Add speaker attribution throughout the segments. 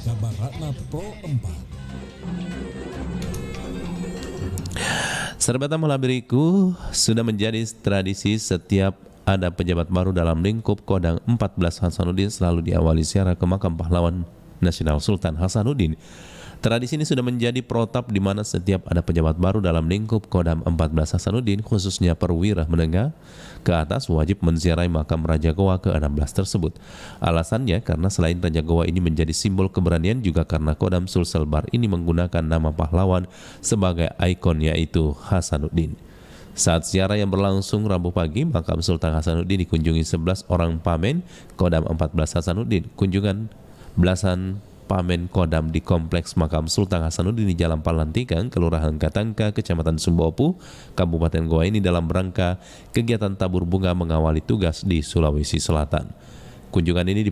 Speaker 1: Kabaratna Pro 4.
Speaker 2: Sahabat Malabiriku, sudah menjadi tradisi setiap ada pejabat baru dalam lingkup Kodam 14 Hasanuddin selalu diawali ziarah ke makam pahlawan nasional Sultan Hasanuddin. Tradisi ini sudah menjadi protap di mana setiap ada pejabat baru dalam lingkup Kodam 14 Hasanuddin, khususnya perwira menengah ke atas, wajib menziarahi makam Raja Goa ke-16 tersebut. Alasannya karena selain Raja Goa ini menjadi simbol keberanian, juga karena Kodam Sulselbar ini menggunakan nama pahlawan sebagai ikon, yaitu Hasanuddin. Saat ziarah yang berlangsung Rabu pagi, makam Sultan Hasanuddin dikunjungi 11 orang pamen Kodam 14 Hasanuddin. Kunjungan belasan pamen Kodam di kompleks makam Sultan Hasanuddin di Jalan Palantikang, Kelurahan Katangka, Kecamatan Sumbaopu, Kabupaten Goa ini dalam rangka kegiatan tabur bunga mengawali tugas di Sulawesi Selatan. Kunjungan ini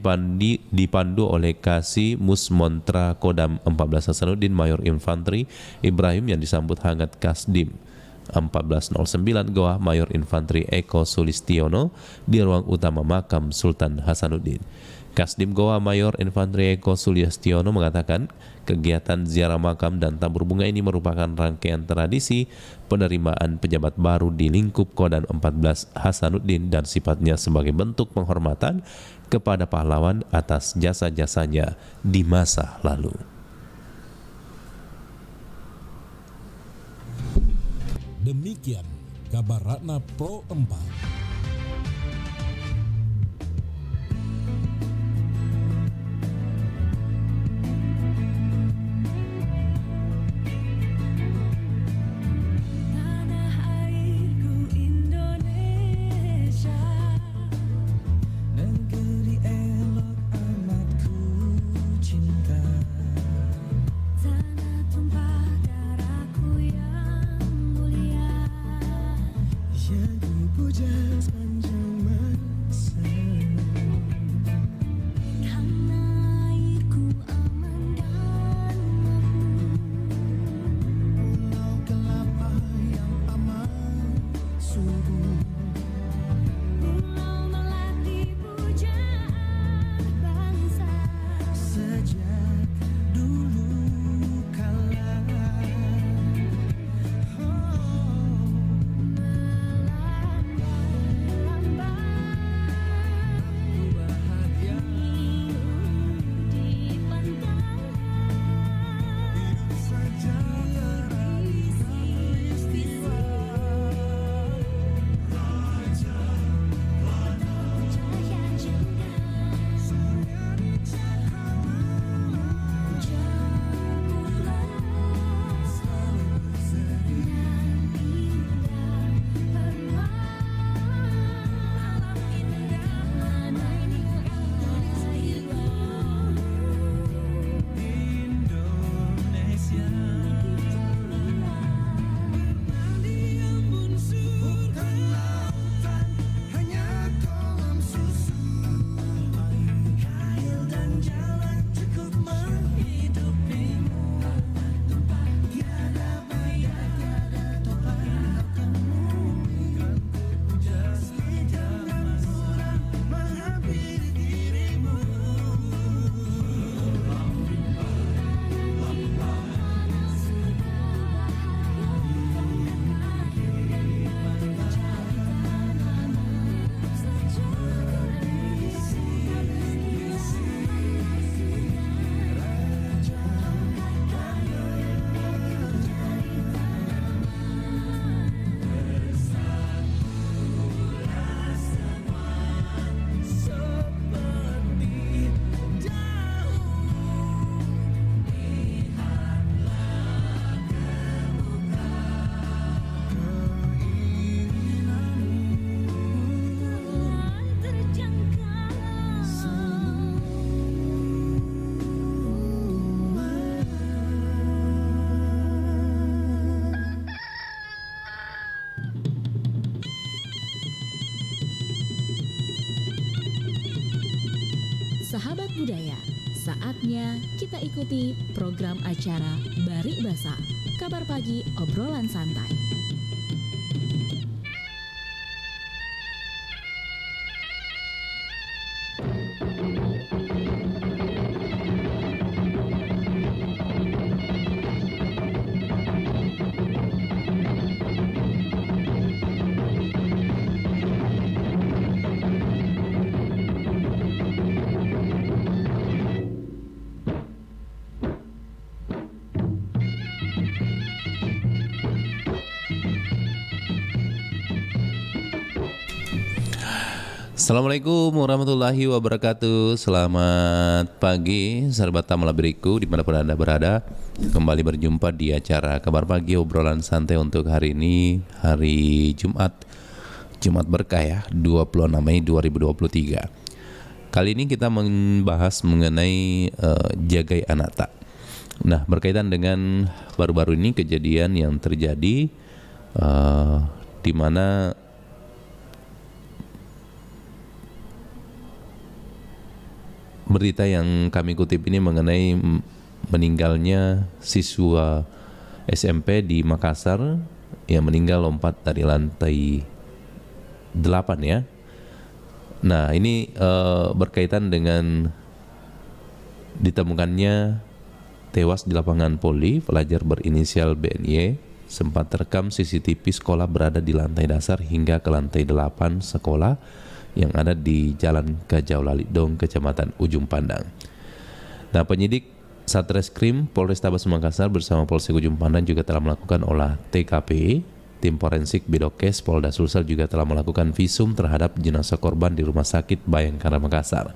Speaker 2: dipandu oleh Kasih Musmontra Kodam 14 Hasanuddin Mayor Infantri Ibrahim yang disambut hangat Kasdim 1409 Goa Mayor Infantri Eko Sulistiono di ruang utama makam Sultan Hasanuddin. Kasdim Goa Mayor Infantri Eko Sulistiono mengatakan kegiatan ziarah makam dan tabur bunga ini merupakan rangkaian tradisi penerimaan pejabat baru di lingkup Kodam 14 Hasanuddin dan sifatnya sebagai bentuk penghormatan kepada pahlawan atas jasa-jasanya di masa lalu.
Speaker 1: Demikian Kabaratna Pro 4.
Speaker 3: budaya. Saatnya kita ikuti program acara Barik Basa, kabar pagi obrolan santai.
Speaker 2: Assalamualaikum warahmatullahi wabarakatuh. Selamat pagi sahabat Tamala Beriku dimanapun Anda berada. Kembali berjumpa di acara Kabar Pagi obrolan santai untuk hari ini, hari Jumat berkah ya, 26 Mei 2023. Kali ini kita membahas mengenai Jagai Anata. Nah, berkaitan dengan baru-baru ini kejadian yang terjadi di mana berita yang kami kutip ini mengenai meninggalnya siswa SMP di Makassar yang meninggal lompat dari lantai 8 ya. Nah, ini berkaitan dengan ditemukannya tewas di lapangan poli pelajar berinisial BNY. Sempat terekam CCTV sekolah berada di lantai dasar hingga ke lantai 8 sekolah yang ada di Jalan Kajau Lalidong, Kecamatan Ujung Pandang. Nah, penyidik Satreskrim Polrestabes Makassar bersama Polsek Ujung Pandang juga telah melakukan olah TKP. Tim forensik Bidokes Polda Sulsel juga telah melakukan visum terhadap jenazah korban di Rumah Sakit Bayangkara Makassar.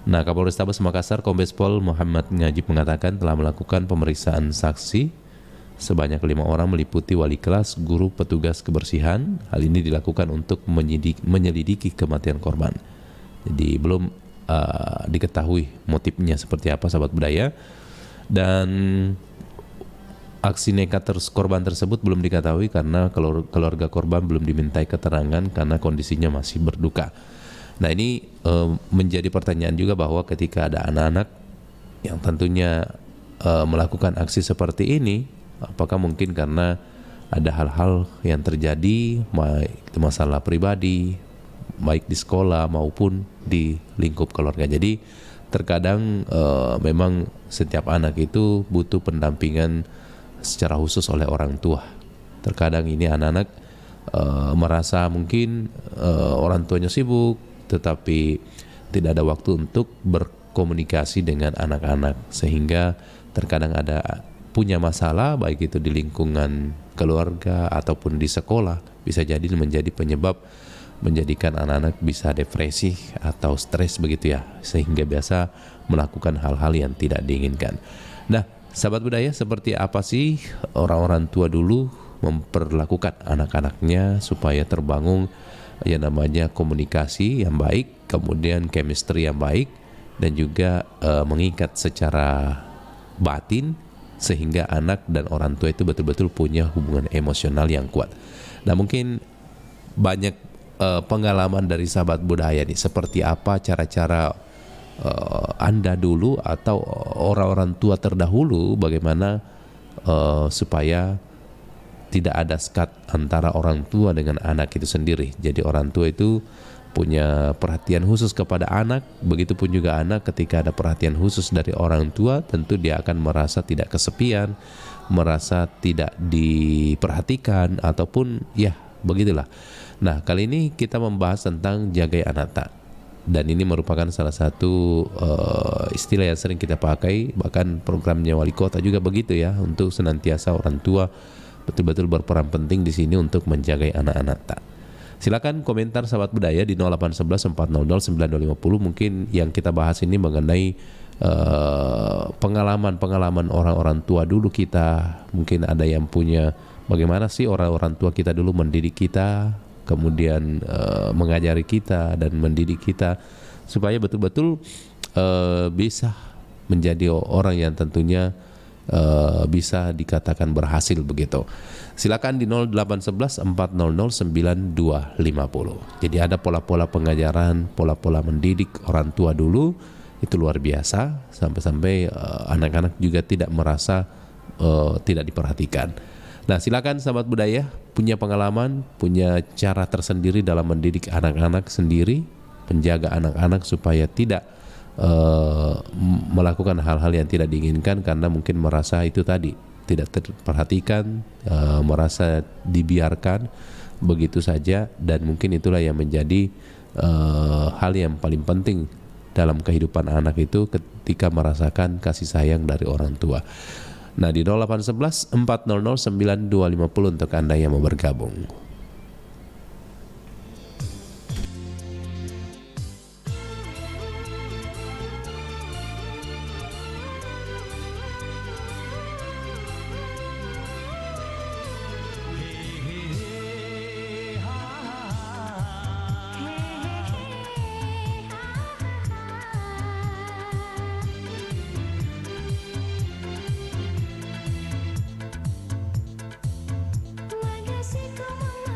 Speaker 2: Nah, Kapolrestabes Makassar Kombes Pol Muhammad Ngajib mengatakan telah melakukan pemeriksaan saksi sebanyak 5 orang meliputi wali kelas, guru, petugas kebersihan. Hal ini dilakukan untuk menyelidiki kematian korban. Jadi belum diketahui motifnya seperti apa sahabat budaya. Dan aksi nekat korban tersebut belum diketahui karena keluarga korban belum dimintai keterangan karena kondisinya masih berduka. Nah, ini menjadi pertanyaan juga bahwa ketika ada anak-anak yang tentunya melakukan aksi seperti ini, apakah mungkin karena ada hal-hal yang terjadi baik masalah pribadi, baik di sekolah maupun di lingkup keluarga. Jadi terkadang memang setiap anak itu butuh pendampingan secara khusus oleh orang tua. Terkadang ini anak-anak merasa mungkin orang tuanya sibuk, tetapi tidak ada waktu untuk berkomunikasi dengan anak-anak, sehingga terkadang ada punya masalah baik itu di lingkungan keluarga ataupun di sekolah, bisa jadi menjadi penyebab menjadikan anak-anak bisa depresi atau stres begitu ya, sehingga biasa melakukan hal-hal yang tidak diinginkan. Nah, sahabat budaya, seperti apa sih orang-orang tua dulu memperlakukan anak-anaknya supaya terbangun yang namanya komunikasi yang baik, kemudian chemistry yang baik, dan juga mengikat secara batin sehingga anak dan orang tua itu betul-betul punya hubungan emosional yang kuat. Nah, mungkin banyak pengalaman dari sahabat budaya nih, seperti apa cara-cara Anda dulu atau orang-orang tua terdahulu bagaimana supaya tidak ada sekat antara orang tua dengan anak itu sendiri. Jadi orang tua itu punya perhatian khusus kepada anak, begitupun juga anak ketika ada perhatian khusus dari orang tua, tentu dia akan merasa tidak kesepian, merasa tidak diperhatikan, ataupun ya begitulah. Nah, kali ini kita membahas tentang Jagai Anata, dan ini merupakan salah satu istilah yang sering kita pakai, bahkan programnya wali kota juga begitu ya, untuk senantiasa orang tua betul-betul berperan penting di sini untuk menjaga anak-anak. Silakan komentar sahabat budaya di 0811 400 9250. Mungkin yang kita bahas ini mengenai pengalaman-pengalaman orang-orang tua dulu kita. Mungkin ada yang punya bagaimana sih orang-orang tua kita dulu mendidik kita, kemudian mengajari kita dan mendidik kita supaya betul-betul bisa menjadi orang yang tentunya bisa dikatakan berhasil begitu. Silakan di 0811 400 9250. Jadi ada pola-pola pengajaran, pola-pola mendidik orang tua dulu Itu luar biasa, sampai-sampai anak-anak juga tidak merasa tidak diperhatikan. Nah, silakan sahabat budaya, punya pengalaman, punya cara tersendiri dalam mendidik anak-anak sendiri, menjaga anak-anak supaya tidak melakukan hal-hal yang tidak diinginkan karena mungkin merasa itu tadi tidak terperhatikan, merasa dibiarkan begitu saja, dan mungkin itulah yang menjadi hal yang paling penting dalam kehidupan anak itu ketika merasakan kasih sayang dari orang tua. Nah, di 0811 400 9250 untuk Anda yang mau bergabung.
Speaker 4: Kasihku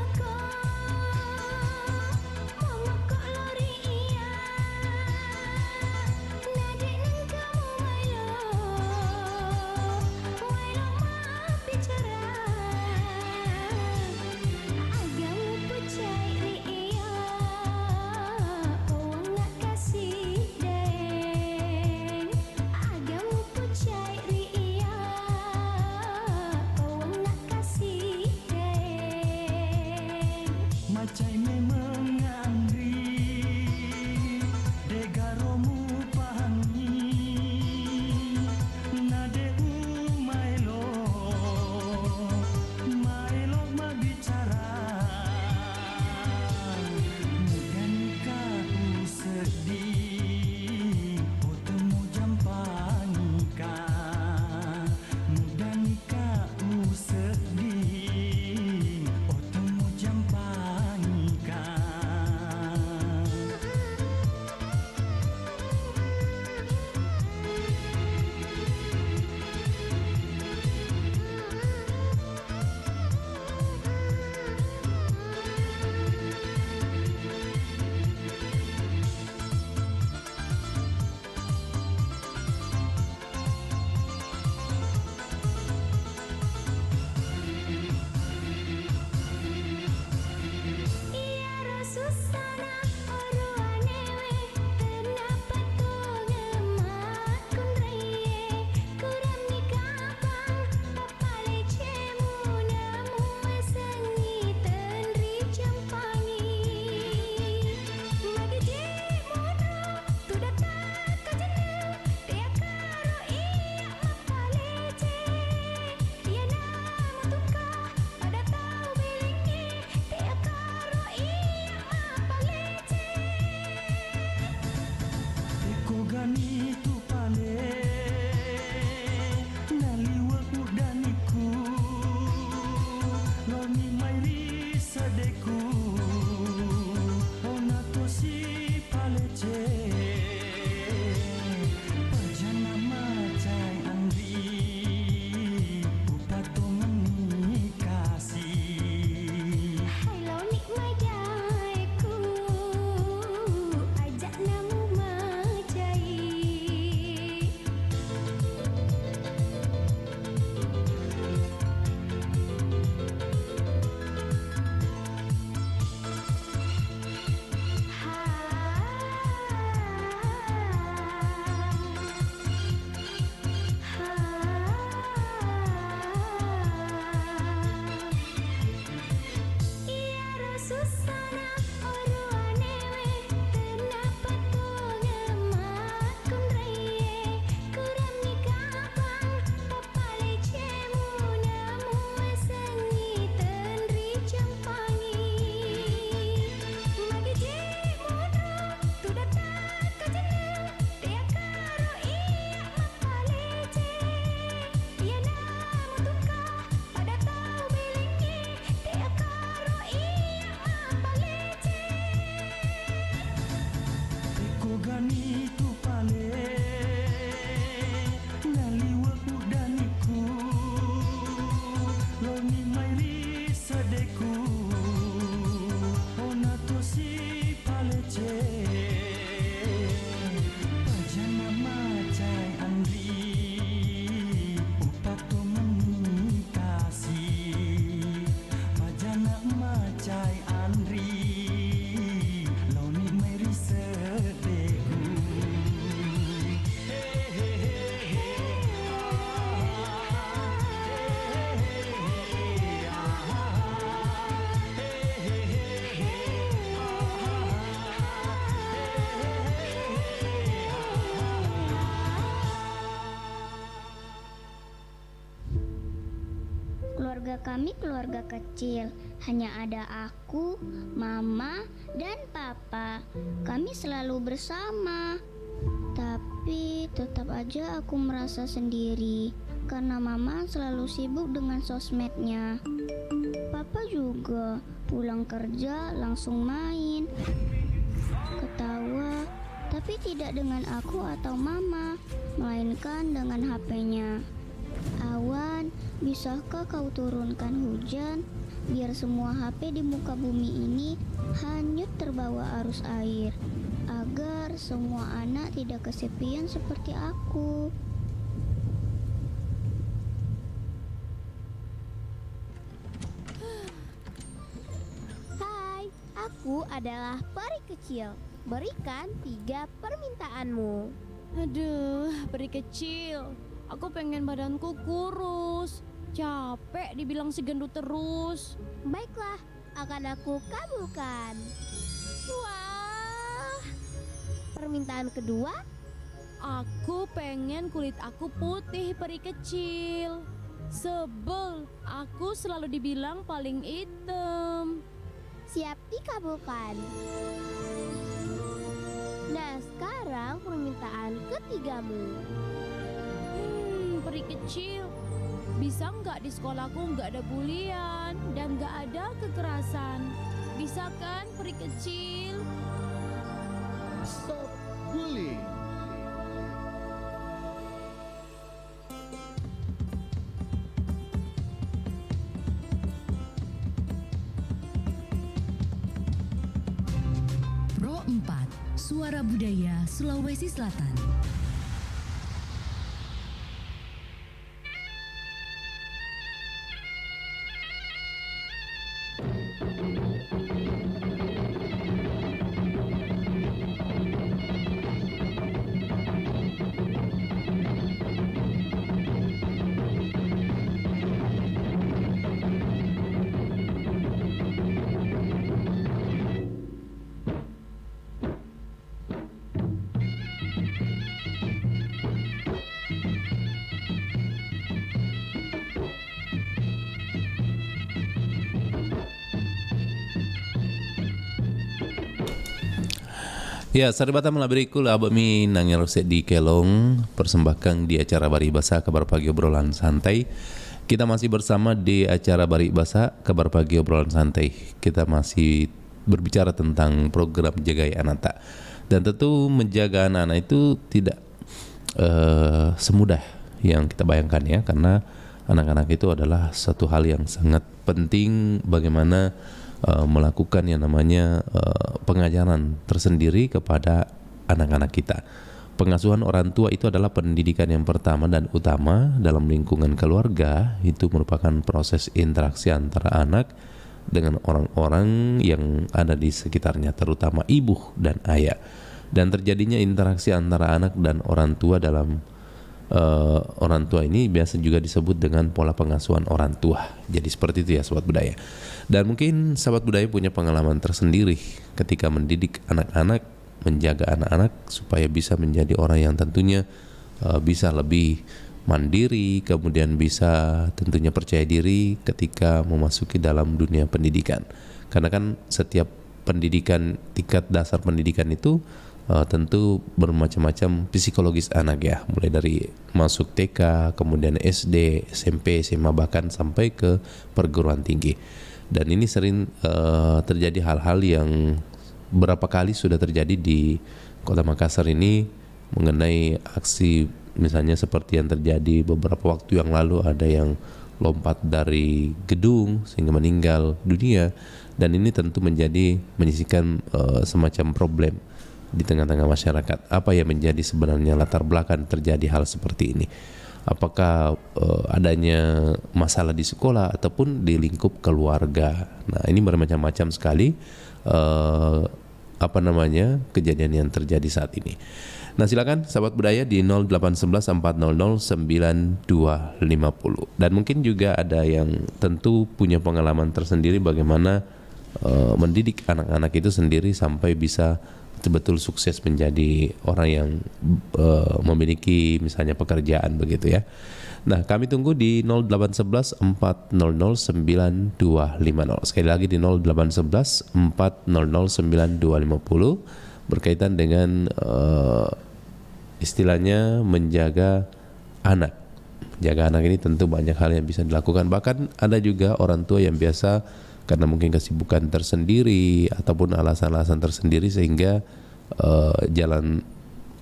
Speaker 4: Keluarga kami keluarga kecil, hanya ada aku, mama, dan papa. Kami selalu bersama. Tapi tetap aja aku merasa sendiri karena mama selalu sibuk dengan sosmednya. Papa juga pulang kerja langsung main, ketawa, tapi tidak dengan aku atau mama, melainkan dengan HP-nya. Awan, bisakah kau turunkan hujan biar semua HP di muka bumi ini hanyut terbawa arus air, agar semua anak tidak kesepian seperti aku.
Speaker 5: Hai, aku adalah peri kecil. Berikan 3 permintaanmu.
Speaker 6: Aduh, peri kecil. Aku pengen badanku kurus. Capek dibilang si gendut terus.
Speaker 5: Baiklah, akan aku kabulkan. Wah. Permintaan kedua?
Speaker 6: Aku pengen kulit aku putih, peri kecil. Sebel, aku selalu dibilang paling hitam.
Speaker 5: Siap dikabulkan. Nah, sekarang permintaan ketigamu.
Speaker 6: Peri kecil, bisa nggak di sekolahku nggak ada bulian dan nggak ada kekerasan? Bisa kan, peri kecil?
Speaker 7: Stop bullying.
Speaker 8: Pro 4, Suara Budaya Sulawesi Selatan.
Speaker 2: Ya, saribata melabiriku abami nangir rosek di kelong persembahkan di acara Bari Basa Kabar Pagi Obrolan Santai. Kita masih bersama di acara Bari Basa Kabar Pagi Obrolan Santai. Kita masih berbicara tentang program Jagai Anata. Dan tentu menjaga anak-anak itu tidak semudah yang kita bayangkan ya, karena anak-anak itu adalah satu hal yang sangat penting bagaimana melakukan yang namanya pengajaran tersendiri kepada anak-anak kita. Pengasuhan orang tua itu adalah pendidikan yang pertama dan utama dalam lingkungan keluarga. Itu merupakan proses interaksi antara anak dengan orang-orang yang ada di sekitarnya, terutama ibu dan ayah. Dan terjadinya interaksi antara anak dan orang tua dalam orang tua ini biasa juga disebut dengan pola pengasuhan orang tua. Jadi seperti itu ya Sobat Budaya. Dan mungkin Sobat Budaya punya pengalaman tersendiri ketika mendidik anak-anak, menjaga anak-anak supaya bisa menjadi orang yang tentunya bisa lebih mandiri, kemudian bisa tentunya percaya diri ketika memasuki dalam dunia pendidikan. Karena kan setiap pendidikan, tingkat dasar pendidikan itu tentu bermacam-macam psikologis anak ya, mulai dari masuk TK, kemudian SD, SMP, SMA, bahkan sampai ke perguruan tinggi. Dan ini sering terjadi hal-hal yang berapa kali sudah terjadi di Kota Makassar ini mengenai aksi misalnya seperti yang terjadi beberapa waktu yang lalu, ada yang lompat dari gedung sehingga meninggal dunia. Dan ini tentu menyisikan semacam problem di tengah-tengah masyarakat. Apa yang menjadi sebenarnya latar belakang terjadi hal seperti ini? Apakah adanya masalah di sekolah ataupun di lingkup keluarga? Nah, ini bermacam-macam sekali kejadian yang terjadi saat ini. Nah, silakan sahabat budaya di 0811 400 9250. Dan mungkin juga ada yang tentu punya pengalaman tersendiri bagaimana mendidik anak-anak itu sendiri sampai bisa betul-betul sukses menjadi orang yang memiliki misalnya pekerjaan begitu ya. Nah, kami tunggu di 0811 400 9250. Sekali lagi di 0811 400 9250 berkaitan dengan istilahnya menjaga anak. Menjaga anak ini tentu banyak hal yang bisa dilakukan. Bahkan ada juga orang tua yang biasa karena mungkin kesibukan tersendiri ataupun alasan-alasan tersendiri sehingga jalan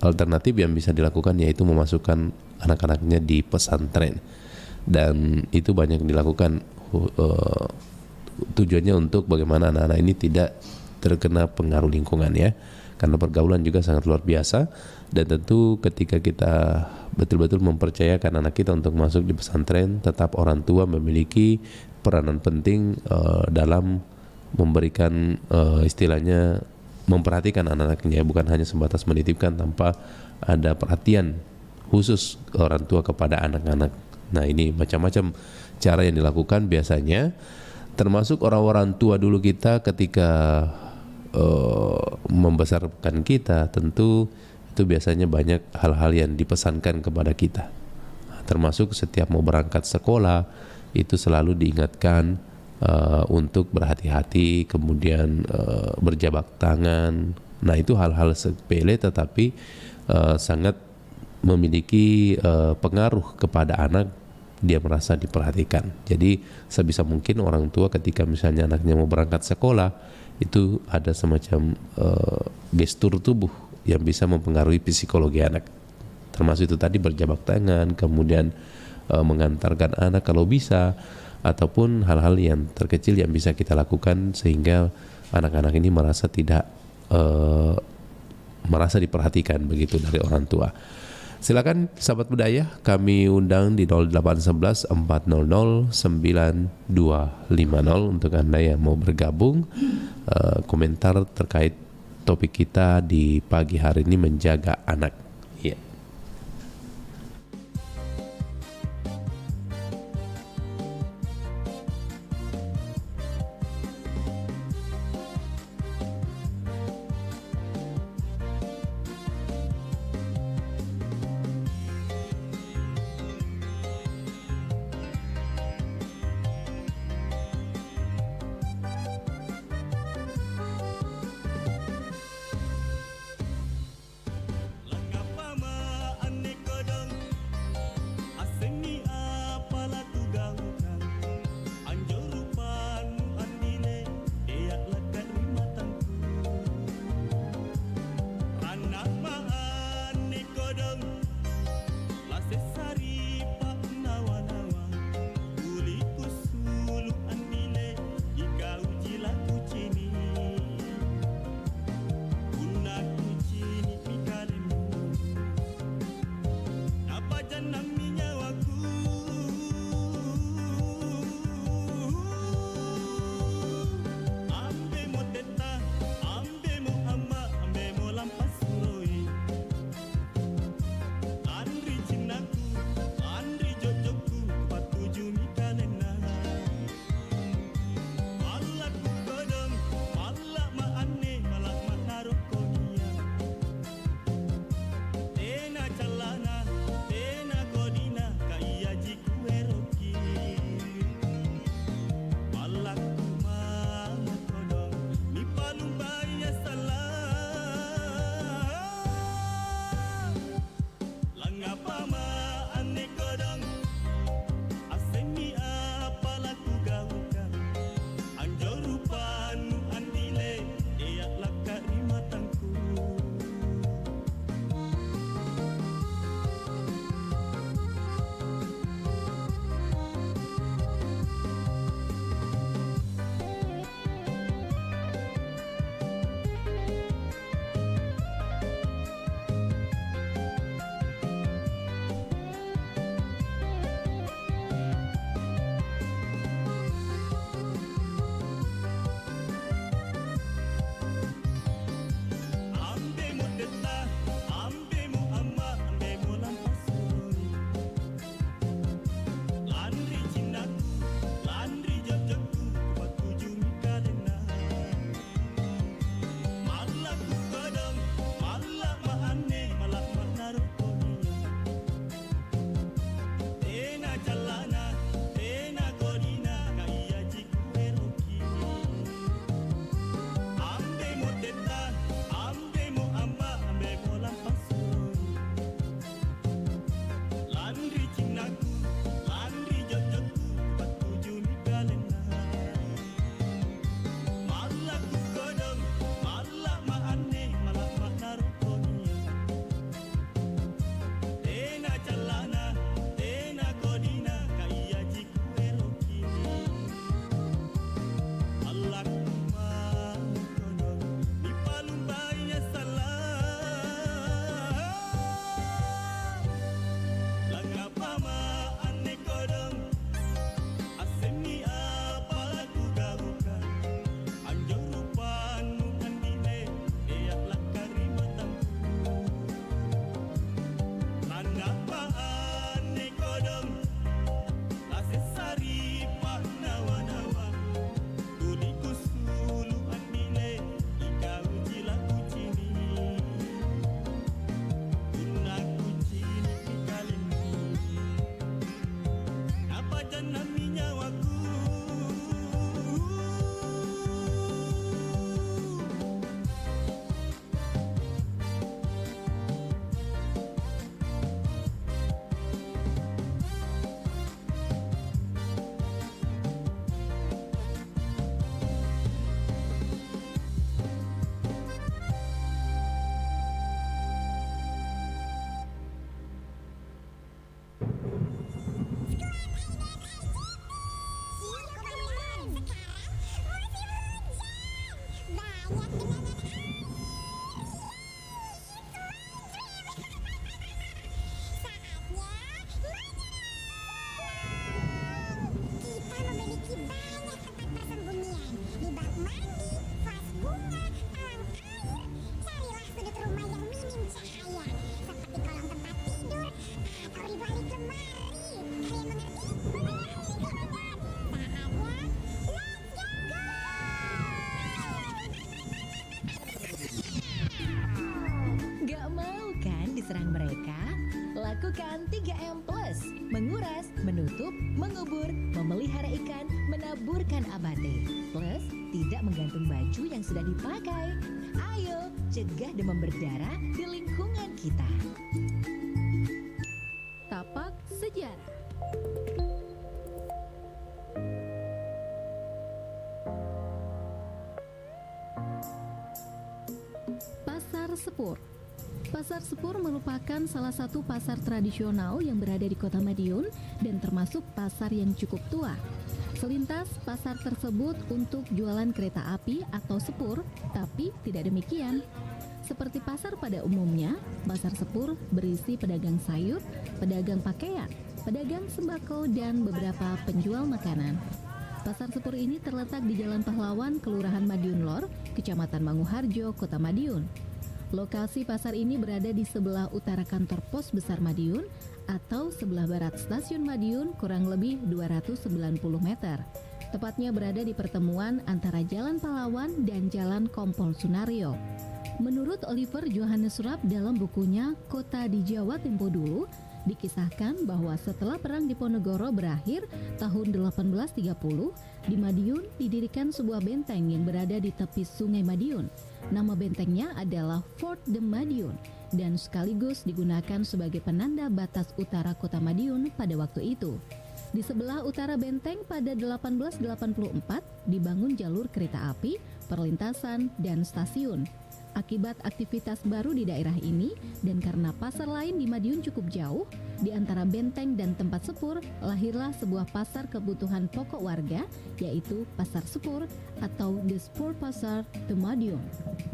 Speaker 2: alternatif yang bisa dilakukan yaitu memasukkan anak-anaknya di pesantren, dan itu banyak dilakukan tujuannya untuk bagaimana anak-anak ini tidak terkena pengaruh lingkungan ya, karena pergaulan juga sangat luar biasa. Dan tentu ketika kita betul-betul mempercayakan anak kita untuk masuk di pesantren, tetap orang tua memiliki peranan penting dalam memberikan istilahnya memperhatikan anak-anaknya, bukan hanya sebatas menitipkan tanpa ada perhatian khusus orang tua kepada anak-anak. Nah, ini macam-macam cara yang dilakukan biasanya, termasuk orang-orang tua dulu kita ketika membesarkan kita, tentu itu biasanya banyak hal-hal yang dipesankan kepada kita. Termasuk setiap mau berangkat sekolah itu selalu diingatkan untuk berhati-hati, kemudian berjabat tangan. Nah, itu hal-hal sepele tetapi sangat memiliki pengaruh kepada anak, dia merasa diperhatikan. Jadi sebisa mungkin orang tua ketika misalnya anaknya mau berangkat sekolah, itu ada semacam gestur tubuh yang bisa mempengaruhi psikologi anak. Termasuk itu tadi berjabat tangan, kemudian mengantarkan anak kalau bisa, ataupun hal-hal yang terkecil yang bisa kita lakukan sehingga anak-anak ini merasa tidak merasa diperhatikan begitu dari orang tua. Silakan sahabat budaya, kami undang di 0811 400 9250 untuk Anda yang mau bergabung komentar terkait topik kita di pagi hari ini, menjaga anak. Ya.
Speaker 8: Lakukan 3M+, menguras, menutup, mengubur, memelihara ikan, menaburkan abate. Plus, tidak menggantung baju yang sudah dipakai. Ayo, cegah demam berdarah di lingkungan kita.
Speaker 6: Tapak Sejarah.
Speaker 3: Pasar Sepur. Pasar Sepur merupakan salah satu pasar tradisional yang berada di Kota Madiun dan termasuk pasar yang cukup tua. Selintas pasar tersebut untuk jualan kereta api atau sepur, tapi tidak demikian. Seperti pasar pada umumnya, pasar Sepur berisi pedagang sayur, pedagang pakaian, pedagang sembako, dan beberapa penjual makanan. Pasar Sepur ini terletak di Jalan Pahlawan, Kelurahan Madiun Lor, Kecamatan Manguharjo, Kota Madiun. Lokasi pasar ini berada di sebelah utara kantor Pos Besar Madiun atau sebelah barat Stasiun Madiun, kurang lebih 290 meter. Tepatnya berada di pertemuan antara Jalan Pahlawan dan Jalan Kompol Sunario. Menurut Oliver Johannes Rapp dalam bukunya Kota di Jawa Tempo Dulu, dikisahkan bahwa setelah Perang Diponegoro berakhir tahun 1830, di Madiun didirikan sebuah benteng yang berada di tepi Sungai Madiun. Nama bentengnya adalah Fort de Madiun dan sekaligus digunakan sebagai penanda batas utara Kota Madiun pada waktu itu. Di sebelah utara benteng pada 1884 dibangun jalur kereta api, perlintasan, dan stasiun. Akibat aktivitas baru di daerah ini dan karena pasar lain di Madiun cukup jauh, di antara benteng dan tempat sepur, lahirlah sebuah pasar kebutuhan pokok warga, yaitu Pasar Sepur atau The Spur Pasar de Madiun.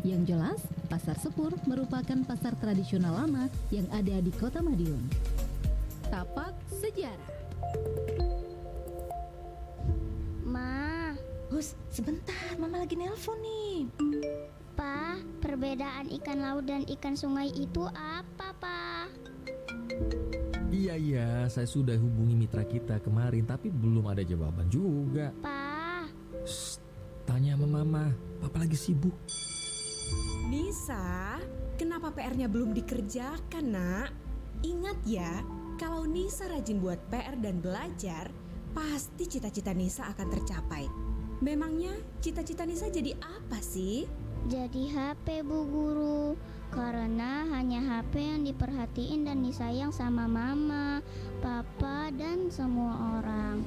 Speaker 3: Yang jelas, Pasar Sepur merupakan pasar tradisional lama yang ada di Kota Madiun.
Speaker 6: Tapak Sejarah.
Speaker 4: Ma,
Speaker 8: Hus, sebentar, Mama lagi nelpon nih.
Speaker 4: Pa, perbedaan ikan laut dan ikan sungai itu apa, Pa?
Speaker 7: Iya, saya sudah hubungi mitra kita kemarin, tapi belum ada jawaban juga.
Speaker 4: Pa,
Speaker 7: Shh, tanya sama Mama, Papa lagi sibuk.
Speaker 9: Nisa, kenapa PR-nya belum dikerjakan, Nak? Ingat ya, kalau Nisa rajin buat PR dan belajar, pasti cita-cita Nisa akan tercapai. Memangnya cita-cita Nisa jadi apa sih?
Speaker 4: jadi HP Bu Guru. Karena hanya HP yang diperhatiin dan disayang sama Mama, Papa, dan semua orang.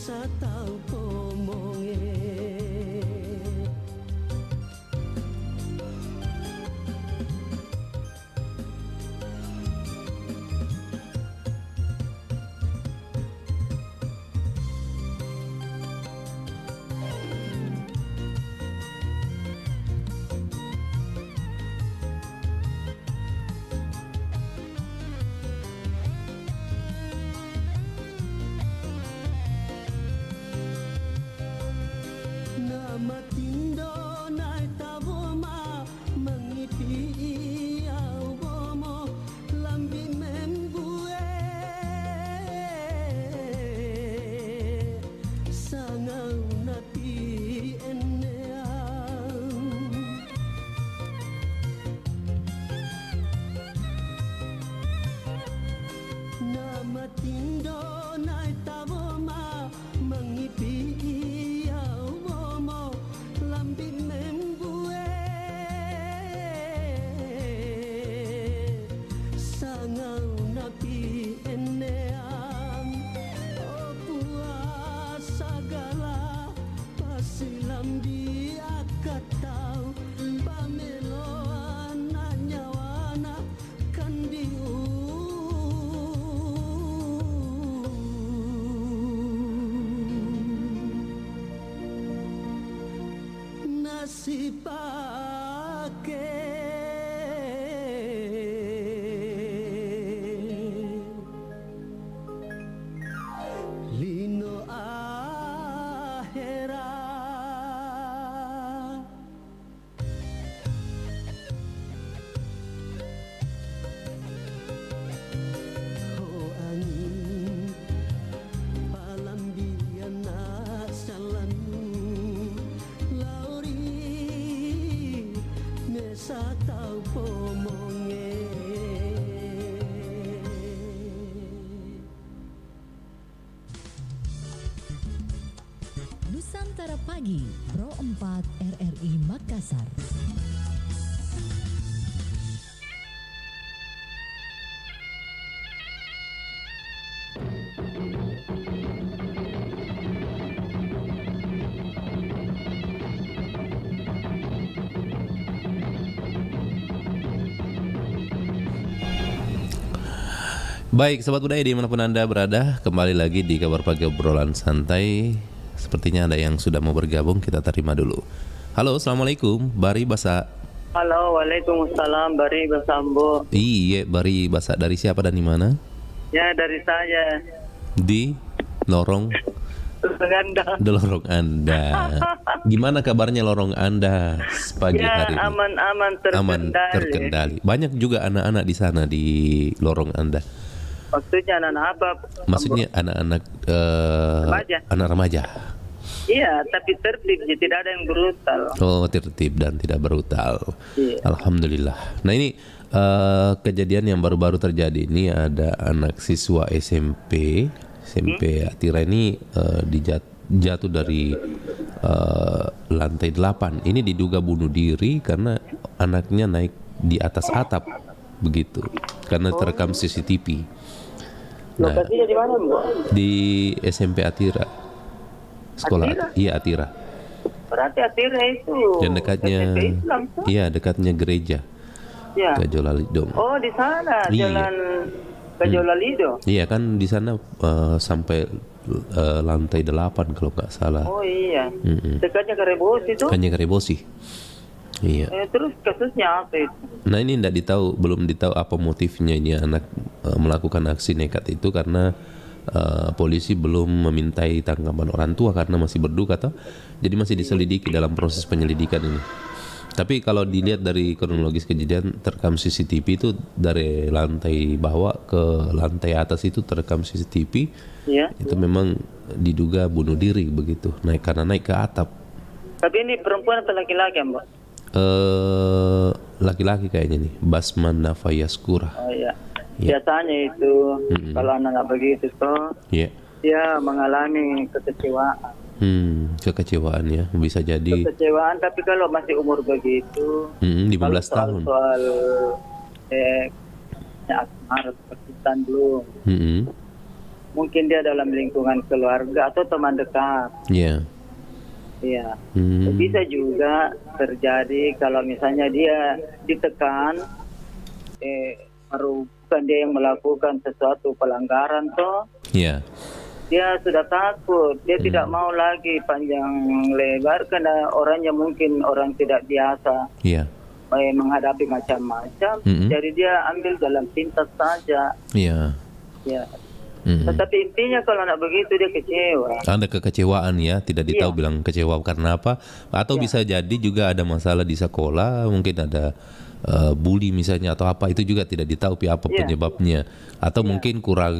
Speaker 10: mesa tau pomonge. Nama tindo nai taboma mengipi au bomo lambi membue sangau napi eneang nama tindo nai taboma mengipi au bomo lambi membue sangau napi eneang o puasa gala pasi lambi akatau pamelo anak nyawana kandiu nasi pake lino ahera ho angin palambiana salanu lauri mesa tau pomonge.
Speaker 8: Nusantara Pagi, Pro 4 RRI Makassar.
Speaker 2: Baik, Sobat Budaya dimanapun Anda berada, kembali lagi di Kabar Pagi Obrolan Santai. Sepertinya ada yang sudah mau bergabung, kita terima dulu. Halo, Assalamualaikum, Bari Basa.
Speaker 11: Halo, waalaikumsalam, Bari Basambo.
Speaker 2: Iya, Bari Basa, dari siapa dan di mana?
Speaker 11: Ya, dari saya.
Speaker 2: Di Lorong
Speaker 11: Anda.
Speaker 2: Di Lorong Anda. Gimana kabarnya Lorong Anda pagi
Speaker 11: Ya,
Speaker 2: hari ini?
Speaker 11: aman terkendali.
Speaker 2: Aman terkendali. Banyak juga anak-anak di sana di Lorong Anda.
Speaker 11: Maksudnya anak-anak apa?
Speaker 2: Maksudnya anak-anak
Speaker 11: Remaja.
Speaker 2: anak remaja.
Speaker 11: Iya, tapi tertib, tidak ada yang brutal.
Speaker 2: Oh, tertib dan tidak brutal.
Speaker 11: Iya.
Speaker 2: Alhamdulillah. Nah, ini kejadian yang baru-baru terjadi ini ada anak siswa SMP Atira ini jatuh dari lantai 8. Ini diduga bunuh diri karena anaknya naik di atas atap begitu. Karena terekam CCTV. Nah,
Speaker 11: Lokasinya di mana, Bu?
Speaker 2: di SMP Atira. Sekolah
Speaker 11: Atira?
Speaker 2: Iya, Atira.
Speaker 11: Berarti Atira itu.
Speaker 2: Dan dekatnya
Speaker 11: SMP Islam, tuh.
Speaker 2: iya, dekatnya gereja.
Speaker 11: Ya.
Speaker 2: Kajolalidong.
Speaker 11: Oh, di sana
Speaker 2: Iya.
Speaker 11: jalan Kajolalido.
Speaker 2: Iya kan di sana sampai lantai 8 kalau nggak salah.
Speaker 11: Oh iya.
Speaker 2: Mm-mm.
Speaker 11: Dekatnya ke Rebosi itu.
Speaker 2: Dekatnya ke Rebosi. Iya.
Speaker 11: Terus kasusnya apa itu?
Speaker 2: Nah, ini belum ditahu apa motifnya ini anak melakukan aksi nekat itu karena polisi belum memintai tanggapan orang tua karena masih berduka toh. Jadi masih diselidiki dalam proses penyelidikan ini. Tapi kalau dilihat dari kronologis kejadian terekam CCTV itu dari lantai bawah ke lantai atas itu terekam CCTV.
Speaker 11: Iya.
Speaker 2: Itu memang diduga bunuh diri begitu. Karena naik ke atap.
Speaker 11: Tapi ini perempuan atau laki-laki, Mbak?
Speaker 2: Laki-laki kayaknya nih, Basman Nafayaskura.
Speaker 11: Oh iya.
Speaker 2: Iya.
Speaker 11: Biasanya itu kalau anak begitu toh,
Speaker 2: Iya.
Speaker 11: dia mengalami kekecewaan.
Speaker 2: Kekecewaan ya, bisa jadi.
Speaker 11: Kekecewaan, tapi kalau masih umur begitu,
Speaker 2: 15
Speaker 11: kalau
Speaker 2: tahun.
Speaker 11: soal asmara percintaan belum. mungkin dia dalam lingkungan keluarga atau teman dekat.
Speaker 2: Iya.
Speaker 11: Iya. Bisa juga terjadi kalau misalnya dia ditekan, bukan dia yang melakukan sesuatu pelanggaran toh.
Speaker 2: Iya.
Speaker 11: Dia sudah takut, dia tidak mau lagi panjang lebar karena orangnya mungkin orang tidak biasa.
Speaker 2: Iya.
Speaker 11: Menghadapi macam-macam, jadi dia ambil jalan pintas saja.
Speaker 2: Iya.
Speaker 11: Ya. Tetapi intinya kalau nak begitu dia kecewa.
Speaker 2: Ada kekecewaan ya, tidak ditahu bilang kecewa karena apa? Atau bisa jadi juga ada masalah di sekolah, mungkin ada bully misalnya atau apa, itu juga tidak ditahu apa penyebabnya. Atau mungkin kurang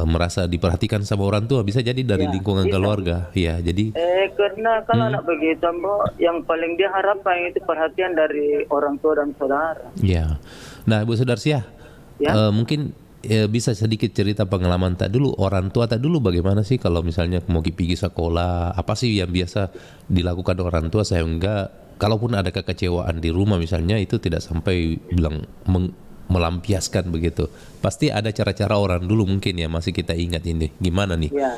Speaker 2: merasa diperhatikan sama orang tua, bisa jadi dari lingkungan keluarga. Ya, jadi
Speaker 11: karena kalau nak begitu, Mbok, yang paling dia harapkan itu perhatian dari orang tua dan saudara.
Speaker 2: Ya. Nah, Bu Sudarsia, mungkin bisa sedikit cerita pengalaman tak dulu, orang tua tak dulu bagaimana sih kalau misalnya mau pergi sekolah, apa sih yang biasa dilakukan orang tua sehingga kalaupun ada kekecewaan di rumah misalnya itu tidak sampai bilang melampiaskan begitu. Pasti ada cara-cara orang dulu mungkin ya, masih kita ingat ini. Gimana nih?
Speaker 11: Ya.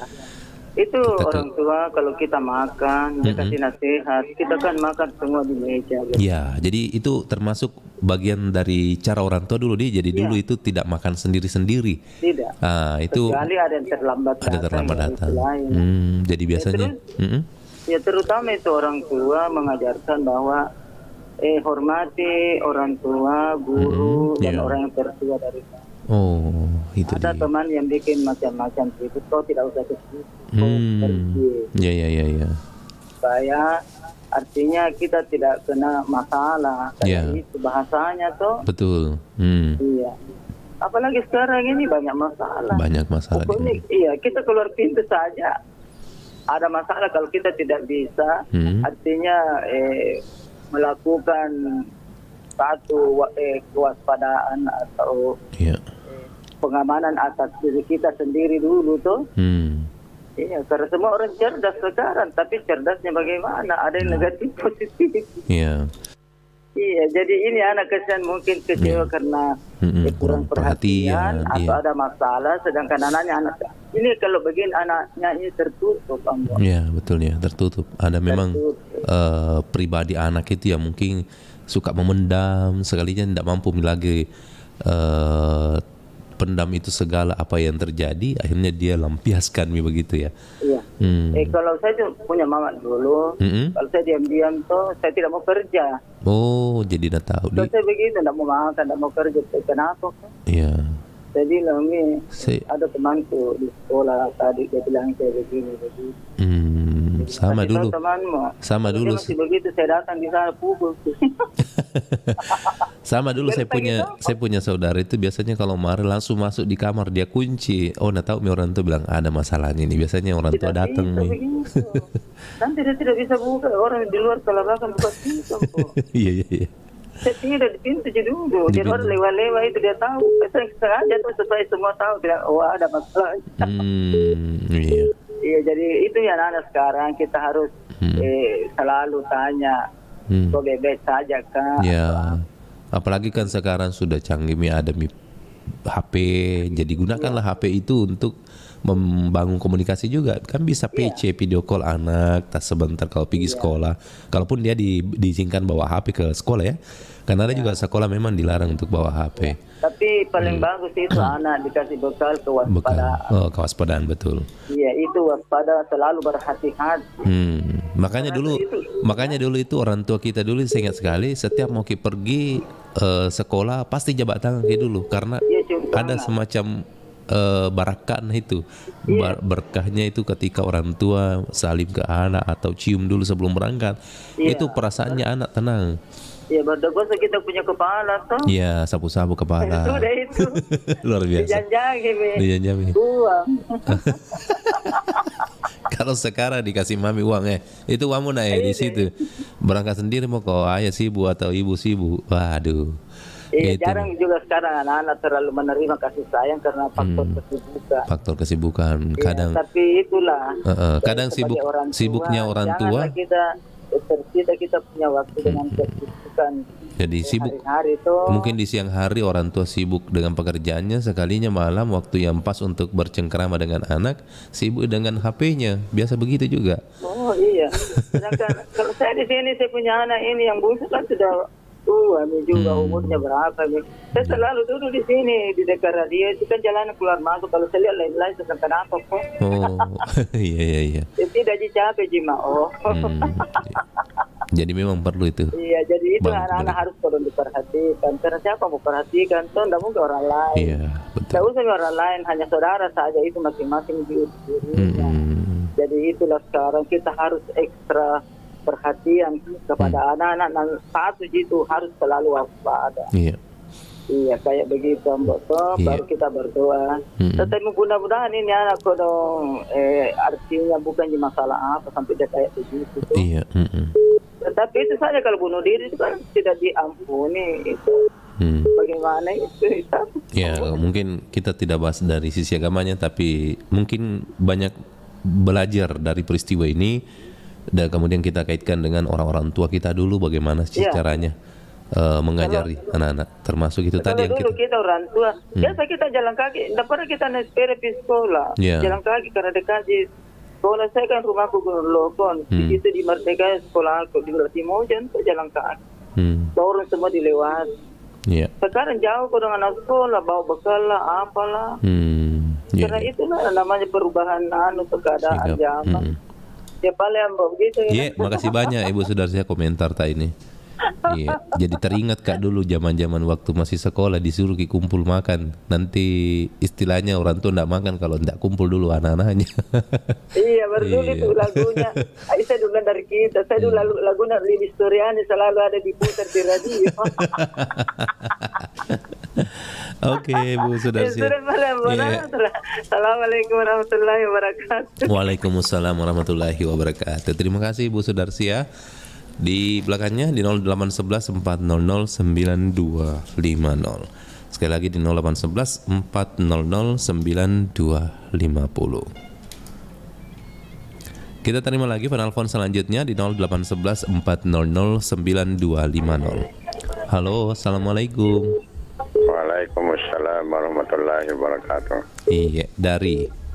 Speaker 11: Itu orang tua kalau kita makan, dia kasih nasihat, kita kan makan semua di meja. Gitu.
Speaker 2: Ya, jadi itu termasuk bagian dari cara orang tua dulu dia. Jadi dulu itu tidak makan sendiri-sendiri.
Speaker 11: Tidak.
Speaker 2: Itu
Speaker 11: kecuali ada yang terlambat.
Speaker 2: Ada terlambat datang. Jadi biasanya.
Speaker 11: Ya terutama itu orang tua mengajarkan bahwa hormati orang tua, guru dan orang yang tertua dari kita.
Speaker 2: Oh, itu
Speaker 11: ada
Speaker 2: dia.
Speaker 11: Teman yang bikin macam-macam itu, kau tidak usah ke situ.
Speaker 2: Ya.
Speaker 11: Supaya artinya kita tidak kena masalah. Itu bahasanya toh.
Speaker 2: Betul.
Speaker 11: Iya. Apalagi sekarang ini banyak masalah.
Speaker 2: Banyak masalah.
Speaker 11: Pokoknya, iya, kita keluar pintu saja ada masalah kalau kita tidak bisa. Artinya melakukan satu kewaspadaan atau pengamanan atas diri kita sendiri dulu tuh. Iya, karena semua orang cerdas sekarang, tapi cerdasnya bagaimana? Ada yang negatif, positif.
Speaker 2: Iya.
Speaker 11: Iya, jadi ini anak kesian mungkin kecewa karena kurang perhatian atau ada masalah, sedangkan anaknya ini kalau begini anaknya ini tertutup.
Speaker 2: Iya, betul ya, tertutup. Ada memang pribadi anak itu yang mungkin suka memendam, sekalinya tidak mampu lagi pendam itu segala apa yang terjadi, akhirnya dia lampiaskan begitu ya.
Speaker 11: Iya. Kalau saya punya mama dulu, kalau saya diam-diam tuh saya tidak mau kerja.
Speaker 2: Oh, jadi dah tahu.
Speaker 11: Kalau saya begitu, tidak mau makan, tidak mau kerja, kenapa?
Speaker 2: Iya.
Speaker 11: Saya bilang nih, ada temanku di sekolah tadi dia bilang saya begini.
Speaker 2: Sama dulu. Sama dulu.
Speaker 11: Masih begitu saya datang di sana pukul.
Speaker 2: Sama dulu saya punya saudara itu biasanya kalau marah langsung masuk di kamar dia kunci. Oh, nah tahu orang tua bilang ada masalahnya nih. Biasanya orang tua datang nih.
Speaker 11: Nanti dia tidak bisa buka, orang di luar kalau bahkan buka pintu.
Speaker 2: Iya.
Speaker 11: Saya tinggal di pintu jadi dulu. Dia orang lewat-lewat itu dia tahu. Saya sengaja tuh supaya semua tahu bilang ada masalah.
Speaker 2: Iya.
Speaker 11: Iya, jadi itu ya anak sekarang kita harus selalu tanya, kok bebek saja Kak?
Speaker 2: Ya, apalagi kan sekarang sudah canggih ada HP, jadi gunakanlah HP itu untuk membangun komunikasi juga. Kan bisa PC, video call anak, tas sebentar kalau pergi sekolah. Kalaupun dia diizinkan bawa HP ke sekolah ya. Karena ada juga sekolah memang dilarang untuk bawa HP.
Speaker 11: Tapi paling bagus itu anak dikasih bekal kewaspadaan.
Speaker 2: Oh, kewaspadaan betul.
Speaker 11: Iya, itu waspada, selalu berhati-hati.
Speaker 2: Makanya dulu itu orang tua kita dulu saya ingat sekali setiap mau pergi sekolah pasti jabat tangan kayak dulu karena ada semacam barakan itu. Berkahnya itu ketika orang tua salim ke anak atau cium dulu sebelum berangkat. Itu perasaannya anak tenang.
Speaker 11: Ya, berdoa kita punya kepala toh.
Speaker 2: Iya, sapu-sapu kepala.
Speaker 11: Sudah itu.
Speaker 2: Luar biasa. Dijanjami.
Speaker 11: Uang.
Speaker 2: Kalau sekarang dikasih mami uang itu uangmu di situ. Berangkat sendiri mau kau ayah sibuk atau ibu sibuk. Waduh.
Speaker 11: Gitu. Jarang juga sekarang anak-anak terlalu menerima kasih sayang karena faktor kesibukan.
Speaker 2: Kadang.
Speaker 11: Tapi itulah.
Speaker 2: Kadang sibuknya orang tua.
Speaker 11: Kita punya waktu dengan kesibukan
Speaker 2: Jadi sibuk.
Speaker 11: Hari-hari itu
Speaker 2: Mungkin di siang hari orang tua sibuk dengan pekerjaannya, sekalinya malam waktu yang pas untuk bercengkrama dengan anak sibuk dengan HP-nya. Biasa begitu juga.
Speaker 11: oh iya. Sedangkan kalau saya di sini saya punya anak ini yang bungsu kan sudah tua nih juga umurnya berapa nih. Saya selalu duduk di sini di dekat radio itu kan jalan keluar masuk. Kalau saya lihat lain-lain sedang kenapa kok?
Speaker 2: Oh, iya.
Speaker 11: Tidak capek Jima. Oh.
Speaker 2: Jadi memang perlu itu.
Speaker 11: Iya, jadi itu
Speaker 2: Bang,
Speaker 11: anak-anak
Speaker 2: benar.
Speaker 11: harus perlu diperhatikan. Karena siapa mau perhatikan? Toh tidak mungkin orang lain.
Speaker 2: Iya, betul.
Speaker 11: Tidak usah orang lain, hanya saudara saja itu masing-masing dirinya. Jadi itulah sekarang kita harus ekstra perhatian kepada anak-anak. Dan satu itu harus selalu waspada.
Speaker 2: Iya.
Speaker 11: Iya, kayak begitu Mbak. Toh,
Speaker 2: Iya.
Speaker 11: baru kita berdoa. Tetapi mudah-mudahan ini anak dong artinya bukan masalah apa sampai dia kayak begitu. Toh.
Speaker 2: Iya.
Speaker 11: Tetapi itu saja kalau bunuh diri itu kan tidak diampuni itu. Bagaimana itu?
Speaker 2: Ya, mungkin kita tidak bahas dari sisi agamanya, tapi mungkin banyak belajar dari peristiwa ini dan kemudian kita kaitkan dengan orang-orang tua kita dulu bagaimana sih
Speaker 11: Ya.
Speaker 2: caranya mengajari anak-anak, termasuk itu
Speaker 11: Kalau
Speaker 2: tadi yang
Speaker 11: dulu
Speaker 2: kita
Speaker 11: kita orang tua, biasa kita jalan kaki, tidak pernah kita naik sepeda di sekolah.
Speaker 2: Ya.
Speaker 11: Jalan kaki karena dekat di sekolah saya kan rumahku Gunung Lokon. Di situ di Merdeka sekolah aku di Timojang itu jalan kaki. Orang semua dilewati.
Speaker 2: Iya.
Speaker 11: Sekarang jauh ke dengan anak sekolah, bawa bekal lah, apalah.
Speaker 2: Iya.
Speaker 11: Karena itulah namanya perubahan untuk keadaan zaman. Ya paling begitu ya.
Speaker 2: Iya, makasih banyak Ibu Sudarsia komentar tak ini. Iya, jadi teringat Kak dulu zaman-zaman waktu masih sekolah disuruh kumpul makan. Nanti istilahnya orang tua enggak makan kalau enggak kumpul dulu anak-anaknya.
Speaker 11: Iya, baru dulu itu lagunya. Saya dulu dari kita. Saya dulu lagunya Lilis Storiani selalu ada diputar di radio.
Speaker 2: Oke, Bu Sudarsia.
Speaker 11: Assalamualaikum warahmatullahi wabarakatuh.
Speaker 2: Waalaikumsalam warahmatullahi wabarakatuh. Terima kasih Bu Sudarsia. Di belakangnya di 0811 400 9250. Sekali lagi di 0811 400 9250. Kita terima lagi penelpon selanjutnya di 0811 400 9250. Halo, assalamualaikum.
Speaker 12: Waalaikumsalam warahmatullahi wabarakatuh.
Speaker 2: Iya, dari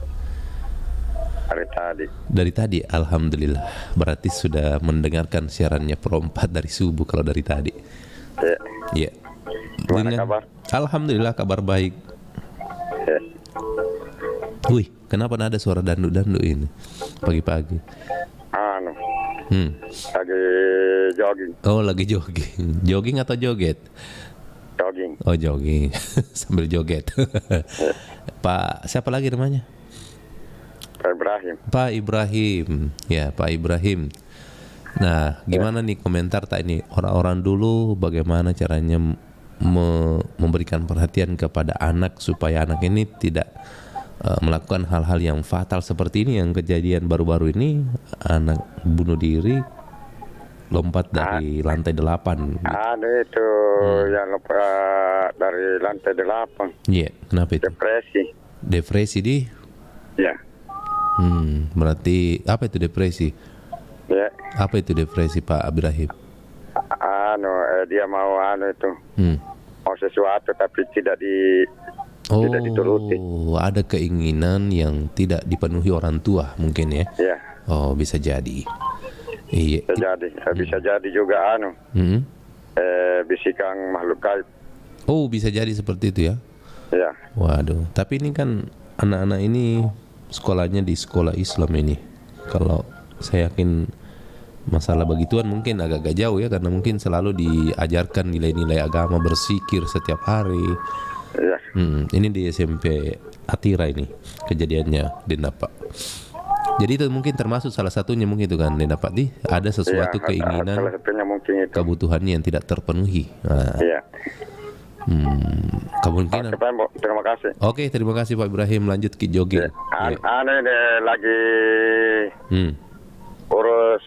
Speaker 12: tadi.
Speaker 2: Dari tadi, alhamdulillah. Berarti sudah mendengarkan siarannya Pro 4 dari subuh kalau dari tadi. Iya.
Speaker 12: Gimana kabar?
Speaker 2: Alhamdulillah kabar baik.
Speaker 12: Ya.
Speaker 2: Wih, kenapa ada suara dandu-dandu ini pagi-pagi?
Speaker 12: Lagi jogging.
Speaker 2: Oh, lagi jogging. Jogging atau joget?
Speaker 12: Jogging.
Speaker 2: Oh, jogging. Sambil joget. Pak, siapa lagi namanya?
Speaker 12: Pak Ibrahim.
Speaker 2: Pak Ibrahim. Ya, Pak Ibrahim. Nah, gimana nih komentar tak ini? Orang-orang dulu bagaimana caranya memberikan perhatian kepada anak supaya anak ini tidak melakukan hal-hal yang fatal seperti ini, yang kejadian baru-baru ini, anak bunuh diri lompat dari lantai 8.
Speaker 12: Ada itu yang lompat dari lantai 8.
Speaker 2: Iya, kenapa itu?
Speaker 12: Depresi.
Speaker 2: Depresi di?
Speaker 12: Ya.
Speaker 2: Berarti apa itu depresi?
Speaker 12: Ya.
Speaker 2: Apa itu depresi Pak Ibrahim?
Speaker 12: Dia mau itu. Mau sesuatu tapi tidak dituruti.
Speaker 2: Ada keinginan yang tidak dipenuhi orang tua mungkin ya?
Speaker 12: Iya.
Speaker 2: Oh, bisa jadi. Iya.
Speaker 12: Bisa jadi juga bisikan makhluk gaib.
Speaker 2: Oh, bisa jadi seperti itu ya?
Speaker 12: Iya.
Speaker 2: Waduh, tapi ini kan anak-anak ini sekolahnya di sekolah Islam ini. Kalau saya yakin masalah begituan mungkin agak-agak jauh ya, karena mungkin selalu diajarkan nilai-nilai agama, bersikir setiap hari.
Speaker 12: Iya.
Speaker 2: Ini di SMP Atira ini kejadiannya, Denapa. Jadi itu mungkin termasuk salah satunya mungkin itu kan, Denapa, ada sesuatu keinginan,
Speaker 12: salah satunya mungkin itu.
Speaker 2: kebutuhannya yang tidak terpenuhi. Nah.
Speaker 12: Iya.
Speaker 2: Kemungkinan.
Speaker 12: Terima kasih.
Speaker 2: Oke, terima kasih Pak Ibrahim. Lanjut ke jogging.
Speaker 12: Lagi urus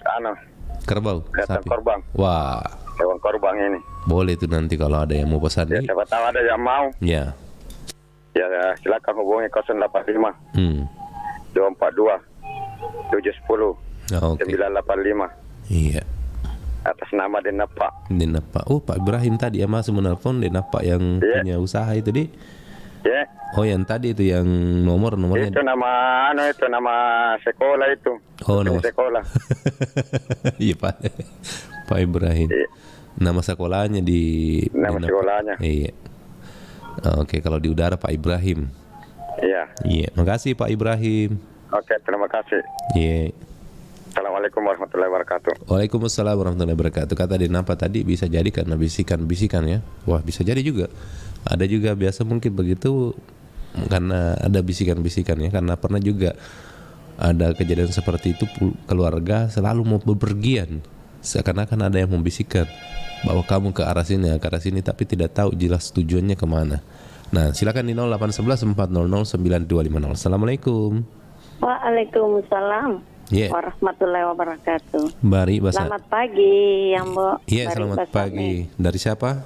Speaker 2: kerbau, sapi.
Speaker 12: Korban.
Speaker 2: Wah.
Speaker 12: Hewan korban ini.
Speaker 2: Boleh tuh nanti kalau ada yang mau pesan.
Speaker 12: Ya, siapa tahu ada yang mau.
Speaker 2: Ya.
Speaker 12: Ya, silakan hubungi 085 242 710 985.
Speaker 2: Iya.
Speaker 12: atas nama Denapa.
Speaker 2: Denapa. Oh, Pak Ibrahim tadi ya masih menelpon Denapa yang punya usaha itu, Di.
Speaker 12: Ya.
Speaker 2: Oh, yang tadi itu yang nomornya.
Speaker 12: Itu nama sekolah itu.
Speaker 2: Oh, nama
Speaker 12: sekolah.
Speaker 2: Iya, Pak. Pak Ibrahim.
Speaker 12: Iya.
Speaker 2: Nama sekolahnya di
Speaker 12: Nama sekolahnya.
Speaker 2: Iya. Oke, kalau di udara Pak Ibrahim.
Speaker 12: Iya.
Speaker 2: Iya, makasih Pak Ibrahim.
Speaker 12: Oke, terima kasih.
Speaker 2: Iya.
Speaker 12: Assalamualaikum warahmatullahi wabarakatuh.
Speaker 2: Waalaikumsalam warahmatullahi wabarakatuh. Kata Denapa tadi bisa jadi karena bisikan-bisikan ya. Wah, bisa jadi juga. Ada juga biasa mungkin begitu karena ada bisikan-bisikan ya. Karena pernah juga ada kejadian seperti itu, keluarga selalu mau bepergian. Seakan-akan ada yang membisikkan bahwa kamu ke arah sini, tapi tidak tahu jelas tujuannya kemana. Nah, silakan di 0811 400 9250. Assalamualaikum.
Speaker 13: Waalaikumsalam warahmatullahi wabarakatuh.
Speaker 2: Bari Basa.
Speaker 13: Selamat pagi, ya Mbok.
Speaker 2: Iya, selamat pagi. Dari siapa?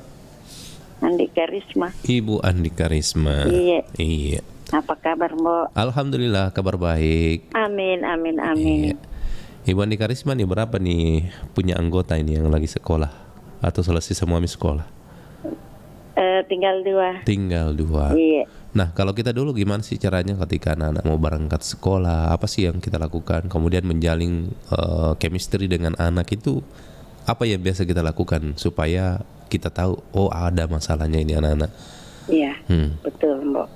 Speaker 13: Andika Risma.
Speaker 2: Ibu Andika Risma. Iya.
Speaker 13: Apa kabar, Mbok?
Speaker 2: Alhamdulillah, kabar baik.
Speaker 13: Amin.
Speaker 2: Iya. Ibu Andika Risma nih berapa nih punya anggota ini yang lagi sekolah atau selesai semua sekolah?
Speaker 13: Tinggal 2.
Speaker 2: Tinggal 2.
Speaker 13: Iya.
Speaker 2: Nah, kalau kita dulu gimana sih caranya ketika anak-anak mau berangkat sekolah? Apa sih yang kita lakukan? Kemudian menjalin chemistry dengan anak itu apa yang biasa kita lakukan supaya kita tahu oh ada masalahnya ini anak-anak?
Speaker 13: Iya, betul, Mbok.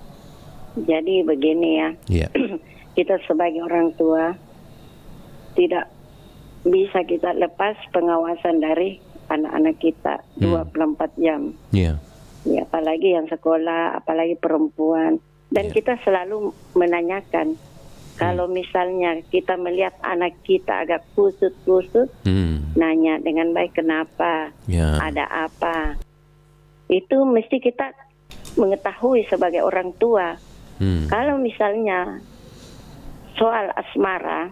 Speaker 13: Jadi begini ya.
Speaker 2: Iya.
Speaker 13: Kita sebagai orang tua tidak bisa kita lepas pengawasan dari anak-anak kita 24 jam.
Speaker 2: Iya.
Speaker 13: Ya, apalagi yang sekolah, apalagi perempuan. Dan kita selalu menanyakan, kalau misalnya kita melihat anak kita agak kusut-kusut, nanya dengan baik kenapa, ada apa. Itu mesti kita mengetahui sebagai orang tua. Kalau misalnya soal asmara,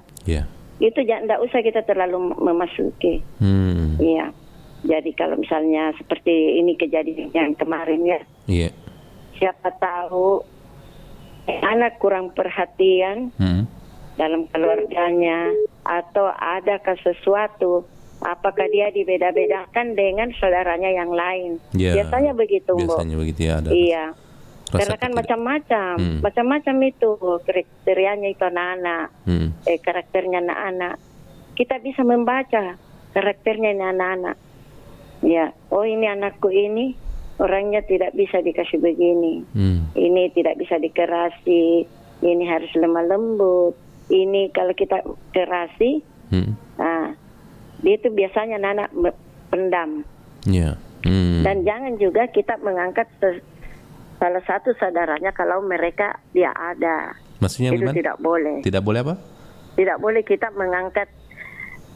Speaker 13: itu tidak usah kita terlalu memasuki. Iya. Jadi kalau misalnya seperti ini kejadian yang kemarin ya, siapa tahu anak kurang perhatian dalam keluarganya atau adakah sesuatu, apakah dia dibeda-bedakan dengan saudaranya yang lain? Biasanya begitu, Mbok.
Speaker 2: Biasanya begitu ya. Ada.
Speaker 13: Iya. Karena kan macam-macam itu kriterianya itu anak-anak, karakternya anak-anak. Kita bisa membaca karakternya ini anak-anak. Ya, oh ini anakku ini orangnya tidak bisa dikasih begini, ini tidak bisa dikerasi, ini harus lemah lembut. Ini kalau kita kerasi, dia itu biasanya anak pendam. Dan jangan juga kita mengangkat salah satu saudaranya kalau mereka dia ada.
Speaker 2: Maksudnya
Speaker 13: itu
Speaker 2: gimana?
Speaker 13: Tidak boleh.
Speaker 2: Tidak boleh apa?
Speaker 13: Tidak boleh kita mengangkat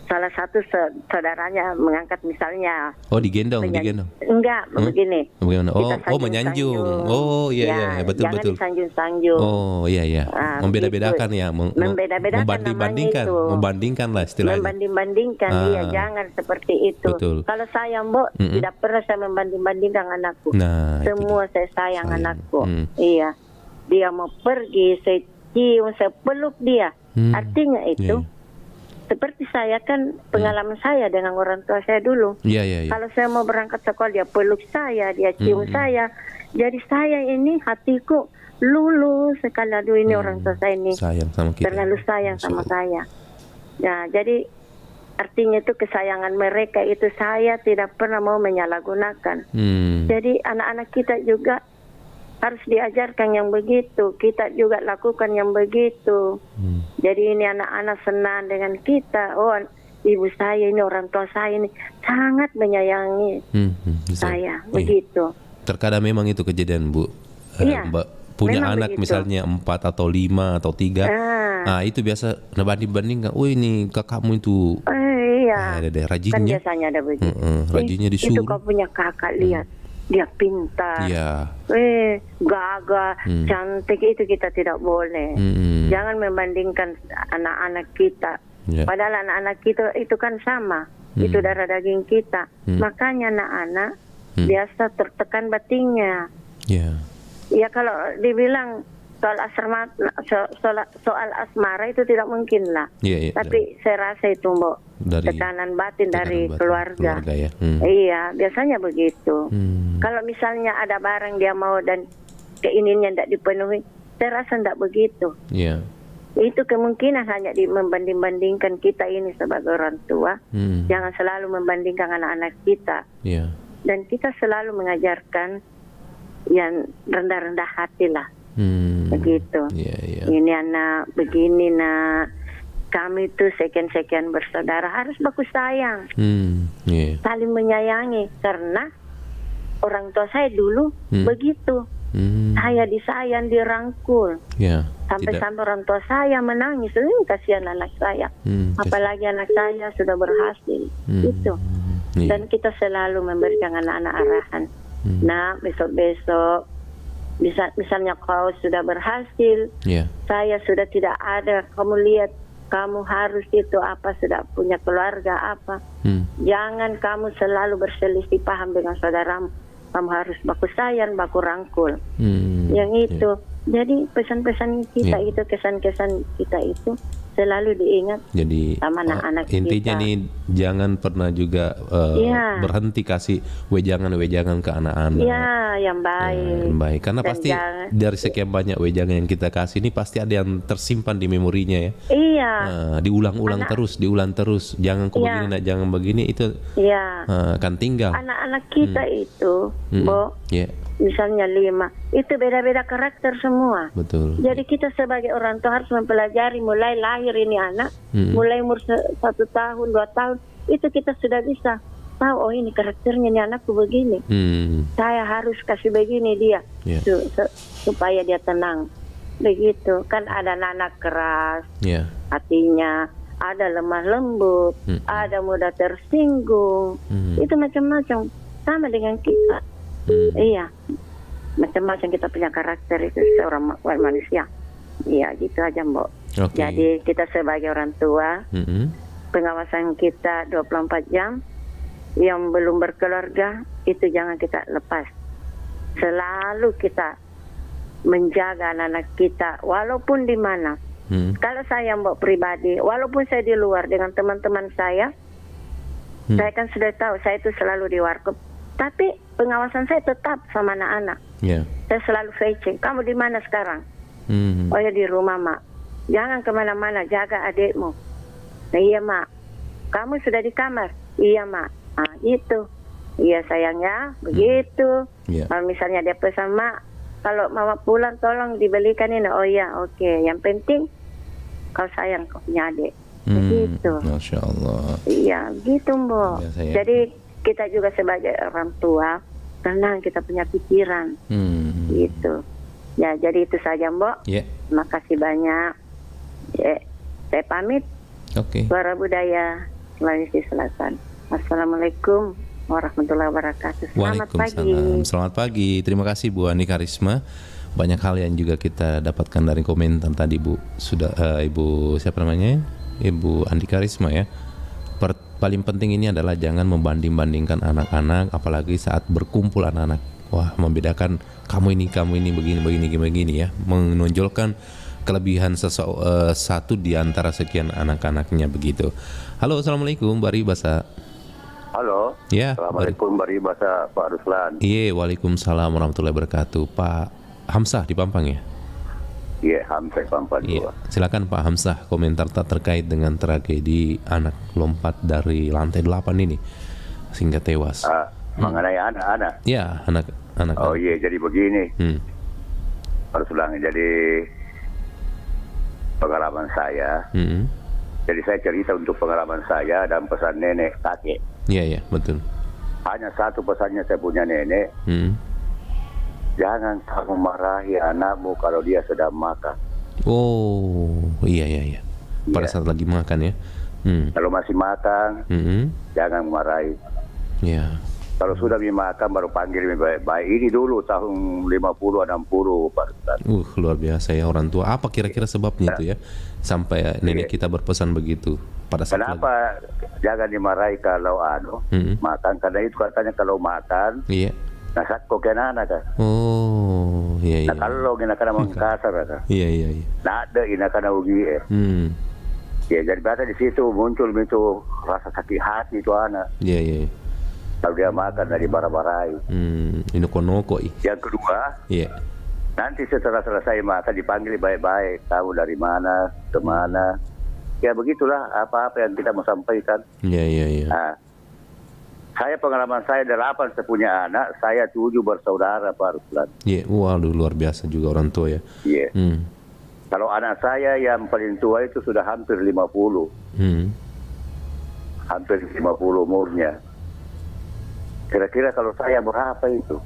Speaker 13: salah satu saudaranya, mengangkat misalnya.
Speaker 2: Oh, digendong.
Speaker 13: Enggak, begini.
Speaker 2: Bagaimana? Oh, menyanjung. Oh, iya, betul.
Speaker 13: Jangan disanjung-sanjung.
Speaker 2: Oh, iya. Membeda-bedakan ya, membandingkan lah istilahnya.
Speaker 13: Membanding-bandingkan, iya, jangan seperti itu.
Speaker 2: Betul.
Speaker 13: Kalau saya, Mbok, tidak pernah saya membanding-bandingkan anakku.
Speaker 2: Nah,
Speaker 13: semua saya sayang anakku. Iya. Dia mau pergi, saya cium, saya peluk dia. Artinya itu seperti saya kan pengalaman saya dengan orang tua saya dulu. Kalau saya mau berangkat sekolah dia peluk saya, dia cium saya. Jadi saya ini hatiku lulu sekali, aduh ini orang tua saya ini
Speaker 2: sayang sama kita.
Speaker 13: Terlalu sayang sama saya. Nah, jadi artinya itu kesayangan mereka itu saya tidak pernah mau menyalahgunakan. Jadi anak-anak kita juga harus diajarkan yang begitu, kita juga lakukan yang begitu. Jadi ini anak-anak senang dengan kita. Oh, ibu saya ini, orang tua saya ini sangat menyayangi saya, begitu.
Speaker 2: Terkadang memang itu kejadian, Bu. Mbak punya anak begitu. Misalnya 4 atau 5 atau 3. Nah, itu biasa banding-bandingkan. Oh, ini kakakmu itu. Ada rajinnya.
Speaker 13: Kan biasanya ada begitu.
Speaker 2: Rajinnya disuruh.
Speaker 13: Itu kau punya kakak, lihat. Dia pintar, gagah, cantik, itu kita tidak boleh. Jangan membandingkan anak-anak kita. Padahal anak-anak kita itu kan sama, itu darah daging kita. Makanya anak-anak biasa tertekan batinnya. Ya kalau dibilang soal asmara itu tidak mungkin lah.
Speaker 2: Iya, iya.
Speaker 13: Tapi saya rasa itu Mbok, tekanan batin dari keluarga.
Speaker 2: Ya.
Speaker 13: Iya, biasanya begitu. Kalau misalnya ada barang dia mau dan keinginannya tidak dipenuhi, saya rasa tidak begitu.
Speaker 2: Iya.
Speaker 13: Itu kemungkinan hanya membanding-bandingkan kita ini sebagai orang tua. Jangan selalu membandingkan anak-anak kita.
Speaker 2: Iya.
Speaker 13: Dan kita selalu mengajarkan yang rendah-rendah hati lah. Begitu. Ini anak begini nak, kami itu sekian-sekian bersaudara harus baku sayang, saling menyayangi, karena orang tua saya dulu begitu. Saya disayang, dirangkul, sampai-sampai orang tua saya menangis. Kasihan anak saya, apalagi anak saya sudah berhasil. Itu. Dan kita selalu memberikan anak-anak arahan. Nah, besok-besok misalnya kau sudah berhasil, saya sudah tidak ada, kamu lihat kamu harus itu apa, sudah punya keluarga apa. Jangan kamu selalu berselisih paham dengan saudaramu. Kamu harus baku sayang, baku rangkul. Yang itu. Jadi pesan-pesan kita itu, kesan-kesan kita itu selalu diingat.
Speaker 2: Jadi
Speaker 13: sama anak-anak
Speaker 2: intinya
Speaker 13: kita.
Speaker 2: nih jangan pernah juga berhenti kasih wejangan-wejangan ke anak-anak.
Speaker 13: Ya, yang baik.
Speaker 2: Yang baik. Karena
Speaker 13: Dan
Speaker 2: pasti
Speaker 13: jangan,
Speaker 2: dari sekian banyak wejangan yang kita kasih ini pasti ada yang tersimpan di memorinya ya.
Speaker 13: Iya.
Speaker 2: Diulang-ulang terus, diulang terus. Jangan kau begini, nak, jangan begini, itu akan tinggal.
Speaker 13: Anak-anak kita itu, Bo,
Speaker 2: Yeah.
Speaker 13: misalnya 5, itu beda-beda karakter semua.
Speaker 2: Betul.
Speaker 13: Jadi kita sebagai orang tua harus mempelajari mulai lahir ini anak, mulai umur 1 tahun, 2 tahun, itu kita sudah bisa tahu, oh ini karakternya ini anakku begini. Saya harus kasih begini dia, supaya dia tenang. Begitu. Kan ada anak keras, hatinya, ada lemah lembut, ada mudah tersinggung. Itu macam-macam. Sama dengan kita. Iya, macam-macam kita punya karakter itu seorang manusia. Iya, gitu aja Mbok. Jadi kita sebagai orang tua, pengawasan kita 24 jam. Yang belum berkeluarga itu jangan kita lepas. Selalu kita menjaga anak-anak kita walaupun di mana. Kalau saya Mbok pribadi, walaupun saya di luar dengan teman-teman saya kan sudah tahu saya itu selalu di warkop. Tapi pengawasan saya tetap sama anak-anak. Saya selalu fetching. Kamu di mana sekarang? Oh ya di rumah mak. Jangan kemana-mana, jaga adikmu. Nah, iya mak. Kamu sudah di kamar? Iya mak. Ah itu. Iya sayangnya, begitu. Kalau misalnya dia pesan mak, kalau mama pulang tolong dibelikan ini. Oh iya, oke. Yang penting kau sayang kau punya adik. Begitu.
Speaker 2: Masya Allah.
Speaker 13: Iya, gitu Mbok.
Speaker 2: Ya.
Speaker 13: Jadi kita juga sebagai orang tua, tenang kita punya pikiran. Gitu. Ya, jadi itu saja Mbok. Terima kasih banyak. Saya pamit. Suara Budaya Sulawesi Selatan. Assalamualaikum warahmatullahi wabarakatuh. Selamat pagi.
Speaker 2: Selamat pagi. Terima kasih Bu Ani Karisma. Banyak hal yang juga kita dapatkan dari komentar tadi Bu. Sudah Ibu siapa namanya? Ibu Andi Karisma ya. Paling penting ini adalah jangan membanding-bandingkan anak-anak, apalagi saat berkumpul anak-anak. Wah, membedakan kamu ini begini ya, menonjolkan kelebihan satu di antara sekian anak-anaknya begitu. Halo, assalamualaikum, Bari Basa.
Speaker 14: Halo.
Speaker 2: Ya.
Speaker 14: Assalamualaikum Bari Basa, Pak Ruslan.
Speaker 2: Iya, waalaikumsalam warahmatullahi wabarakatuh. Pak Hamzah di Pampang ya.
Speaker 14: Iya, Hamzah Pampang.
Speaker 2: Iya. Silakan Pak Hamzah komentar terkait dengan tragedi anak lompat dari lantai 8 ini sehingga tewas.
Speaker 14: Mengenai anak-anak.
Speaker 2: Ya, anak-anak.
Speaker 14: Oh iya, jadi begini. Harus ulang. Jadi pengalaman saya. Jadi saya cerita untuk pengalaman saya dan pesan nenek kakek.
Speaker 2: Iya, betul.
Speaker 14: Hanya satu pesannya saya punya nenek. Jangan kamu marahi anakmu kalau dia sedang makan.
Speaker 2: Oh, iya. Pada saat lagi makan ya.
Speaker 14: Kalau masih makan, jangan marahi.
Speaker 2: Iya.
Speaker 14: Kalau sudah makan baru panggil baik-baik. Ini dulu tahun 50-60 Pak Ustaz.
Speaker 2: Luar biasa ya orang tua. Apa kira-kira sebabnya itu ya? Sampai nenek kita berpesan begitu pada saat
Speaker 14: Kenapa jangan dimarahi kalau makan? Karena itu katanya kalau makan.
Speaker 2: Iya.
Speaker 14: Nasak kok anak kan.
Speaker 2: Oh, Iya.
Speaker 14: Nah kalau inakana mengkasar ada.
Speaker 2: Iya.
Speaker 14: Nah ada inakana ugi. Ya jadi biasa di situ muncul itu rasa sakit hati itu anak.
Speaker 2: Iya.
Speaker 14: Kalau dia makan dari bara-barai.
Speaker 2: Inoko-noko.
Speaker 14: Yang kedua, nanti setelah selesai makan dipanggil baik-baik, tahu dari mana, kemana. Ya begitulah apa-apa yang kita mau sampaikan.
Speaker 2: Iya.
Speaker 14: Nah, saya pengalaman saya 8 saya punya anak, saya 7 bersaudara Pak Ruslan.
Speaker 2: Iya, waduh luar biasa juga orang tua ya.
Speaker 14: Iya. Kalau anak saya yang paling tua itu sudah hampir 50. Hampir 50 umurnya. Kira-kira kalau saya berapa itu?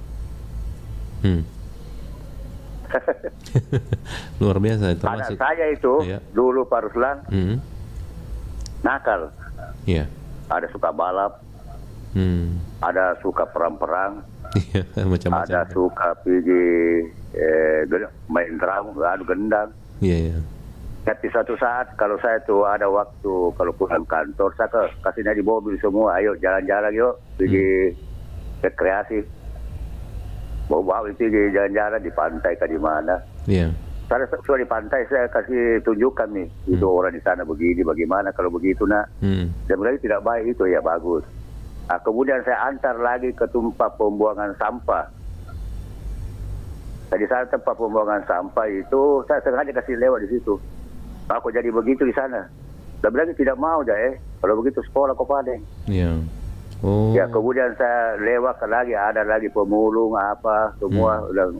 Speaker 2: Luar biasa itu.
Speaker 14: Anak saya itu dulu Pak Ruslan nakal.
Speaker 2: Iya.
Speaker 14: Ada suka balap, ada suka perang-perang,
Speaker 2: macam-macam.
Speaker 14: ada suka pergi main drum, adu gendang.
Speaker 2: Iya.
Speaker 14: Tapi satu saat kalau saya tuh ada waktu kalau pulang kantor saya kasihnya di mobil semua, ayo jalan-jalan yuk pergi rekreasi. Bawa pergi jalan-jalan di pantai ke di mana.
Speaker 2: Iya.
Speaker 14: Saya sudah di pantai saya kasih tunjukkan nih itu orang di sana begini bagaimana kalau begitu nak. Sebenarnya tidak baik itu ya bagus. Nah, kemudian saya antar lagi ke tempat pembuangan sampah. Di sana tempat pembuangan sampah itu saya sengaja kasih lewat di situ. Aku jadi begitu di sana. Dan bilang tidak mau dah kalau begitu sekolah kau padeng.
Speaker 2: Iya. Oh.
Speaker 14: Ya kemudian saya lewat lagi ada lagi pemulung apa semua udah.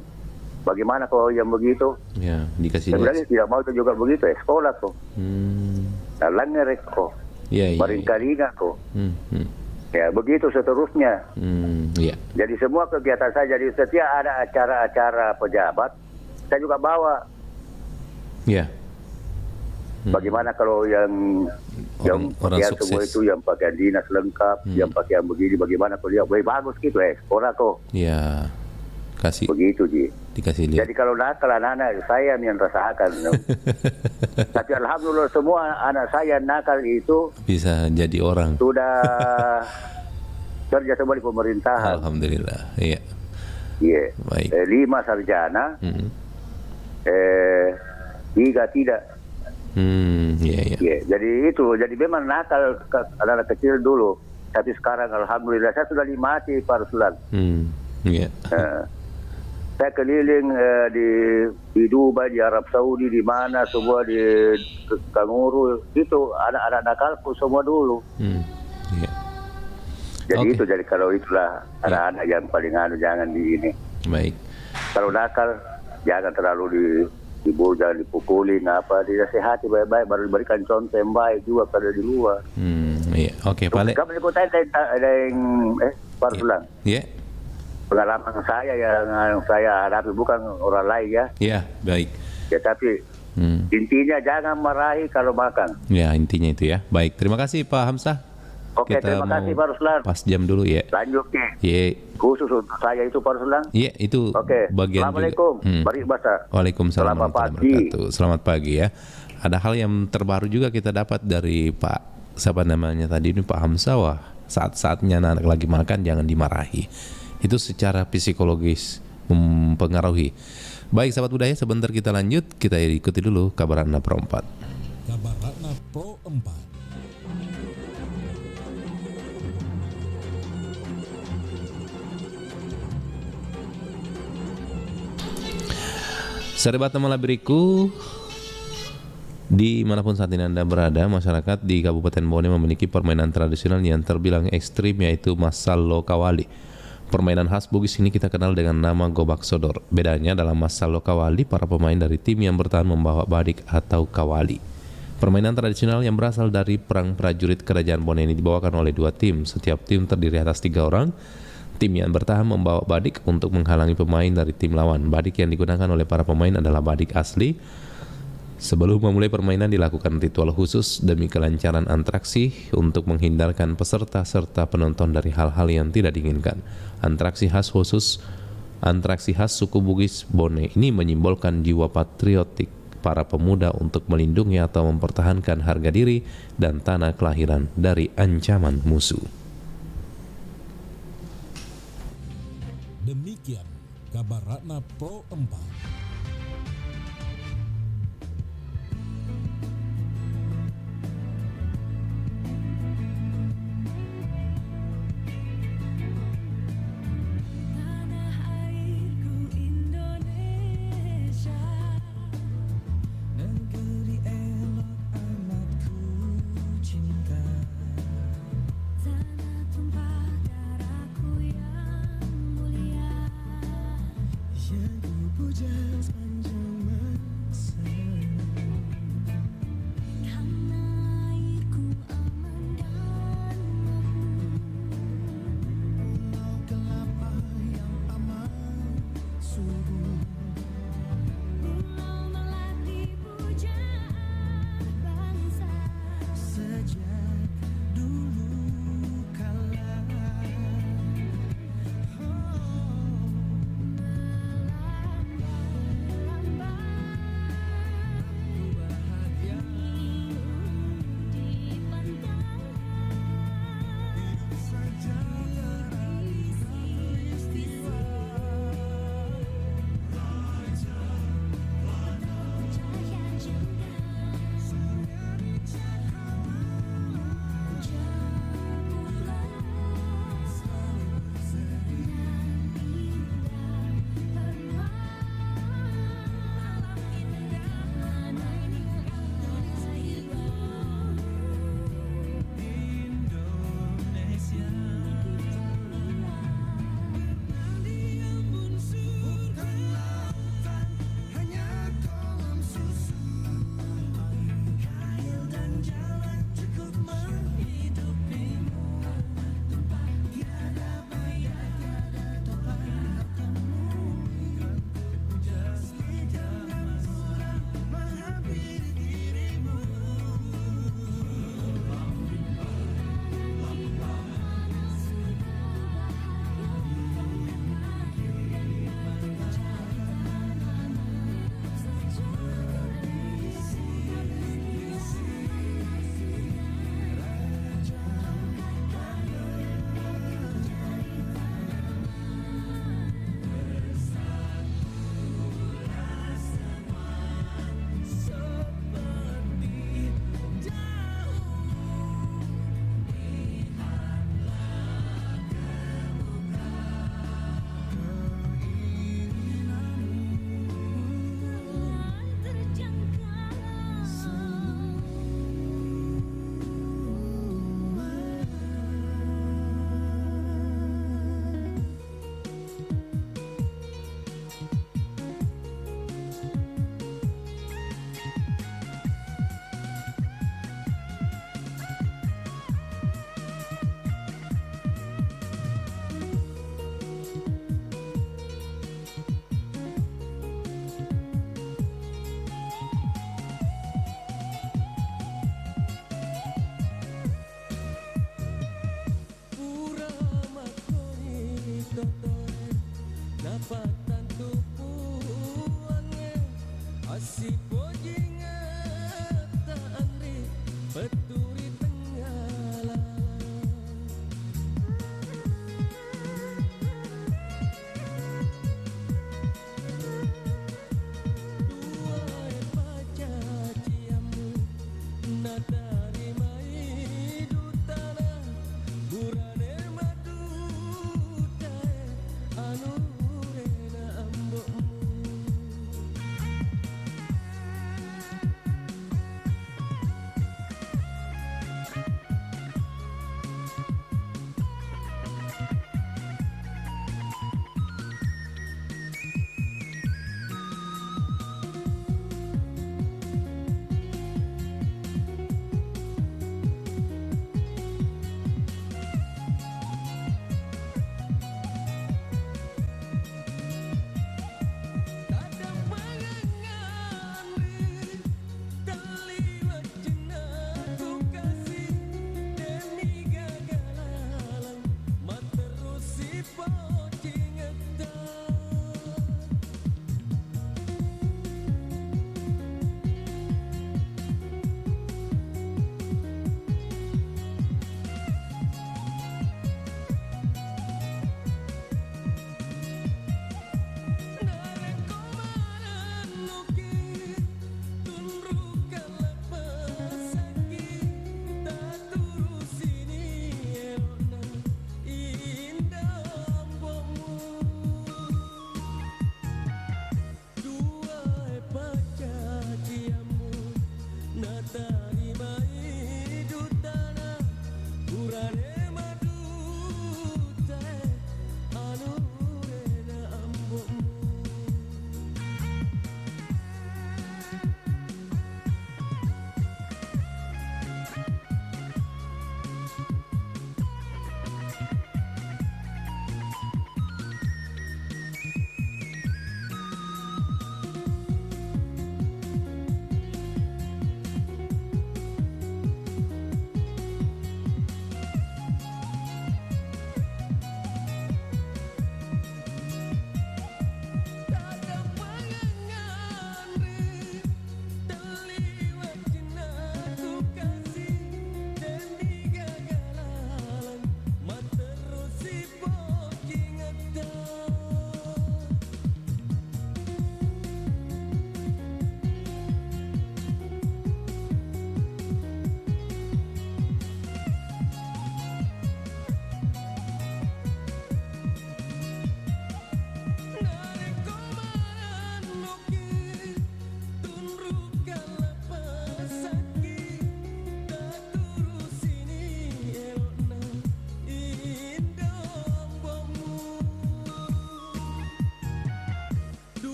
Speaker 14: Bagaimana kalau yang begitu?
Speaker 2: Ya dikasih.
Speaker 14: Sebenarnya tidak mau itu juga begitu sekolah kok. Langer kok.
Speaker 2: Iya.
Speaker 14: Baringkaringa kok. Ya begitu seterusnya.
Speaker 2: Iya.
Speaker 14: Jadi semua kegiatan saya jadi setiap ada acara-acara pejabat saya juga bawa.
Speaker 2: Iya.
Speaker 14: Bagaimana kalau yang pakaian semua itu yang pakaian dinas lengkap, yang pakaian begini, bagaimana kalau dia bagus gitu sekolah kok.
Speaker 2: Iya. Kasih.
Speaker 14: Begitu Ji.
Speaker 2: Dikasih lihat.
Speaker 14: Jadi kalau nakal anak-anak saya yang rasakan. Tapi alhamdulillah semua anak saya nakal itu
Speaker 2: bisa jadi orang.
Speaker 14: Sudah kerja semua di pemerintahan.
Speaker 2: Alhamdulillah. Iya.
Speaker 14: Iya.
Speaker 2: Baik.
Speaker 14: 5 sarjana. 3 tidak.
Speaker 2: Iya.
Speaker 14: Jadi itu, jadi memang nakal anak kecil dulu. Tapi sekarang alhamdulillah saya sudah dimati Pak Ruslan.
Speaker 2: Iya.
Speaker 14: Saya keliling di Dubai, di Arab Saudi, di mana semua di Kanguru itu anak-anak nakalku semua dulu.
Speaker 2: Iya.
Speaker 14: Jadi itu jadi kalau itulah anak-anak yang paling jangan di ini.
Speaker 2: Baik.
Speaker 14: Kalau nakal jangan terlalu diburu, jangan dipukulin apa, dinasihati baik-baik, baru diberikan contoh yang baik juga pada di luar.
Speaker 2: Iya. Oke, Pak Le.
Speaker 14: Kamu ikut ada yang Pak Ruslan.
Speaker 2: Iya.
Speaker 14: Pengalaman saya yang saya hadapi bukan orang lain ya.
Speaker 2: Iya, baik.
Speaker 14: Ya tapi intinya jangan marahi kalau makan.
Speaker 2: Ya intinya itu ya. Baik, terima kasih Pak Hamzah.
Speaker 14: Oke, terima kasih Pak Ruslan.
Speaker 2: Pas jam dulu ya.
Speaker 14: Lanjut ya.
Speaker 2: Iya.
Speaker 14: Khusus untuk saya itu Pak Ruslan.
Speaker 2: Iya, itu bagian
Speaker 14: Assalamualaikum. Bari bahasa.
Speaker 2: Waalaikumsalam
Speaker 14: Selamat pagi.
Speaker 2: Selamat pagi ya. Ada hal yang terbaru juga kita dapat dari Pak siapa namanya tadi ini Pak Hamzah. Wah, saat-saatnya anak lagi makan jangan dimarahi. Itu secara psikologis mempengaruhi. Baik sahabat budaya, sebentar kita lanjut. Kita ikuti dulu kabar Ratna Pro 4.
Speaker 1: Kabar Ratna Pro 4.
Speaker 2: Sahabat teman labiriku, dimanapun saat ini Anda berada, masyarakat di Kabupaten Bone memiliki permainan tradisional yang terbilang ekstrim, yaitu Masalo Kawali. Permainan khas Bugis ini kita kenal dengan nama Gobak Sodor. Bedanya dalam Masalo Kawali, para pemain dari tim yang bertahan membawa badik atau kawali. Permainan tradisional yang berasal dari perang prajurit Kerajaan Bone ini dibawakan oleh 2 tim. Setiap tim terdiri atas 3 orang. Tim yang bertahan membawa badik untuk menghalangi pemain dari tim lawan. Badik yang digunakan oleh para pemain adalah badik asli. Sebelum memulai permainan dilakukan ritual khusus demi kelancaran atraksi untuk menghindarkan peserta serta penonton dari hal-hal yang tidak diinginkan. Atraksi khas suku Bugis Bone ini menyimbolkan jiwa patriotik para pemuda untuk melindungi atau mempertahankan harga diri dan tanah kelahiran dari ancaman musuh.
Speaker 1: Demikian Kabaratna Pro 4.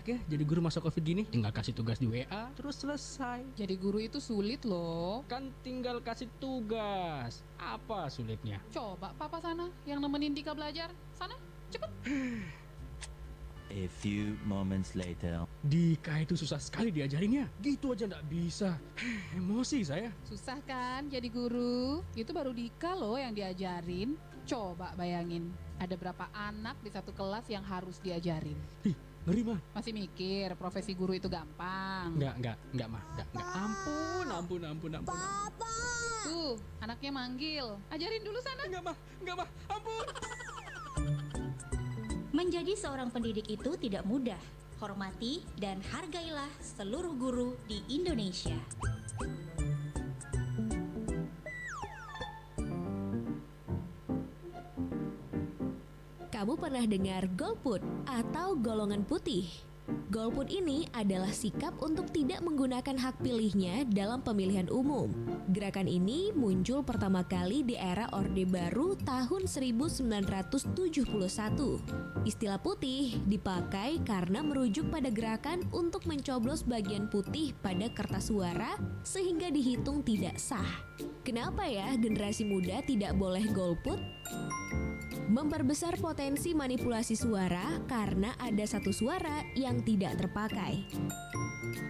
Speaker 15: enak ya jadi guru masa Covid gini. Tinggal kasih tugas di WA, terus selesai.
Speaker 16: Jadi guru itu sulit loh.
Speaker 15: Kan tinggal kasih tugas. Apa sulitnya?
Speaker 16: Coba papa sana yang nemenin Dika belajar. Sana, cepet.
Speaker 17: A few moments later.
Speaker 15: Dika itu susah sekali diajarinnya. Gitu aja nggak bisa. Emosi saya.
Speaker 16: Susah kan jadi guru? Itu baru Dika loh yang diajarin. Coba bayangin, ada berapa anak di satu kelas yang harus diajarin?
Speaker 15: Ngeri mah.
Speaker 16: Masih mikir profesi guru itu gampang?
Speaker 15: Enggak mah. Enggak. Ampun.
Speaker 16: Papa! Tuh, anaknya manggil. Ajarin dulu sana.
Speaker 15: Enggak mah. Ampun.
Speaker 18: Menjadi seorang pendidik itu tidak mudah. Hormati dan hargailah seluruh guru di Indonesia.
Speaker 19: Kamu pernah dengar golput atau golongan putih? Golput ini adalah sikap untuk tidak menggunakan hak pilihnya dalam pemilihan umum. Gerakan ini muncul pertama kali di era Orde Baru tahun 1971. Istilah putih dipakai karena merujuk pada gerakan untuk mencoblos bagian putih pada kertas suara sehingga dihitung tidak sah. Kenapa ya generasi muda tidak boleh golput? Memperbesar potensi manipulasi suara karena ada satu suara yang tidak terpakai.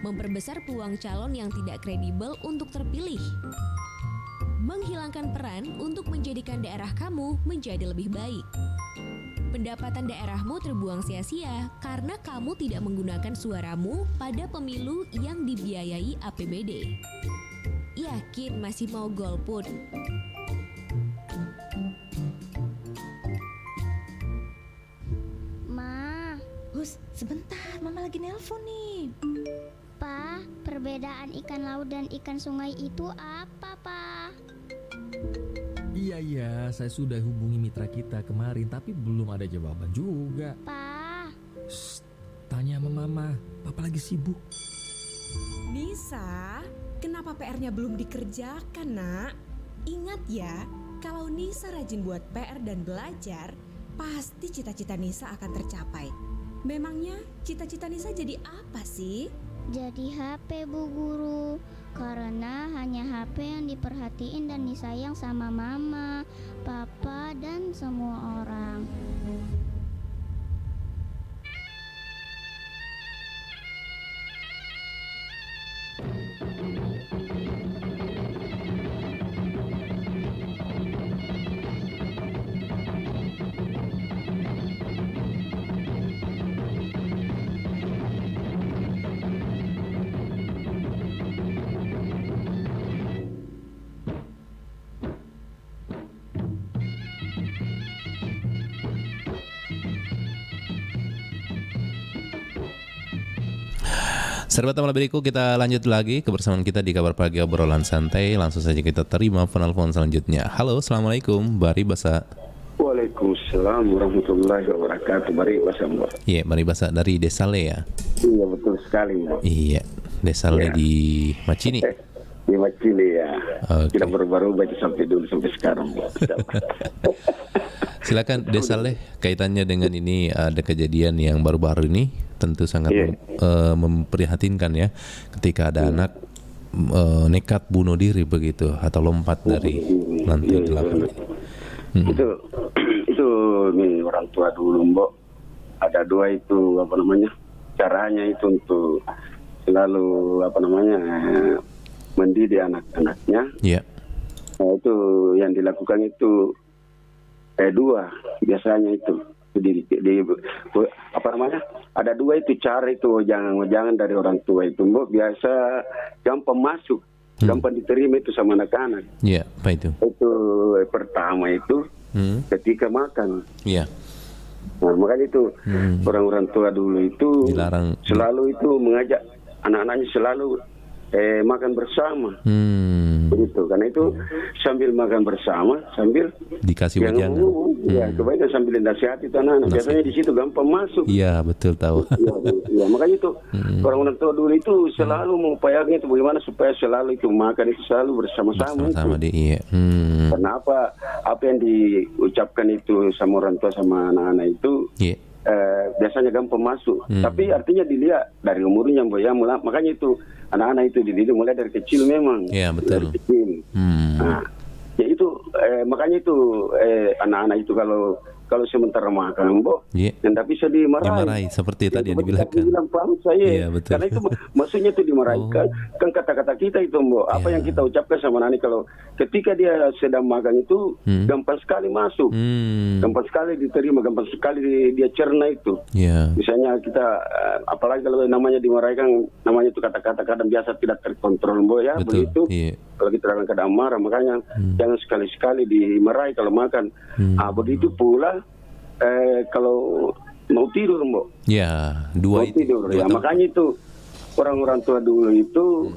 Speaker 19: Memperbesar peluang calon yang tidak kredibel untuk terpilih. Menghilangkan peran untuk menjadikan daerah kamu menjadi lebih baik. Pendapatan daerahmu terbuang sia-sia karena kamu tidak menggunakan suaramu pada pemilu yang dibiayai APBD. Yakin masih mau golput?
Speaker 8: Sebentar, Mama lagi nelpon nih.
Speaker 4: Pa, perbedaan ikan laut dan ikan sungai itu apa, Pa?
Speaker 7: Iya, saya sudah hubungi mitra kita kemarin, tapi belum ada jawaban juga.
Speaker 4: Pa.
Speaker 7: Tanya sama Mama, Papa lagi sibuk.
Speaker 9: Nisa, kenapa PR-nya belum dikerjakan, Nak? Ingat ya, kalau Nisa rajin buat PR dan belajar, pasti cita-cita Nisa akan tercapai. Memangnya cita-cita Nisa jadi apa sih?
Speaker 4: Jadi HP, Bu Guru. Karena hanya HP yang diperhatiin dan disayang sama Mama, Papa, dan semua orang.
Speaker 2: Sahabat Amal Beriku, kita lanjut lagi kebersamaan kita di Kabar Pagi Obrolan Santai. Langsung saja kita terima penelpon selanjutnya. Halo, Assalamualaikum, Bari Basa.
Speaker 20: Waalaikumsalam warahmatullahi wabarakatuh. Bari Basa, Mbak.
Speaker 2: Iya, Bari Basa dari Desa Le ya?
Speaker 20: Iya, betul sekali.
Speaker 2: Iya, Desa Le di Macini.
Speaker 20: Di Macini ya.
Speaker 2: Okay.
Speaker 20: Kita baru-baru baca sampai sekarang.
Speaker 2: Silakan Desa Le, kaitannya dengan ini ada kejadian yang baru-baru ini tentu sangat memprihatinkan ya, ketika ada anak nekat bunuh diri begitu atau lompat dari lantai 8.
Speaker 20: Itu nih orang tua dulu, Mbok. Ada dua itu caranya itu untuk selalu mendidik anak-anaknya.
Speaker 2: Iya.
Speaker 20: Nah, itu yang dilakukan itu dua biasanya itu ada dua itu cara itu jangan dari orang tua itu, Mbok, biasa gampang masuk, gampang diterima itu sama anak-anak.
Speaker 2: Iya, apa itu?
Speaker 20: Itu pertama itu ketika makan.
Speaker 2: Iya.
Speaker 20: Nah, makanya itu orang-orang tua dulu itu
Speaker 2: dilarang,
Speaker 20: selalu itu mengajak anak-anaknya selalu makan bersama. Begitu, karena itu sambil makan bersama, sambil
Speaker 2: dikasih wejangan.
Speaker 20: Ya, kebaikan sambil nasihat itu anak-anak. Biasanya di situ gampang masuk.
Speaker 2: Iya, betul tahu.
Speaker 20: Ya, makanya itu orang-orang tua dulu itu selalu mengupayakan itu bagaimana supaya selalu itu makan itu selalu bersama-sama.
Speaker 2: Bersama dia, iya.
Speaker 20: Karena apa yang diucapkan itu sama orang tua sama anak-anak itu biasanya gampang masuk. Tapi artinya dilihat dari umurnya, Mbak, ya. Makanya itu anak-anak itu dididik mulai dari kecil memang.
Speaker 2: Iya, betul.
Speaker 20: Dari kecil. Nah, ya itu makanya itu anak-anak itu kalau sementara makan, Mbok, tidak bisa dimarahi.
Speaker 2: Seperti tadi yang dibilangkan.
Speaker 20: Iya, betul. Karena itu maksudnya itu dimarahi. Kan kata-kata kita itu, Mbok, apa yang kita ucapkan sama Nani kalau ketika dia sedang makan itu gampang sekali masuk, gampang sekali diterima, gampang sekali dia cerna itu. Misalnya kita, apalagi kalau namanya dimarahi kan, namanya itu kata-kata kadang biasa tidak terkontrol, Mbok, ya, begitu. Kalau kita dalam keadaan marah, makanya jangan sekali-sekali dimarahi kalau makan. Begitu pula kalau mau tidur, Mbok.
Speaker 2: Ya, dua itu.
Speaker 20: Tidur, ya. Makanya itu orang-orang tua dulu itu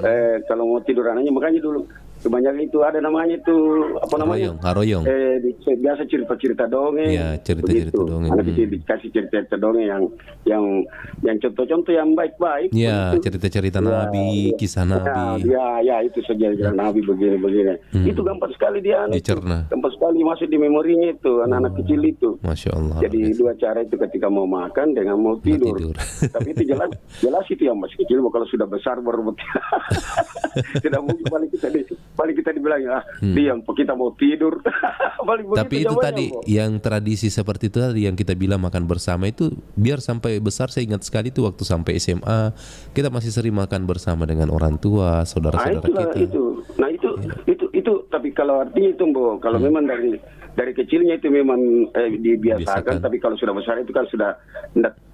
Speaker 20: kalau mau tidur anaknya, makanya dulu kebanyakan itu ada namanya itu apa namanya?
Speaker 2: Haroyong.
Speaker 20: Biasa cerita-cerita dongeng.
Speaker 2: Ya, cerita-cerita dongeng.
Speaker 20: Anak kecil dikasih cerita-cerita dongeng yang contoh-contoh yang baik-baik.
Speaker 2: Ya, cerita-cerita Nabi, kisah Nabi.
Speaker 20: Ya, itu saja Nabi begini-begini. Itu gampang sekali dia
Speaker 2: dicerna.
Speaker 20: Gampang sekali masuk di memorinya itu anak-anak kecil itu.
Speaker 2: Masya Allah.
Speaker 20: Jadi dua cara itu ketika mau makan dengan mau tidur. Tapi itu jelas itu yang masih kecil. Kalau sudah besar baru tidak mungkin paling kita dibilang diam, kita mau tidur.
Speaker 2: Tapi itu tadi yang tradisi seperti itu tadi yang kita bilang makan bersama itu biar sampai besar. Saya ingat sekali itu waktu sampai SMA kita masih sering makan bersama dengan orang tua, saudara-saudara kita. Itu tapi kalau artinya itu, Mbok, kalau memang dari kecilnya itu memang dibiasakan, tapi kalau sudah besar itu kan sudah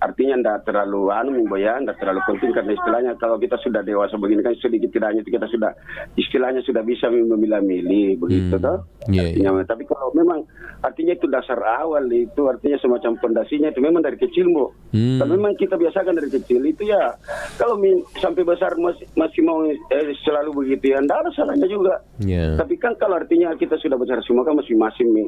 Speaker 2: artinya tidak terlalu Mbok, ya, tidak terlalu penting karena istilahnya kalau kita sudah dewasa begini kan sedikit tidaknya itu kita sudah istilahnya sudah bisa memilah-milih begitu toh. Tapi kalau memang artinya itu dasar awal itu artinya semacam pondasinya itu memang dari kecil, Mbok. Kalau memang kita biasakan dari kecil itu ya kalau sampai besar masih mau selalu begitu ya tidak ada salahnya juga. Tapi kan kalau artinya kita sudah besar semua kan masing-masing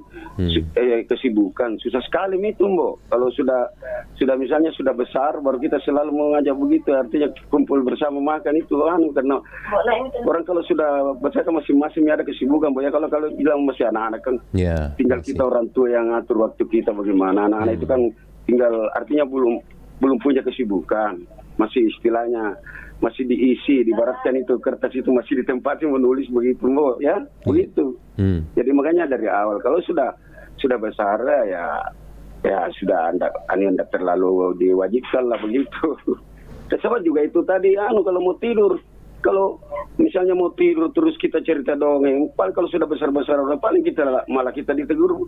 Speaker 2: kesibukan susah sekali itu, Mbok. Kalau sudah misalnya sudah besar baru kita selalu mengajak begitu artinya kumpul bersama makan itu karena orang kalau sudah besar kan masing-masing ada kesibukan, Mbok, ya. Kalau bilang masih anak-anak kan tinggal kita orang tua yang ngatur waktu kita bagaimana. Anak-anak itu kan tinggal artinya belum punya kesibukan, masih istilahnya masih diisi, dibaratkan itu kertas itu masih ditempati menulis begitu, Mbok, ya, begitu. Jadi makanya dari awal kalau sudah besar ya sudah anda terlalu diwajibkan lah begitu. Sama juga itu tadi kalau mau tidur, kalau misalnya mau tidur terus kita cerita dongeng, paling kalau sudah besar-besar paling malah kita ditegur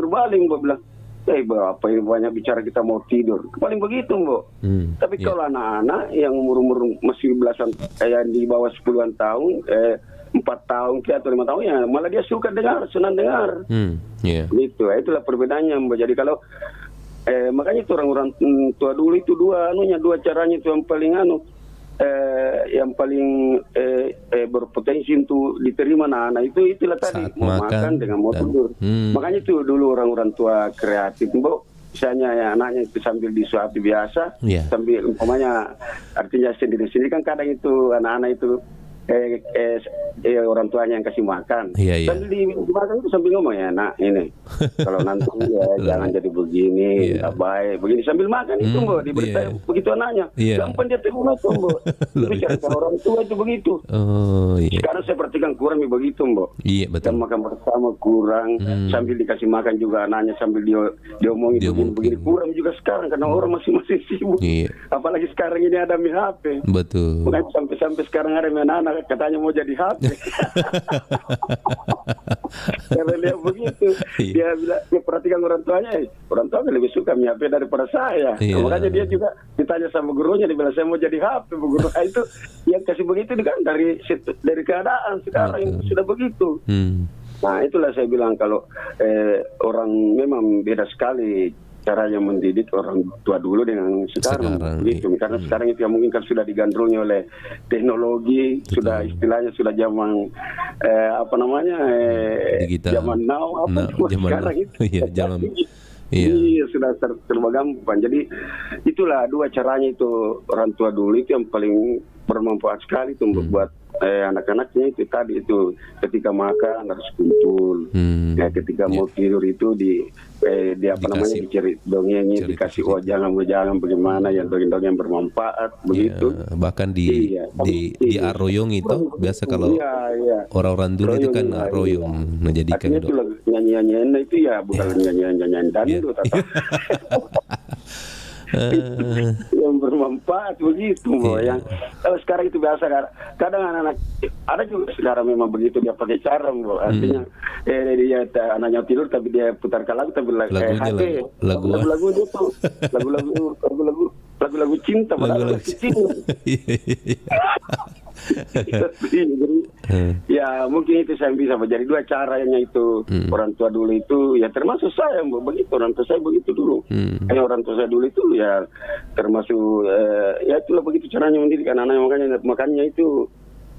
Speaker 2: balik, Mbok bilang. Apa yang banyak bicara kita mau tidur. Paling begitu, Mbok. Tapi kalau anak-anak yang umur masih belasan di bawah 10-an tahun, 4 tahun atau 5 tahun ya malah dia suka dengar, senang dengar. Gitu. Itulah perbedaannya, Mbok. Jadi kalau makanya itu orang-orang tua dulu itu dua caranya itu yang paling berpotensi untuk diterima anak-anak itu itulah tadi mau makan dengan mau tidur. Makanya itu dulu orang-orang tua kreatif, Mbok. Misalnya ya anaknya itu sambil disuapi biasa, sambil umpamanya artinya sendiri-sendiri kan kadang itu anak-anak itu orang tuanya yang kasih makan. Sambil dimakan itu sambil ngomong ya, nak ini kalau nanti jangan jadi begini, baik begini sambil makan itu, Mbok, diberitahu begitu anaknya. Gampang dia terima tuh, Mbok. Bicara orang tua itu begitu. Sekarang saya perhatikan kurang begitu, Mbok. Betul. Makan bersama kurang, sambil dikasih makan juga anaknya sambil diomongin begini kurang juga sekarang karena orang masing-masing sibuk. Apalagi sekarang ini ada HP. Betul. Makanya sampai sekarang ada anak katanya mau jadi HP. Karena dia begitu, dia bilang, dia perhatikan orang tuanya lebih suka HP daripada saya. Makanya dia juga ditanya sama gurunya, dia bilang saya mau jadi HP. Guru itu yang kasih begitu kan dari keadaan sekarang sudah begitu. Nah itulah saya bilang kalau orang memang beda sekali caranya mendidik orang tua dulu dengan sekarang gitu. Karena sekarang itu yang mungkin kan sudah digandrungi oleh teknologi. Betul. Sudah istilahnya sudah zaman digital. Zaman now sekarang itu zaman sudah serba gampang. Jadi itulah dua caranya itu orang tua dulu itu yang paling bermanfaat sekali itu buat
Speaker 20: anak-anaknya itu tadi itu ketika makan harus kumpul. Ya, ketika mau tidur itu dia apa namanya dongengin, dikasih jangan bagaimana yang dongeng bermanfaat begitu.
Speaker 2: Bahkan di aroyong itu biasa kalau orang-orang dulu itu kan aroyong menjadikan
Speaker 20: itu nyanyian itu ya bukan nyanyian dangdut atau yang bermanfaat begitu, yang kalau sekarang itu biasa kadang anak-anak ada juga sekarang memang begitu dia pakai cara, artinya dia anaknya tidur tapi dia putarkan lagu tapi lagu-lagu itu lagu-lagu cinta padahal cinta. Ya mungkin itu saya bisa menjadi dua caranya itu. Orang tua dulu itu ya termasuk saya begitu, orang tua saya begitu dulu. Orang tua saya dulu itu ya termasuk ya itulah begitu caranya mendidik anak-anak, makanya itu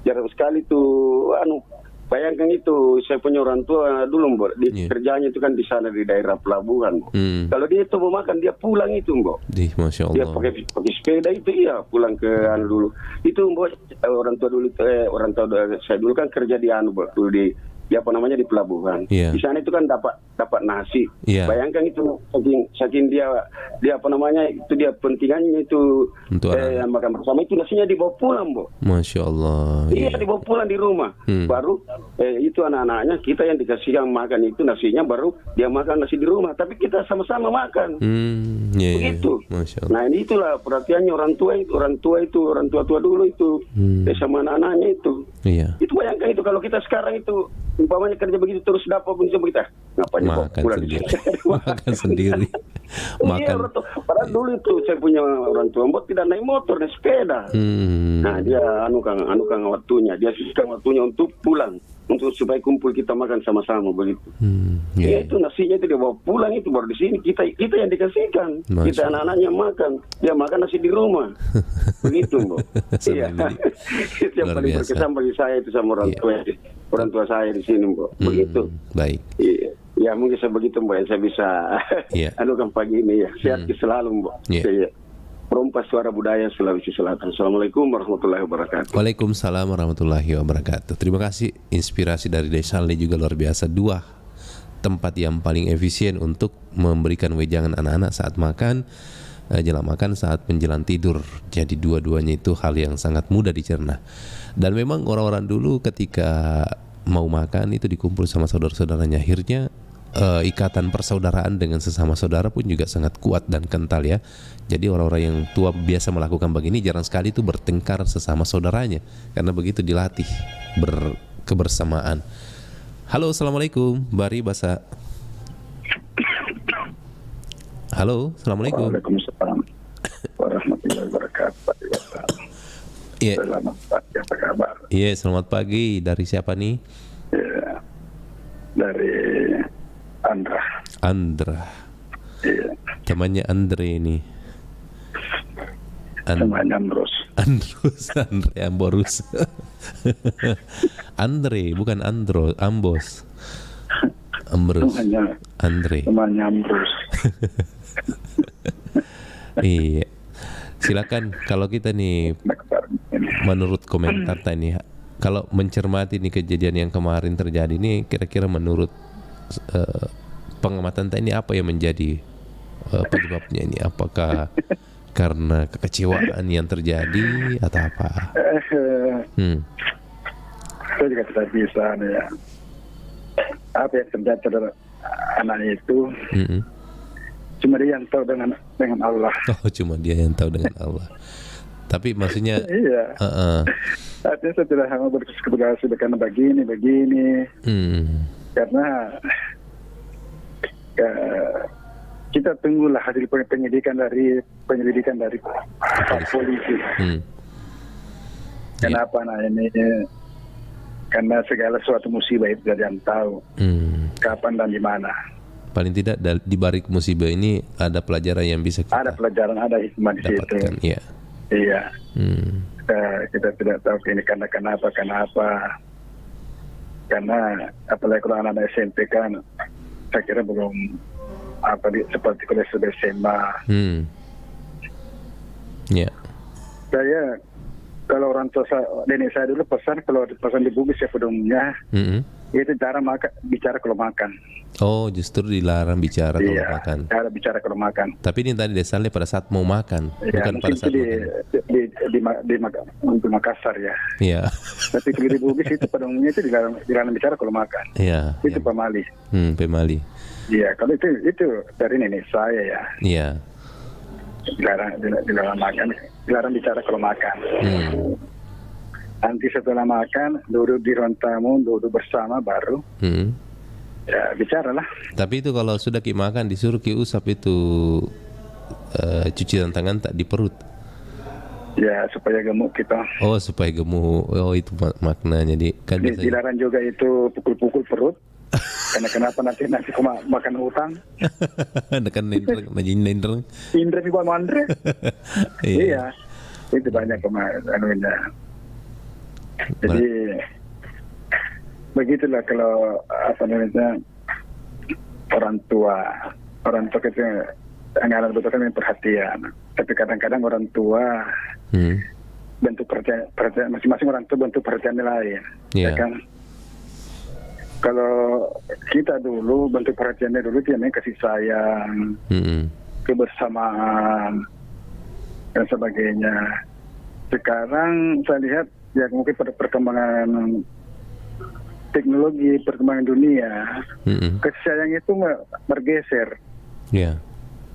Speaker 20: jarang sekali tuh bayangkan itu saya punya orang tua dulu kerjanya itu kan di sana di daerah pelabuhan. Kalau dia itu mau makan dia pulang itu
Speaker 2: Masya Allah.
Speaker 20: Dia pakai sepeda itu pulang ke dulu. Itu orang tua dulu orang tua saya dulu kan kerja di dulu di apa namanya di pelabuhan. Di sana itu kan dapat nasi. Bayangkan itu saking dia apa namanya itu dia pentingannya itu makan bersama itu nasinya dibawa pulang,
Speaker 2: Masya Allah.
Speaker 20: Iya dibawa pulang di rumah. Baru itu anak-anaknya kita yang dikasihkan makan itu nasinya baru dia makan nasi di rumah. Tapi kita sama-sama makan. Begitu. Nah ini itulah perhatiannya orang tua tua dulu itu sama anak-anaknya itu. Itu bayangkan itu kalau kita sekarang itu umpamanya kerja begitu terus dapat pun kita ngapain
Speaker 2: makan sendiri. Makan.
Speaker 20: Padahal dulu itu saya punya orang tua tidak naik motor, naik sepeda. Nah dia anukan waktunya, dia sisihkan waktunya untuk pulang, untuk supaya kumpul kita makan sama-sama begitu. Ya itu nasinya itu dia bawa pulang itu baru di sini kita yang dikasihkan. Kita anak-anaknya makan, dia makan nasi di rumah. Begitu, Iya. Itu yang paling berkesan bagi saya itu sama orang tua saya di sini, begitu.
Speaker 2: Baik.
Speaker 20: Iya. Ya mungkin sebegitu, yang saya bisa anukan pagi ini ya. Sehat selalu, Perompas Suara Budaya Sulawesi Selatan. Assalamualaikum warahmatullahi wabarakatuh.
Speaker 2: Waalaikumsalam warahmatullahi wabarakatuh. Terima kasih inspirasi dari Desaldi juga luar biasa. 2 tempat yang paling efisien untuk memberikan wejangan anak-anak saat makan, jelang makan, saat menjelang tidur. Jadi dua-duanya itu hal yang sangat mudah dicerna. Dan memang orang-orang dulu ketika mau makan itu dikumpul sama saudara-saudaranya. Akhirnya ikatan persaudaraan dengan sesama saudara pun juga sangat kuat dan kental ya. Jadi orang-orang yang tua biasa melakukan begini jarang sekali itu bertengkar sesama saudaranya, karena begitu dilatih berkebersamaan. Halo, assalamualaikum, Bari Basa. Halo, assalamualaikum.
Speaker 21: Waalaikumsalam warahmatullahi wabarakatuh.
Speaker 2: Iya.
Speaker 21: Selamat pagi, apa kabar?
Speaker 2: Iya, selamat pagi. Dari siapa nih?
Speaker 21: Iya, dari Andra. Iya.
Speaker 2: Temannya Andre ini.
Speaker 21: Temannya Ambrus.
Speaker 2: Andre Amborus. Andre, bukan Ambos. Ambrus. Andre.
Speaker 21: Temannya Ambrus.
Speaker 2: Iya. Silakan kalau kita nih menurut komentar tadi, kalau mencermati nih kejadian yang kemarin terjadi nih, kira-kira menurut pengamatan tadi apa yang menjadi penyebabnya ini? Apakah karena kekecewaan yang terjadi atau apa?
Speaker 21: Saya juga tidak bisa nih ya. Apa yang terjadi terhadap anak itu? Cuma dia yang tahu dengan Allah.
Speaker 2: Oh, cuma dia yang tahu dengan Allah. Tapi maksudnya
Speaker 21: iya. Artinya saya tidak hanya berkesukaan karena begini. Karena kita tunggulah hasil penyelidikan dari polisi. Kenapa ini? Karena segala suatu musibah itu tidak ada yang tahu kapan dan di mana.
Speaker 2: Paling tidak di balik musibah ini ada pelajaran yang bisa kita
Speaker 21: ada pelajaran, ada hikmah di situ. Iya. Kita tidak tahu ini karena kenapa. Karena apalagi kalau anak SMP kan, saya kira belum seperti kalau sudah SMA. Saya Kalau orang tua nenek saya dulu pesan kalau pesan di Bugis ya pada umumnya itu jarang bicara kalau makan.
Speaker 2: Oh, justru dilarang bicara kalau makan.
Speaker 21: Jarang bicara kalau makan.
Speaker 2: Tapi ini tadi desalnya pada saat mau makan, bukan pada saat
Speaker 21: di Makassar ya.
Speaker 2: Iya.
Speaker 21: Tapi kalau di Bugis itu pada umumnya itu dilarang bicara kalau makan.
Speaker 2: Iya.
Speaker 21: Itu pemali.
Speaker 2: Pemali.
Speaker 21: Iya, kalau itu dari nenek saya ya.
Speaker 2: Iya.
Speaker 21: Dilarang makan, dilarang bicara kalau makan. Nanti setelah makan duduk di ruang tamu, duduk bersama baru ya bicaralah.
Speaker 2: Tapi itu kalau sudah ki makan disuruh ki usap itu cuci tangan tak di perut.
Speaker 21: Ya supaya gemuk kita.
Speaker 2: Oh supaya gemuk. Oh itu maknanya. Jadi kan
Speaker 21: dilarang juga itu pukul-pukul perut. Karena kenapa nanti cuma makan utang.
Speaker 2: Kan nendreng.
Speaker 21: Indra juga mandre. Iya. Itu banyak anunya. Jadi begitulah kalau apa namanya orang tua itu anak betul kan perhatian. Tapi kadang-kadang orang tua bentuk perhatian masing-masing orang tua bentuk perhatian lain. Ya kan? Kalau kita dulu bentuk perhatiannya dulu dia kasih sayang, kebersamaan dan sebagainya. Sekarang saya lihat ya mungkin pada perkembangan teknologi, perkembangan dunia, kasih sayang itu bergeser. Iya.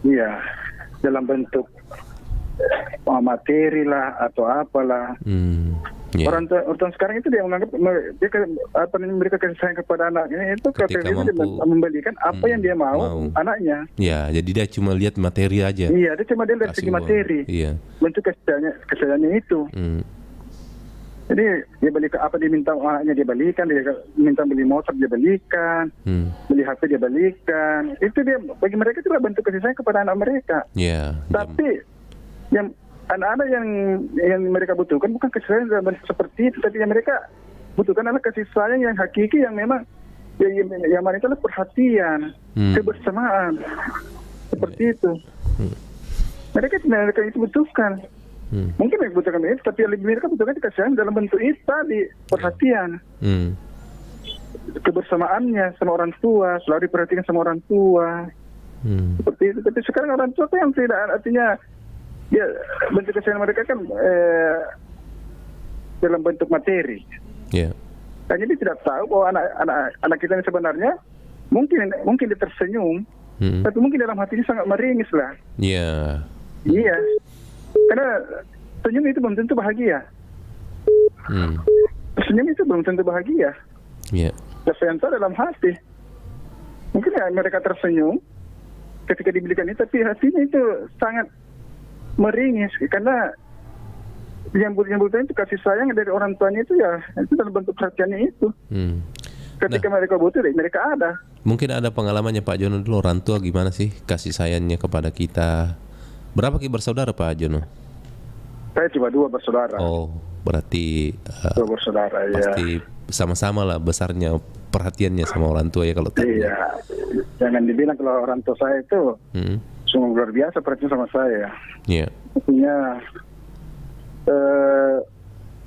Speaker 21: Iya, dalam bentuk materi lah atau apalah. Orang tua sekarang itu dia menganggap mereka kasih sayang kepada anaknya itu ketika dia memberikan apa yang dia mau anaknya.
Speaker 2: Ya, jadi dia cuma lihat materi aja.
Speaker 21: Iya, dia cuma lihat dari segi materi.
Speaker 2: Iya.
Speaker 21: Bentuk kasih sayangnya itu. Jadi dia belikan apa dia minta anaknya dia belikan, dia minta beli motor dia belikan, beli HP dia belikan. Itu dia bagi mereka itu bentuk kasih sayang kepada anak mereka.
Speaker 2: Iya.
Speaker 21: Tapi yang anak-anak yang mereka butuhkan bukan kasih sayang dalam bentuk seperti itu, tapi yang mereka butuhkan adalah kasih sayang yang hakiki yang memang yang mana itu adalah perhatian, kebersamaan seperti itu. Mereka itu butuhkan. Mungkin mereka butuhkan itu, tapi lebih mereka butuhkan kasih sayang dalam bentuk itu tadi perhatian, kebersamaannya sama orang tua, selalu diperhatikan sama orang tua. Seperti itu. Tapi sekarang orang tua yang tidak artinya ya bentuk kesehatan mereka kan dalam bentuk materi.
Speaker 2: Yeah.
Speaker 21: Dan jadi tidak tahu bahwa anak kita ini sebenarnya mungkin dia tersenyum, tapi mungkin dalam hatinya sangat meringis lah.
Speaker 2: Iya.
Speaker 21: Iya. Karena senyum itu belum tentu bahagia. Senyum itu belum tentu bahagia.
Speaker 2: Iya.
Speaker 21: Kesayang itu dalam hati. Mungkin ya mereka tersenyum ketika dibelikan itu, tapi hatinya itu sangat meringis karena yang butuhnya itu kasih sayang dari orang tuanya itu ya itu dalam bentuk perhatiannya itu. Ketika mereka butuh, mereka ada.
Speaker 2: Mungkin ada pengalamannya Pak Jono dulu, orang tua gimana sih kasih sayangnya kepada kita? Berapa bersaudara Pak Jono?
Speaker 21: Saya cuma 2 bersaudara.
Speaker 2: Oh, berarti
Speaker 21: 2 bersaudara
Speaker 2: pasti sama-sama lah besarnya perhatiannya sama orang tua ya kalau tadi.
Speaker 21: Iya. Jangan dibilang kalau orang tua saya itu sungguh luar biasa perhatian sama saya.
Speaker 2: Iya.
Speaker 21: Artinya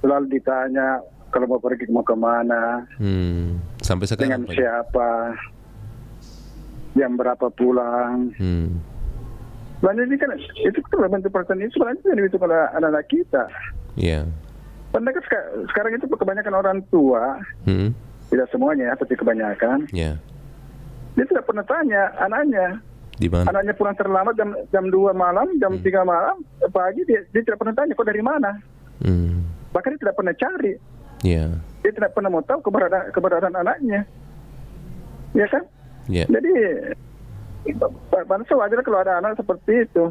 Speaker 21: selalu ditanya kalau mau pergi mau kemana,
Speaker 2: sampai sekarang
Speaker 21: dengan siapa, jam berapa pulang. Banyak ini kan itu kan bentuk perhatian itu sebenarnya itu pada anak-anak kita.
Speaker 2: Iya.
Speaker 21: Padahal sekarang itu kebanyakan orang tua, tidak semuanya tapi kebanyakan.
Speaker 2: Iya.
Speaker 21: Dia tidak pernah tanya anaknya.
Speaker 2: Di mana?
Speaker 21: Anaknya pulang terlambat jam 2 malam, jam 3 malam, pagi dia tidak pernah tanya kok dari mana. Bahkan dia tidak pernah cari.
Speaker 2: Iya.
Speaker 21: Dia tidak pernah mau tahu keberadaan anaknya. Ya kan?
Speaker 2: Iya.
Speaker 21: Jadi wajar kalau ada anak seperti itu.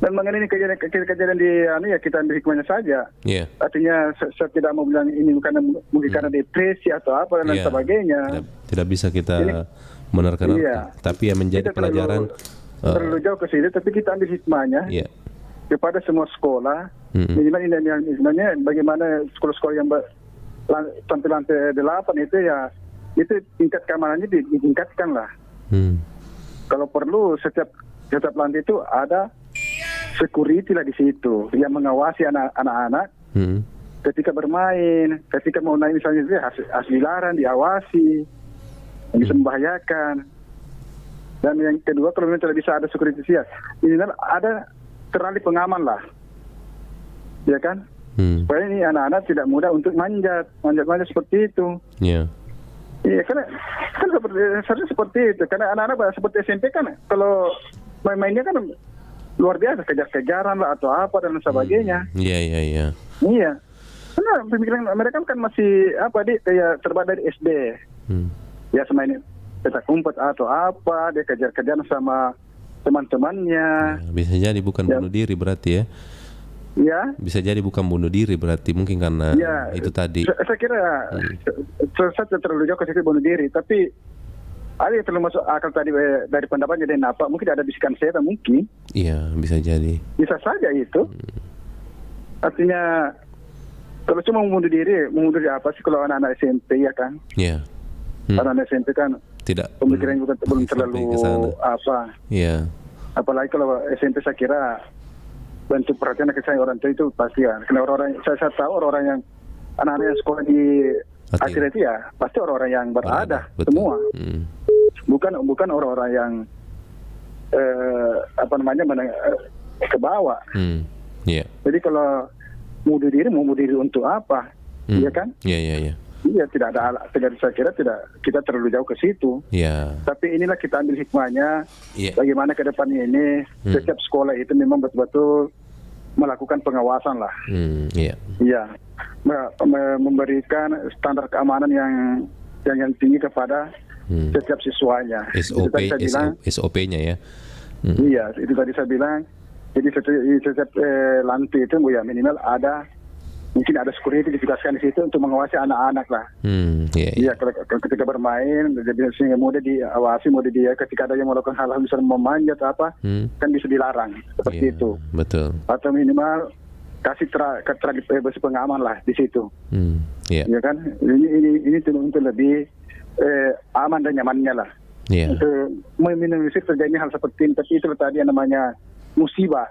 Speaker 21: Dan mengenai kejadian di ya kita ambil hikmahnya saja.
Speaker 2: Yeah.
Speaker 21: Artinya saya tidak mau bilang ini mungkin karena depresi atau apa dan sebagainya.
Speaker 2: Tidak bisa kita menerka-nerka. Tapi yang menjadi kita pelajaran
Speaker 21: terlalu jauh ke situ, tapi kita ambil hikmahnya kepada semua sekolah. Minimal ini sebenarnya bagaimana sekolah-sekolah yang sampai lantai 8 itu ya itu tingkat keamanannya ditingkatkan lah. Kalau perlu setiap lantai itu ada security lah di situ yang mengawasi anak-anak ketika bermain, ketika mau naik misalnya itu harus dilarang, diawasi, yang bisa membahayakan. Dan yang kedua, kalau memang tidak bisa ada security siap, ini ada terali pengaman lah, ya kan? Supaya ini anak-anak tidak mudah untuk manjat seperti itu.
Speaker 2: Iya.
Speaker 21: Iya, kan seperti itu. Karena anak-anak seperti SMP kan, kalau main-mainnya kan luar biasa, kejar-kejaran lah atau apa dan sebagainya.
Speaker 2: Iya.
Speaker 21: Iya. Karena pemikiran mereka kan masih kayak terbaik dari SD. Ya semain petak umpet atau apa, dia kejar-kejaran sama teman-temannya.
Speaker 2: Ya, bisa jadi bukan bunuh diri berarti ya.
Speaker 21: Ya.
Speaker 2: Bisa jadi bukan bunuh diri berarti, mungkin karena itu tadi.
Speaker 21: Saya kira saya terlalu jauh ke situ bunuh diri, tapi ada yang terlalu masuk akal tadi dari pendapatnya dari Napa, mungkin ada bisikan setan mungkin.
Speaker 2: Iya, bisa jadi.
Speaker 21: Bisa saja itu. Artinya kalau cuma bunuh diri apa sih kalau anak-anak SMP ya kan?
Speaker 2: Iya.
Speaker 21: Anak-anak SMP kan
Speaker 2: tidak
Speaker 21: pemikiran juga belum terlalu apa.
Speaker 2: Iya.
Speaker 21: Apalagi kalau SMP saya kira bentuk perhatian kasih sayang orang tua itu pasti ya. Karena orang-orang saya tahu orang-orang yang anak-anak yang sekolah di akhirnya itu ya pasti orang-orang yang berada semua. Bukan orang-orang yang ke bawah.
Speaker 2: Iya.
Speaker 21: Jadi kalau mau diri untuk apa? Iya kan?
Speaker 2: Iya.
Speaker 21: Iya, tidak saya kira kita terlalu jauh ke situ.
Speaker 2: Iya.
Speaker 21: Tapi inilah kita ambil hikmahnya. Bagaimana ke depannya ini setiap sekolah itu memang betul-betul melakukan pengawasan lah.
Speaker 2: Iya.
Speaker 21: Iya. Memberikan standar keamanan yang tinggi kepada setiap siswanya.
Speaker 2: SOP-nya ya.
Speaker 21: Iya, itu tadi saya bilang. Jadi setiap lantai itu ya minimal mungkin ada security ditugaskan di situ untuk mengawasi anak-anak lah. Iya, ketika bermain, sehingga mudah diawasi, mudah dia ketika ada yang melakukan hal-hal misalnya memanjat apa, kan bisa dilarang seperti itu.
Speaker 2: Betul.
Speaker 21: Atau minimal kasih besi pengaman lah di situ. Iya kan? Ini untuk lebih aman dan nyamannya lah. Untuk meminimalisir terjadinya hal seperti ini. Tapi itu tadi yang namanya musibah.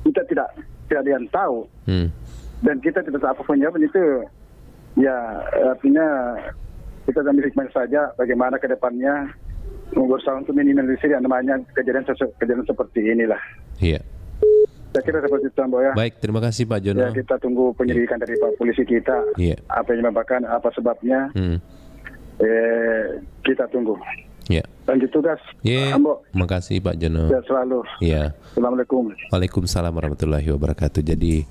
Speaker 21: Kita tidak ada yang tahu. Dan kita tidak tahu apa penyebabnya itu. Ya artinya kita ambil hikmah saja bagaimana ke depannya berusaha untuk minimalisir yang namanya kejadian seperti inilah.
Speaker 2: Iya.
Speaker 21: Saya kira seperti itu, Mbak ya.
Speaker 2: Baik, terima kasih Pak Jono.
Speaker 21: Ya, kita tunggu penyelidikan dari Pak Polisi kita. Apa yang menyebabkan, apa sebabnya. Kita tunggu.
Speaker 2: Ya.
Speaker 21: Lanjut tugas.
Speaker 2: Terima kasih Pak Jono.
Speaker 21: Ya, selalu.
Speaker 2: Ya.
Speaker 21: Assalamualaikum.
Speaker 2: Waalaikumsalam warahmatullahi wabarakatuh. Jadi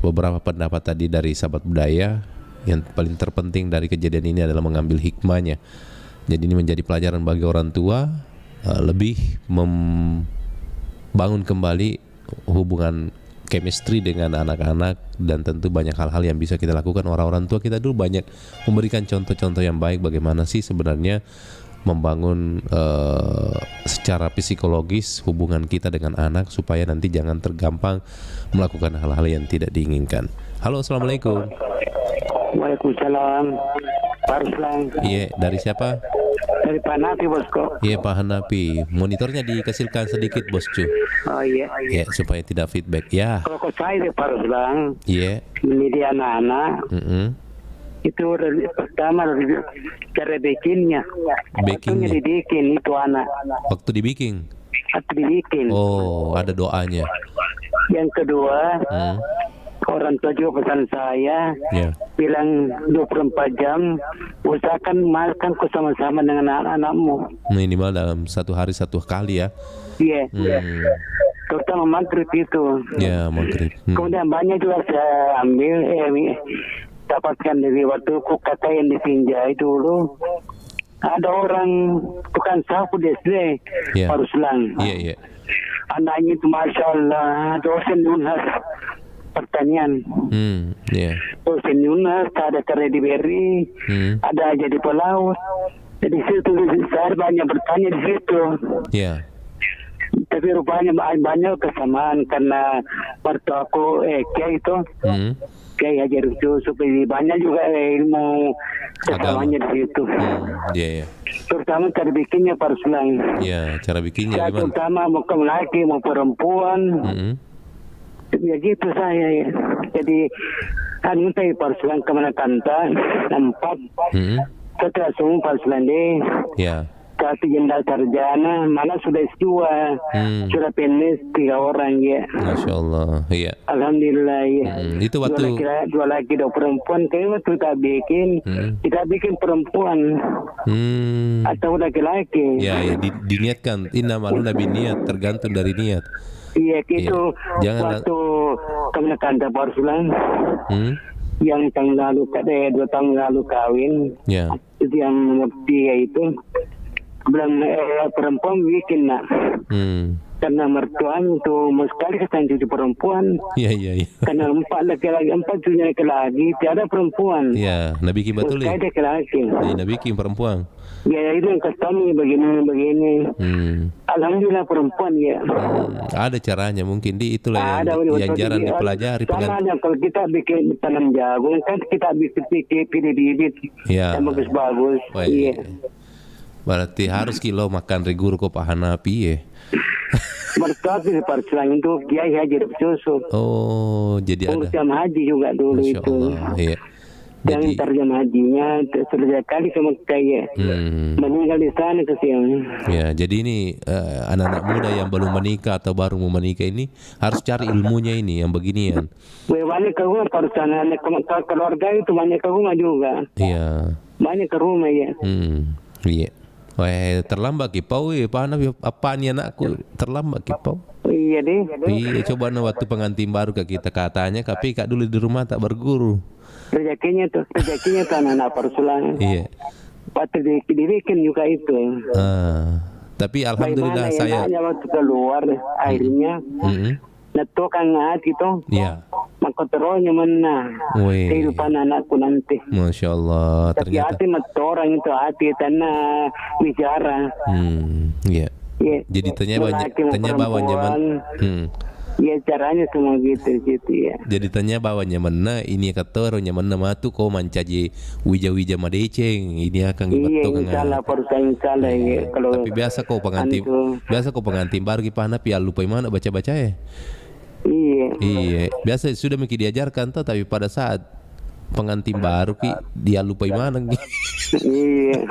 Speaker 2: beberapa pendapat tadi dari sahabat budaya, yang paling terpenting dari kejadian ini adalah mengambil hikmahnya. Jadi ini menjadi pelajaran bagi orang tua, lebih membangun kembali hubungan chemistry dengan anak-anak, dan tentu banyak hal-hal yang bisa kita lakukan. Orang-orang tua kita dulu banyak memberikan contoh-contoh yang baik bagaimana sih sebenarnya membangun secara psikologis hubungan kita dengan anak supaya nanti jangan tergampang melakukan hal-hal yang tidak diinginkan. Halo, assalamualaikum.
Speaker 5: Waalaikumsalam. Pak Ruslan.
Speaker 2: Iya, dari siapa?
Speaker 5: Dari Pak Hanafi, bosku.
Speaker 2: Iya, Pak Hanafi. Monitornya dikecilkan sedikit, bosku.
Speaker 5: Oh iya.
Speaker 2: Ya, supaya tidak feedback. Ya.
Speaker 5: Kalau saya Pak Ruslan.
Speaker 2: Iya.
Speaker 5: Mendidik anak-anak. Itu pertama cara bikinnya.
Speaker 2: Bakingnya
Speaker 5: dibikin itu anak.
Speaker 2: Waktu dibikin. Oh, ada doanya.
Speaker 5: Yang kedua, orang tua juga pesan saya, bilang 24 jam usahakan makan bersama-sama dengan anak-anakmu.
Speaker 2: Minimal dalam satu hari satu kali ya.
Speaker 5: Iya. Terutama maghrib itu.
Speaker 2: Ya, maghrib.
Speaker 5: Kemudian banyak juga saya ambil dapatkan dari waktu kata yang disinjai dulu. Ada orang tukang sapu di SD, Pak Ruslan.
Speaker 2: Iya.
Speaker 5: Anaknya itu Masya Allah, dosen UNHAS pertanian. Dosen UNHAS, ada karya diberi, ada jadi pelaut. Jadi situ saya banyak bertanya di situ.
Speaker 2: Iya.
Speaker 5: Tapi rupanya banyak kesamaan karena waktu aku Kiai itu Kiai Hajar Yusuf, banyak juga ilmu kesamanya di situ.
Speaker 2: Iya.
Speaker 5: Terutama cara bikinnya parsulan.
Speaker 2: Iya, cara bikinnya
Speaker 5: Saya
Speaker 2: gimana?
Speaker 5: terutama mau laki mau perempuan. Ya gitu saya ya. Jadi anu saya parsulan kemana kanta 4. Setelah semua parsulan deh.
Speaker 2: Ya.
Speaker 5: Satu jenderal sarjana, malah sudah S2, sudah PNS 3 orang ya.
Speaker 2: Masya Allah, iya.
Speaker 5: Alhamdulillah ya.
Speaker 2: Itu waktu
Speaker 5: 2 laki 2 perempuan, kayak waktu kita bikin perempuan atau laki-laki.
Speaker 2: Ya, diniatkan. Inna malu nabi niat, tergantung dari niat.
Speaker 5: Iya gitu.
Speaker 2: Jangan
Speaker 5: waktu kami kanta parsulan, yang tahun lalu 2 tahun lalu kawin, itu yang nomor 3 itu. Belum perempuan bikin nak. Karena mertuan itu mau sekali kesan cucu perempuan.
Speaker 2: Iya.
Speaker 5: Karena 4 laki-laki, 4 cucu laki-laki, tiada perempuan.
Speaker 2: Iya, Nabi Kim betul ya.
Speaker 5: Tiada laki-laki.
Speaker 2: Nabi Kim perempuan.
Speaker 5: Ya itu yang kami begini. Alhamdulillah perempuan ya.
Speaker 2: Ada caranya mungkin itulah yang jarang dipelajari.
Speaker 5: Sama ada kalau kita bikin tanam jagung kan kita bikin pilih bibit yang bagus-bagus. Iya.
Speaker 2: Berarti harus kilo makan riguru ko Pak Hanapi ya.
Speaker 5: Mertua di parsulan itu kiai haji susu.
Speaker 2: Oh, jadi ada.
Speaker 5: Jam haji juga dulu
Speaker 2: Masya
Speaker 5: itu.
Speaker 2: Allah, iya.
Speaker 5: Yang terjam hajinya sudah kali sama saya. Meninggal di sana kesian.
Speaker 2: Ya, jadi ini anak-anak muda yang belum menikah atau baru mau menikah ini harus cari ilmunya ini yang beginian.
Speaker 5: Banyak ke rumah parsulan keluarga itu banyak ke rumah juga.
Speaker 2: Iya.
Speaker 5: Banyak ke rumah ya.
Speaker 2: Iya. Wah, terlambat kipau apa nih anakku terlambat kipau.
Speaker 5: Iya deh.
Speaker 2: Iya, coba waktu pengantin baru ke kita katanya tapi kak dulu di rumah tak berguru.
Speaker 5: Rezekinya tuh anak parsulan.
Speaker 2: Iya.
Speaker 5: Waktu dibikin juga itu.
Speaker 2: Tapi alhamdulillah saya
Speaker 5: waktu keluar akhirnya tukang ngat gitu.
Speaker 2: Iya.
Speaker 5: Maka teronya mana kehidupan anakku nanti.
Speaker 2: Masya Allah.
Speaker 5: Tapi hati orang itu hati tanah bicara.
Speaker 2: Iya. Jadi tanya bawa nyaman.
Speaker 5: Ya caranya semua gitu ya.
Speaker 2: Jadi tanya bawa nyaman ini kata orang nyaman nama tu kau mancaji wija madeceng ini akan
Speaker 5: iya salah perusahaan salah ya. Kalau
Speaker 2: tapi biasa kau pengantin baru gimana pial lupa mana baca ya. Iya. Biasa sudah mungkin diajarkan tuh tapi pada saat pengantin baru dia lupa mana
Speaker 5: Iya.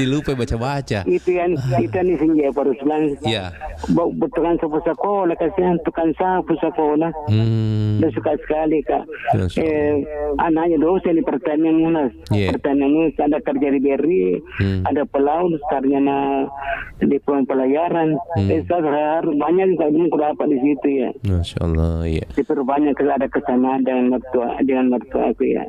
Speaker 2: Dilupa baca.
Speaker 5: Itu nih senja parsulan.
Speaker 2: Iya.
Speaker 5: Tukang sapu sekolah kasihan tukang sapu sekolah. Dan suka sekali kak. Anaknya dosen di pertanian munas. Pertanian munas ada kerja di BRI, ada pelaut sarjana di pelayaran. Harus banyak juga dapat di situ ya.
Speaker 2: Masya Allah ya.
Speaker 5: Diperbanyak ada kesamaan dengan mertua aku ya.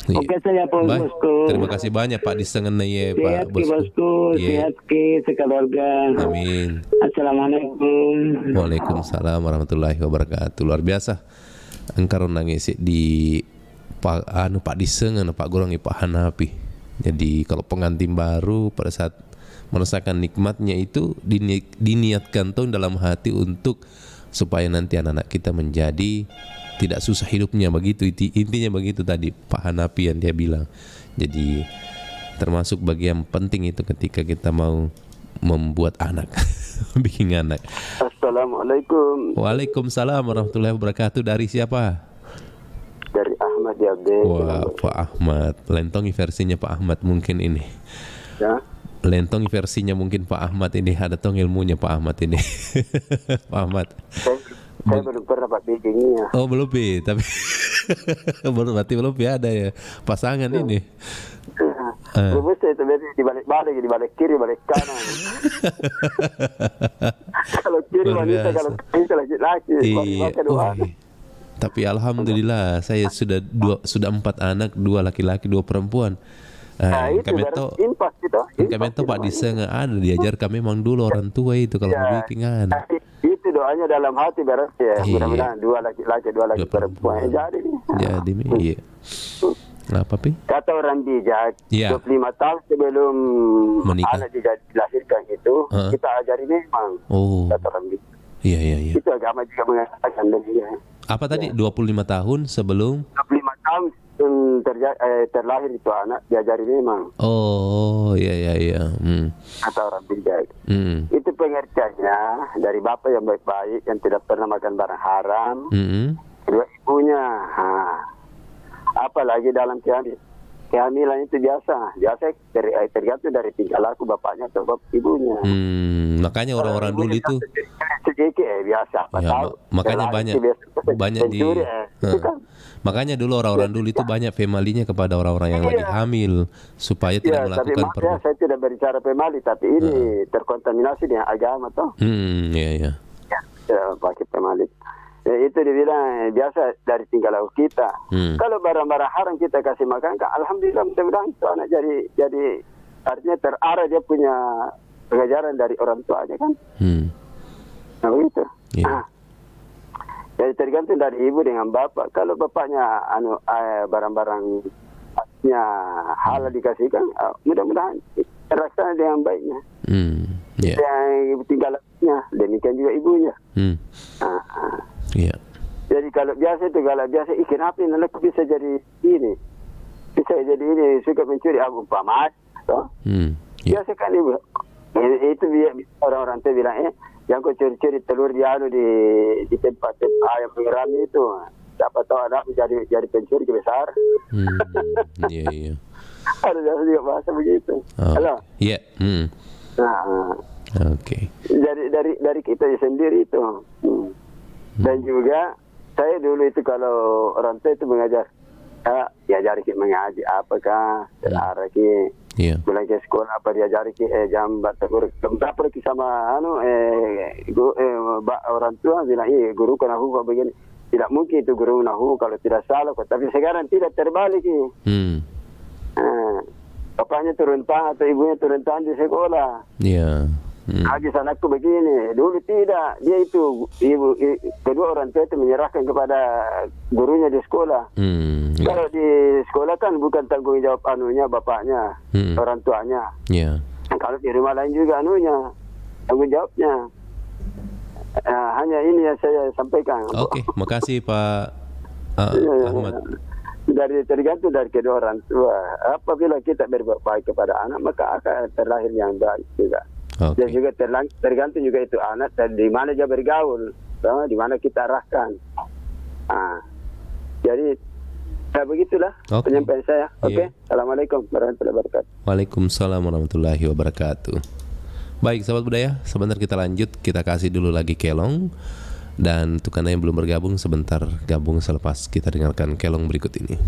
Speaker 5: Oke saya bosku.
Speaker 2: Terima kasih banyak Pak disengenai ya Pak
Speaker 5: bosku. Sehat ke sekeluarga.
Speaker 2: Amin.
Speaker 5: Assalamualaikum.
Speaker 2: Waalaikumsalam warahmatullahi wabarakatuh. Luar biasa. Engkau nangis di Pak disengen Pak Gorongi Pak Hanapi. Jadi kalau pengantin baru pada saat merasakan nikmatnya itu diniatkan tuh dalam hati untuk supaya nanti anak-anak kita menjadi tidak susah hidupnya begitu intinya begitu tadi Pak Hanapi yang dia bilang. Jadi termasuk bagian penting itu ketika kita mau membuat anak bikin anak.
Speaker 20: Assalamualaikum.
Speaker 2: Waalaikumsalam warahmatullahi wabarakatuh. Dari siapa?
Speaker 20: Dari Ahmad ya Abdel.
Speaker 2: Wah Pak Ahmad, lentongi versinya Pak Ahmad mungkin ini
Speaker 20: ya.
Speaker 2: Lentongi versinya mungkin Pak Ahmad ini ada tong ilmunya Pak Ahmad ini. Pak Ahmad
Speaker 20: saya belum pernah Pak bikinnya.
Speaker 2: Oh belum tapi berarti belum ada ya pasangan ini.
Speaker 20: Rubus saya itu di balik kiri, balik kanan. Kalau kiri wanita, kalau kiri laki-laki.
Speaker 2: Iya. Tapi alhamdulillah saya sudah 4 anak, 2 laki-laki, 2 perempuan. Kami tahu Pak Disa ada diajar kami memang dulu orang tua itu kalau bikin anak.
Speaker 20: Itu doanya dalam hati beres ya. Mudah-mudahan 2 laki-laki, 2 laki perempuan. Jadi iya. Apa Pi? Kata orang bijak, 25 tahun sebelum anak dilahirkan itu kita ajari memang. Kata orang bijak.
Speaker 2: Iya.
Speaker 20: Itu agama juga mengatakan dia.
Speaker 2: Apa tadi 25 tahun sebelum?
Speaker 20: 25 tahun terlahir itu anak diajari memang.
Speaker 2: Oh, iya.
Speaker 20: Atau orang bijak. Itu pengertiannya dari bapak yang baik-baik yang tidak pernah makan barang haram. Kedua ibunya. Apalagi dalam kehamilan itu biasa tergantung dari tingkah laku bapaknya atau ibunya.
Speaker 2: Makanya orang-orang dulu itu
Speaker 20: sedikit biasa.
Speaker 2: Ya, makanya banyak di makanya dulu orang-orang dulu itu banyak family-nya kepada orang-orang yang lagi hamil supaya tidak melakukan
Speaker 20: perbuatan. Saya tidak berbicara family, tapi ini terkontaminasi dengan agama toh.
Speaker 2: Iya.
Speaker 20: Ya, pakai family. Ya, itu dibilang biasa dari tingkah laku kita. Kalau barang-barang haram kita kasih makan, kan alhamdulillah mudah-mudahan itu anak jadi artinya terarah dia punya pengajaran dari orang tuanya kan. Nah begitu. Jadi tergantung dari ibu dengan bapak. Kalau bapaknya barang-barangnya halal dikasihkan, mudah-mudahan terlaksana dengan baiknya. Yang tinggal lakunya, demikian juga ibunya. Jadi kalau biasa kenapa anak bisa jadi ini? Bisa jadi ini, suka mencuri abu pamas. Biasa kan ibu. Itu orang-orang itu bilang, yang kau curi-curi telur di tempat ayam pengerami itu. Siapa tahu anak jadi pencuri besar.
Speaker 2: Iya.
Speaker 20: Ada juga bahasa begitu. Halo?
Speaker 2: Iya. Oke.
Speaker 20: Dari kita sendiri itu. Dan juga saya dulu itu kalau orang tua itu mengajar, diajari kita mengaji apakah terarah kita. Mulai ke sekolah apa diajari kita jam berapa lagi sama orang tua bilang guru kena hukum begini. Tidak mungkin itu guru nahu kalau tidak salah. Tapi sekarang tidak terbalik. Bapaknya turun tangan atau ibunya turun tangan di sekolah. Habis anakku begini, dulu tidak. Dia itu kedua orang tua itu menyerahkan kepada gurunya di sekolah. Kalau di sekolah kan bukan tanggung jawab bapaknya, orang tuanya. Kalau di rumah lain juga tanggung jawabnya. Hanya ini yang saya sampaikan.
Speaker 2: Oke, makasih Pak Ahmad.
Speaker 20: Tergantung dari kedua orang tua. Apabila kita berbuat baik kepada anak, maka akan terlahir yang baik juga. Dan juga tergantung juga itu anak dan di mana dia bergaul, di mana kita arahkan. Jadi begitulah penyampaian saya. Assalamualaikum warahmatullahi wabarakatuh.
Speaker 2: Waalaikumsalam warahmatullahi wabarakatuh. Baik sahabat budaya, sebentar kita lanjut. Kita kasih dulu lagi kelong. Dan untuk Anda yang belum bergabung, sebentar gabung selepas kita dengarkan kelong berikut ini.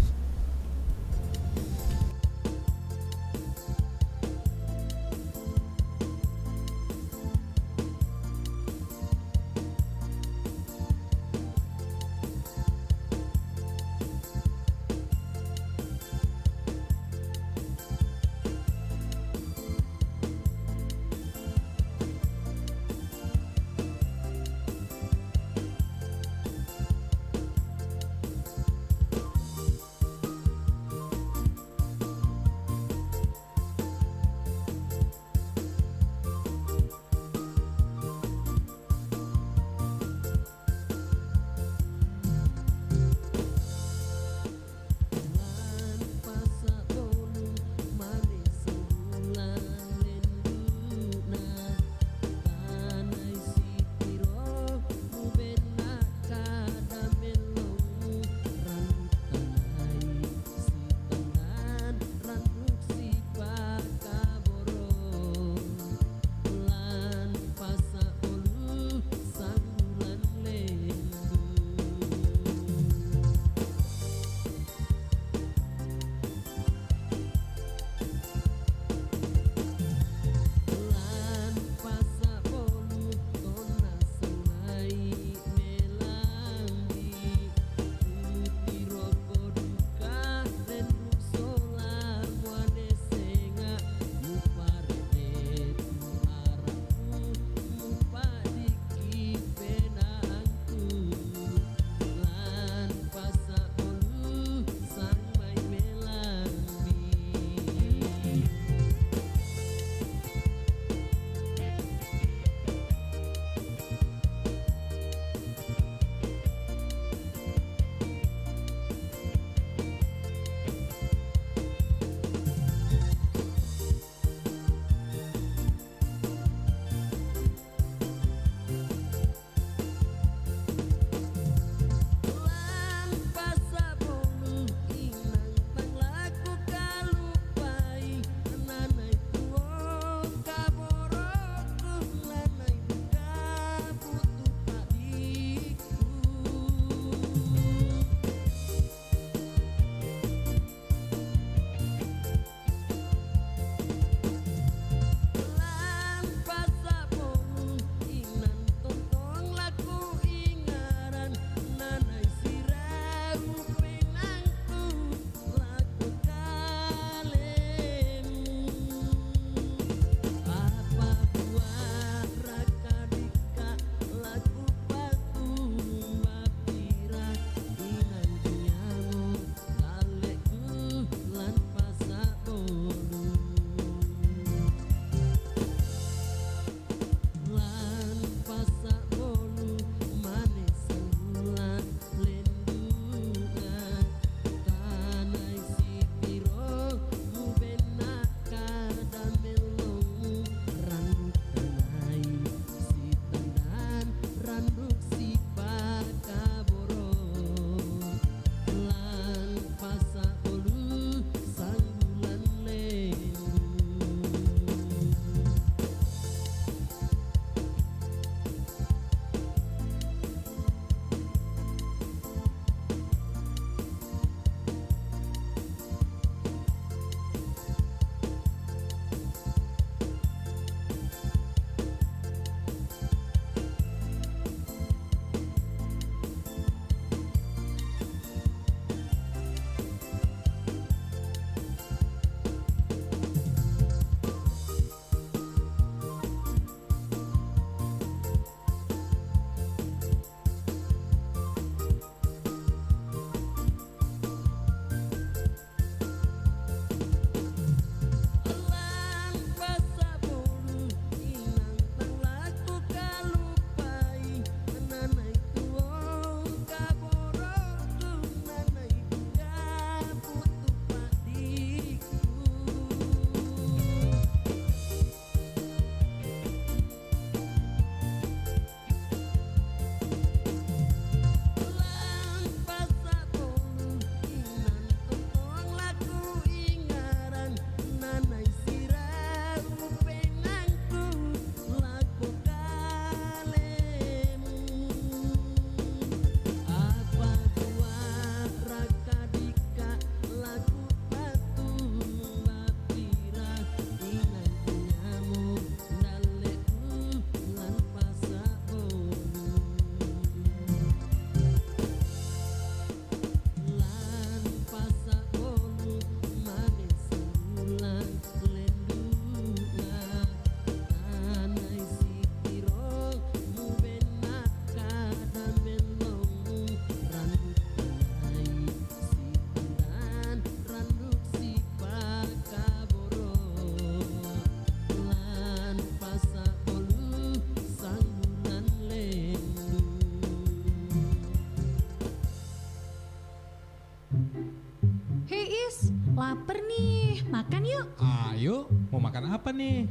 Speaker 3: makan apa nih?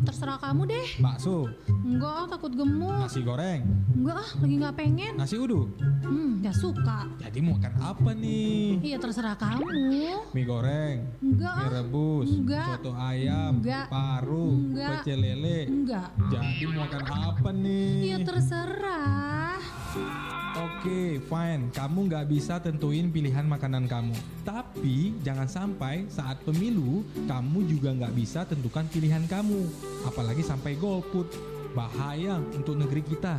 Speaker 6: Terserah kamu deh.
Speaker 3: Bakso?
Speaker 6: Enggak, takut gemuk.
Speaker 3: Nasi goreng?
Speaker 6: Enggak, lagi nggak pengen.
Speaker 3: Nasi uduk?
Speaker 6: Nggak suka.
Speaker 3: Jadi mau makan apa nih?
Speaker 6: Iya terserah kamu.
Speaker 3: Mie goreng?
Speaker 6: Enggak.
Speaker 3: Mie rebus?
Speaker 6: Enggak.
Speaker 3: Soto ayam?
Speaker 6: Enggak.
Speaker 3: Paru?
Speaker 6: Enggak.
Speaker 3: Pecel lele?
Speaker 6: Enggak.
Speaker 3: Jadi mau makan apa nih?
Speaker 6: Iya terserah.
Speaker 3: Oke, fine. Kamu nggak bisa tentuin pilihan makanan kamu. Tapi jangan sampai saat pemilu kamu juga nggak bisa tentukan pilihan kamu. Apalagi sampai golput. Bahaya untuk negeri kita.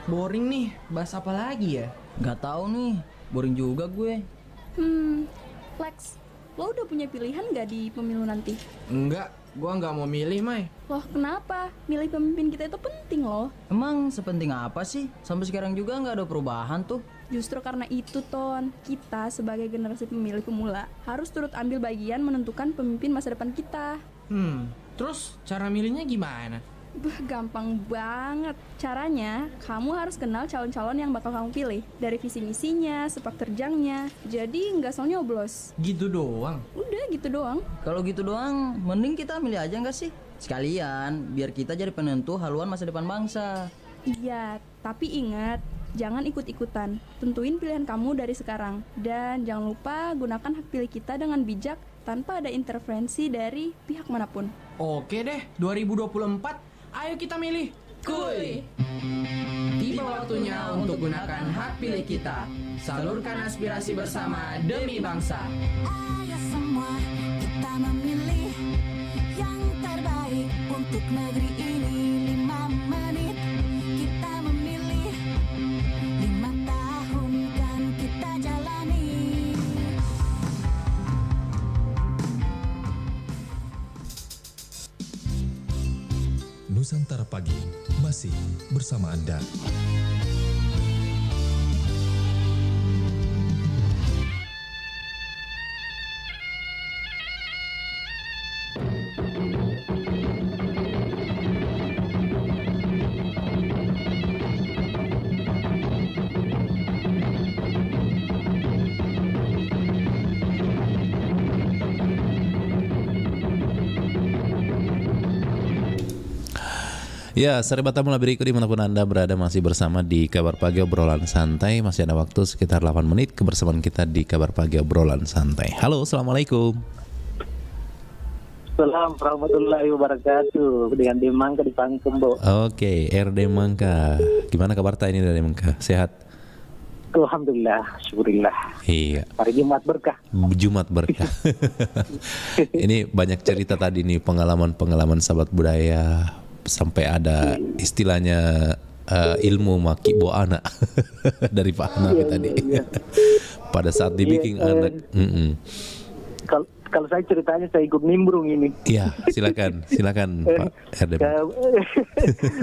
Speaker 22: Boring nih, bahas apa lagi ya? Gak tahu nih, boring juga gue.
Speaker 23: Lex, lo udah punya pilihan gak di pemilu nanti?
Speaker 22: Enggak, gue nggak mau milih, Mai.
Speaker 23: Loh kenapa? Milih pemimpin kita itu penting loh.
Speaker 22: Emang sepenting apa sih? Sampai sekarang juga nggak ada perubahan tuh.
Speaker 23: Justru karena itu, Ton, kita sebagai generasi pemilih pemula harus turut ambil bagian menentukan pemimpin masa depan kita.
Speaker 22: Terus cara milihnya gimana?
Speaker 23: Gampang banget. Caranya, kamu harus kenal calon-calon yang bakal kamu pilih. Dari visi misinya, sepak terjangnya. Jadi nggak asal nyoblos.
Speaker 22: Gitu doang?
Speaker 23: Udah gitu doang.
Speaker 22: Kalau gitu doang, mending kita milih aja nggak sih? Sekalian, biar kita jadi penentu haluan masa depan bangsa.
Speaker 23: Iya, tapi ingat, jangan ikut-ikutan. Tentuin pilihan kamu dari sekarang. Dan jangan lupa gunakan hak pilih kita dengan bijak tanpa ada intervensi dari pihak manapun.
Speaker 22: Oke deh, 2024. Ayo kita milih. Kuy. Tiba waktunya untuk gunakan hak pilih kita. Salurkan aspirasi bersama demi bangsa.
Speaker 24: Ayo semua kita memilih yang terbaik untuk negeri ini. 5 menit kita memilih, 5 tahun kan kita jalani.
Speaker 1: Nusantara Pagi masih bersama Anda.
Speaker 2: Ya, sore bata mulai berikut dimanapun Anda berada masih bersama di Kabar Pagi Obrolan Santai. Masih ada waktu sekitar 8 menit kebersamaan kita di Kabar Pagi Obrolan Santai. Halo, Assalamualaikum.
Speaker 11: Assalamualaikum warahmatullahi wabarakatuh. Dengan Demangka di Pangkembo.
Speaker 2: Oke, RD Mangka. Gimana kabar ini dari Mangka? Sehat?
Speaker 11: Alhamdulillah, syukurillah.
Speaker 2: Iya.
Speaker 11: Hari Jumat berkah.
Speaker 2: Jumat berkah. Ini banyak cerita tadi nih, pengalaman sahabat budaya. Sampai ada istilahnya ilmu maki bo anak dari Pak Hanafi tadi. Pada saat dibikin anak.
Speaker 11: Kalau saya ceritanya saya ikut nimbrung ini.
Speaker 2: Iya, silakan Pak RD.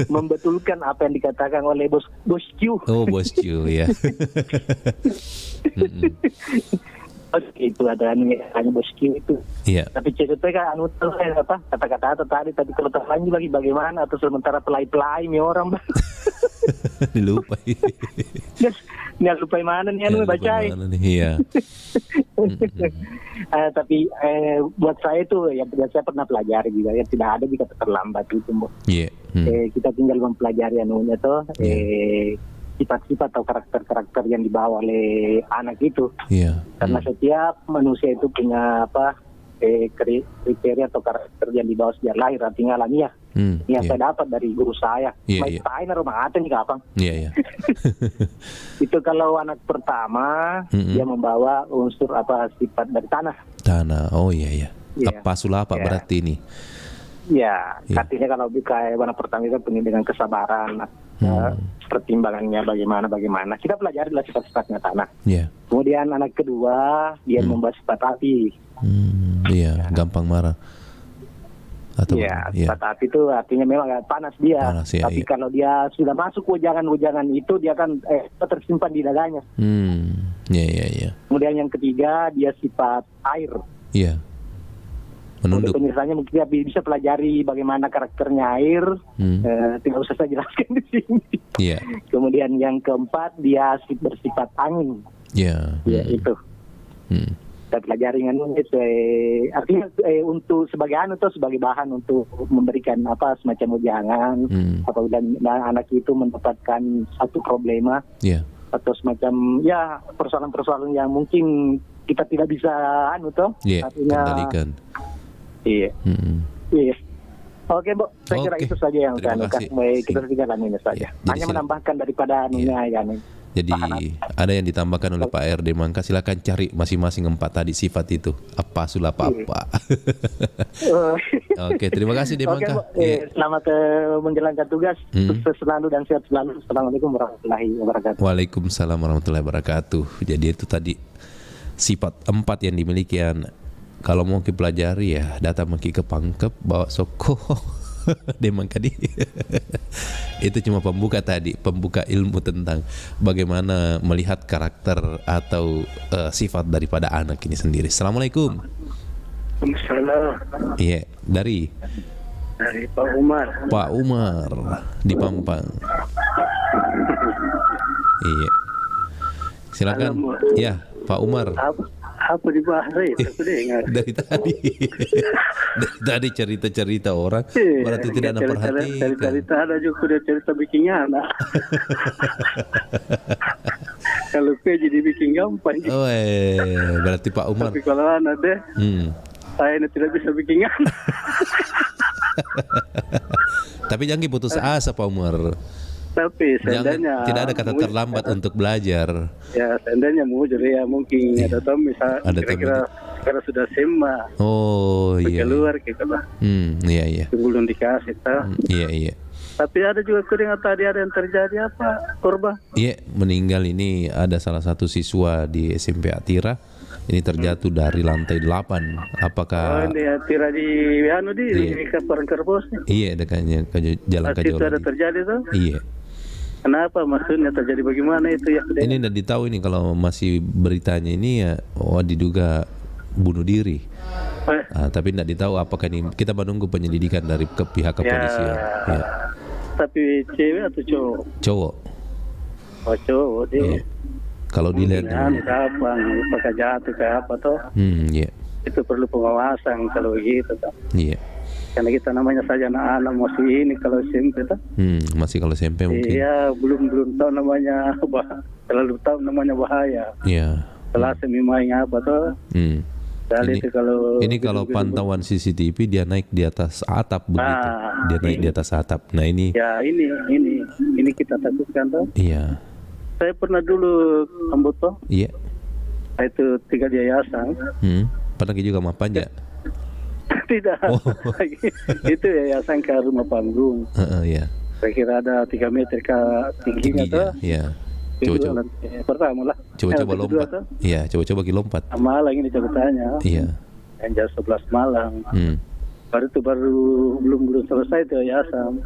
Speaker 11: Membetulkan apa yang dikatakan oleh Bos Q.
Speaker 2: Oh, Bos Q ya.
Speaker 11: Itu ada hanya Bos Q itu.
Speaker 2: Iya.
Speaker 11: Tapi ceritanya kan kata-kata tadi kalau terlanjut lagi bagaimana atau sementara pelai-pelai nih orang.
Speaker 2: Dilupai.
Speaker 11: Nggak lupa mana nih bacain.
Speaker 2: Iya.
Speaker 11: Tapi buat saya itu ya saya pernah pelajari juga ya, tidak ada jika terlambat itu.
Speaker 2: Iya.
Speaker 11: Kita tinggal mempelajari anunya tuh. Sifat-sifat atau karakter-karakter yang dibawa oleh anak itu.
Speaker 2: Iya.
Speaker 11: Karena setiap manusia itu punya kriteria atau karakter yang dibawa sejak lahir, artinya alamiah. Yang saya dapat dari guru saya. Baik pain rumah aten juga apa?
Speaker 2: Iya.
Speaker 11: Itu kalau anak pertama dia membawa unsur sifat dari tanah.
Speaker 2: Tanah. Oh iya. Apa sulapa berarti ini?
Speaker 11: Ya, artinya kalau kayak anak pertama itu penuh dengan kesabaran. Pertimbangannya bagaimana kita pelajari lah sifat-sifatnya tanah. Kemudian anak kedua dia membawa sifat api.
Speaker 2: Iya, gampang marah. Atau
Speaker 11: sifat api itu artinya memang panas dia. Tapi kalau dia sudah masuk wejangan itu dia akan tersimpan di dadanya.
Speaker 2: Iya.
Speaker 11: Kemudian yang ketiga dia sifat air.
Speaker 2: Iya. Menunduk.
Speaker 10: Untuk pemirsanya mungkin dia bisa pelajari bagaimana karakternya air. Tidak usah saya jelaskan di sini.
Speaker 2: Iya.
Speaker 10: Kemudian yang keempat dia bersifat angin.
Speaker 2: Iya.
Speaker 10: Ya, itu. Kita pelajari anunya itu artinya untuk sebagai atau sebagai bahan untuk memberikan semacam ujangan apabila anak itu mendapatkan satu problema atau semacam persoalan-persoalan yang mungkin kita tidak bisa
Speaker 2: kendalikan.
Speaker 10: Iya. Iya. Oke, Bu. Saya kira itu saja yang saya anukan. Kita tinggalkan ini saja. Hanya menambahkan daripada anunya
Speaker 2: Jadi ada yang ditambahkan oleh Pak RD Mangka, silakan cari masing-masing 4 tadi sifat itu. Apa sulap apa. Oke, terima kasih Demangka.
Speaker 10: Selamat menjalankan tugas. Sukses selalu dan sehat selalu. Assalamualaikum warahmatullahi wabarakatuh.
Speaker 2: Waalaikumsalam warahmatullahi wabarakatuh. Jadi itu tadi sifat 4 yang dimiliki kalau mau dipelajari ya datang maki ke Pangkep bawa soko. Demangka di itu cuma pembuka ilmu tentang bagaimana melihat karakter atau sifat daripada anak ini sendiri. Assalamualaikum.
Speaker 12: Waalaikumsalam.
Speaker 2: Iya, dari
Speaker 12: Pak Umar.
Speaker 2: Pak Umar di Pampang. Iya. Silakan. Ya, Pak Umar.
Speaker 12: Apa dibahas
Speaker 2: dari tadi cerita-cerita orang berarti tidak ada perhatian.
Speaker 12: Cerita ada juga dia cerita bikin anak. Kalau jadi bikin gampang.
Speaker 2: Berarti Pak Umar.
Speaker 12: Tapi kalau anak deh, saya ini tidak bisa bikin anak.
Speaker 2: Tapi jangan putus asa Pak Umar.
Speaker 12: Tapi seandainya
Speaker 2: tidak ada kata terlambat untuk belajar.
Speaker 12: Ya seandainya mujur ya mungkin ada tahu misal kira-kira sudah SMA. Keluar gitu lah.
Speaker 2: Iya.
Speaker 12: Belum dikasih tahu.
Speaker 2: Iya.
Speaker 12: Tapi ada juga dengar tadi ada yang terjadi korban.
Speaker 2: Iya, meninggal ini ada salah satu siswa di SMP Atira. Ini terjatuh dari lantai 8. Apakah
Speaker 12: ini Atira di Kaparan Kerbosnya?
Speaker 2: Iya, dekatnya ke Jalan Kajol.
Speaker 12: Itu ada terjadi tuh?
Speaker 2: Iya.
Speaker 12: Kenapa maksudnya terjadi bagaimana itu ya?
Speaker 2: Ini tidak ditahu ini kalau masih beritanya ini ya diduga bunuh diri. Tapi tidak ditahu apakah ini, kita menunggu penyelidikan dari pihak kepolisian. Ya.
Speaker 12: Tapi cewek atau cowok?
Speaker 2: Cowok.
Speaker 12: Oh cowok dia.
Speaker 2: Iya. Kalau dilihat
Speaker 12: kapan pakai jatuh kayak apa toh?
Speaker 2: Iya.
Speaker 12: Itu perlu pengawasan kalau begitu toh.
Speaker 2: Iya.
Speaker 12: Karena kita namanya saja anak-anak masih ini kalau SMP toh.
Speaker 2: Masih kalau SMP mungkin.
Speaker 12: Iya, belum tahu namanya terlalu tahu namanya bahaya.
Speaker 2: Iya.
Speaker 12: Setelah main apa toh?
Speaker 2: Ini kalau pantauan CCTV dia naik di atas atap begitu. Dia naik di atas atap. Nah ini.
Speaker 12: Ya ini kita takutkan toh.
Speaker 2: Iya.
Speaker 12: Saya pernah dulu Amboto.
Speaker 2: Iya.
Speaker 12: Itu 3 di yayasan.
Speaker 2: Pernah juga sama Panja?
Speaker 12: Tidak. Itu yayasan ke rumah panggung.
Speaker 2: Iya.
Speaker 12: Saya kira ada 3 meter ke tingginya toh.
Speaker 2: Iya.
Speaker 12: Coba pertama lah.
Speaker 2: Coba lompat. Iya, coba lompat.
Speaker 12: Malang ini ceritanya.
Speaker 2: Iya.
Speaker 12: Yang jam 11 malam. Baru belum selesai tuh yayasan.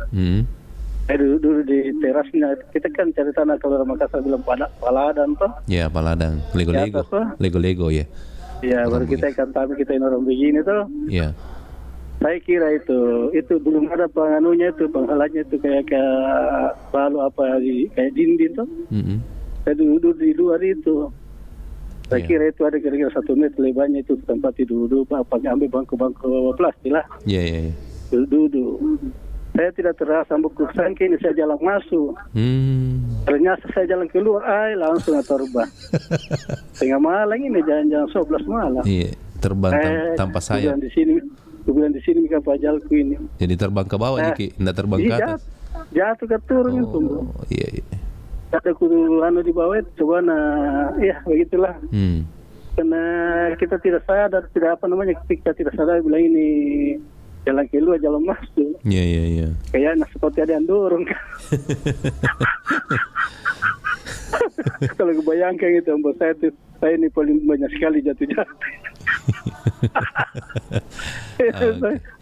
Speaker 12: Dulu di terasnya kita kan cari tanah kalau orang Makassar bilang Paladang toh.
Speaker 2: Iya, Paladang. Lego ya.
Speaker 12: Iya, baru kita ikan tapi kita ini orang begini toh.
Speaker 2: Iya.
Speaker 12: Saya kira itu belum ada penganunya itu penghalangnya itu kayak balu apa kayak dinding toh. Saya duduk di luar itu. Saya kira itu ada kira-kira 1 meter lebarnya itu tempat duduk pakai ambil bangku plastik lah.
Speaker 2: Iya.
Speaker 12: Duduk. Saya tidak terasa buku sangka ini saya jalan masuk. Ternyata saya jalan keluar, langsung terbang. Tengah malam ini jalan-jalan 11 malam.
Speaker 2: Iya, terbang tanpa sayap.
Speaker 12: Bulan di sini kan pajalku ini.
Speaker 2: Jadi terbang ke bawah Jiki, enggak terbang ke atas.
Speaker 12: Jatuh ke turun itu.
Speaker 2: Iya.
Speaker 12: Ada kudu di bawah itu coba ya begitulah. Karena kita tidak sadar, tidak kita tidak sadar bilang ini jalan keluar, jalan masuk.
Speaker 2: Iya.
Speaker 12: Kayaknya seperti ada yang dorong. Kalau kebayangkan itu, saya ini paling banyak sekali jatuh-jatuh.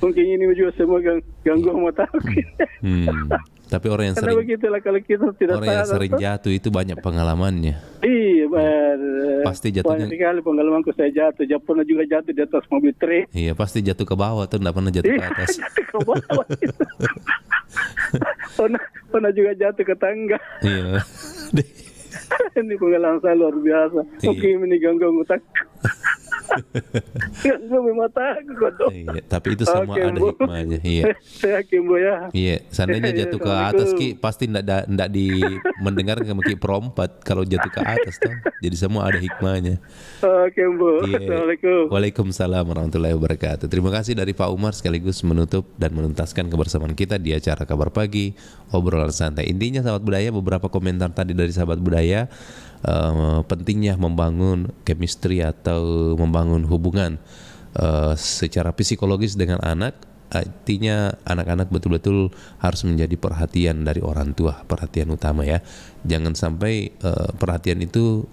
Speaker 12: Mungkin ini juga semua gangguan mata aku.
Speaker 2: Tapi orang yang
Speaker 12: sering begitulah kalau kita tidak
Speaker 2: orang yang sering jatuh itu banyak pengalamannya.
Speaker 12: Iya
Speaker 2: Pasti jatuhnya.
Speaker 12: Banyak sekali pengalamanku saya jatuh. Saya pernah juga jatuh di atas mobil truk.
Speaker 2: Iya, pasti jatuh ke bawah tuh, enggak pernah jatuh ke atas.
Speaker 12: Jatuh ke bawah. pernah juga jatuh ke tangga.
Speaker 2: Iya.
Speaker 12: Ini pengalaman saya luar biasa. Oke, ini ganggu otak. Ganggu mata aku.
Speaker 2: Iya, tapi itu semua ada hikmahnya. Iya.
Speaker 12: Saya yakin Bu ya.
Speaker 2: Iya, seandainya jatuh ke atas Ki, pasti ndak di mendengar sama Ki perompat kalau jatuh ke atas tuh. Jadi semua ada hikmahnya.
Speaker 12: Oke Bu.
Speaker 2: Iya.
Speaker 12: Assalamualaikum.
Speaker 2: Waalaikumsalam warahmatullahi wabarakatuh. Terima kasih dari Pak Umar sekaligus menutup dan menuntaskan kebersamaan kita di acara Kabar Pagi, obrolan santai. Intinya sahabat budaya, beberapa komentar tadi dari sahabat budaya, pentingnya membangun chemistry atau membangun hubungan secara psikologis dengan anak. Artinya anak-anak betul-betul harus menjadi perhatian dari orang tua, perhatian utama ya. Jangan sampai perhatian itu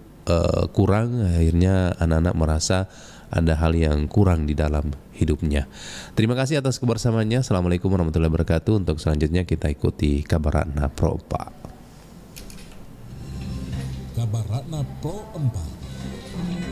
Speaker 2: kurang, akhirnya anak-anak merasa ada hal yang kurang di dalam hidupnya. Terima kasih atas kebersamaannya. Assalamualaikum warahmatullahi wabarakatuh. Untuk selanjutnya kita ikuti Kabar Ratna Pro 4.
Speaker 1: Kabar Ratna Pro 4.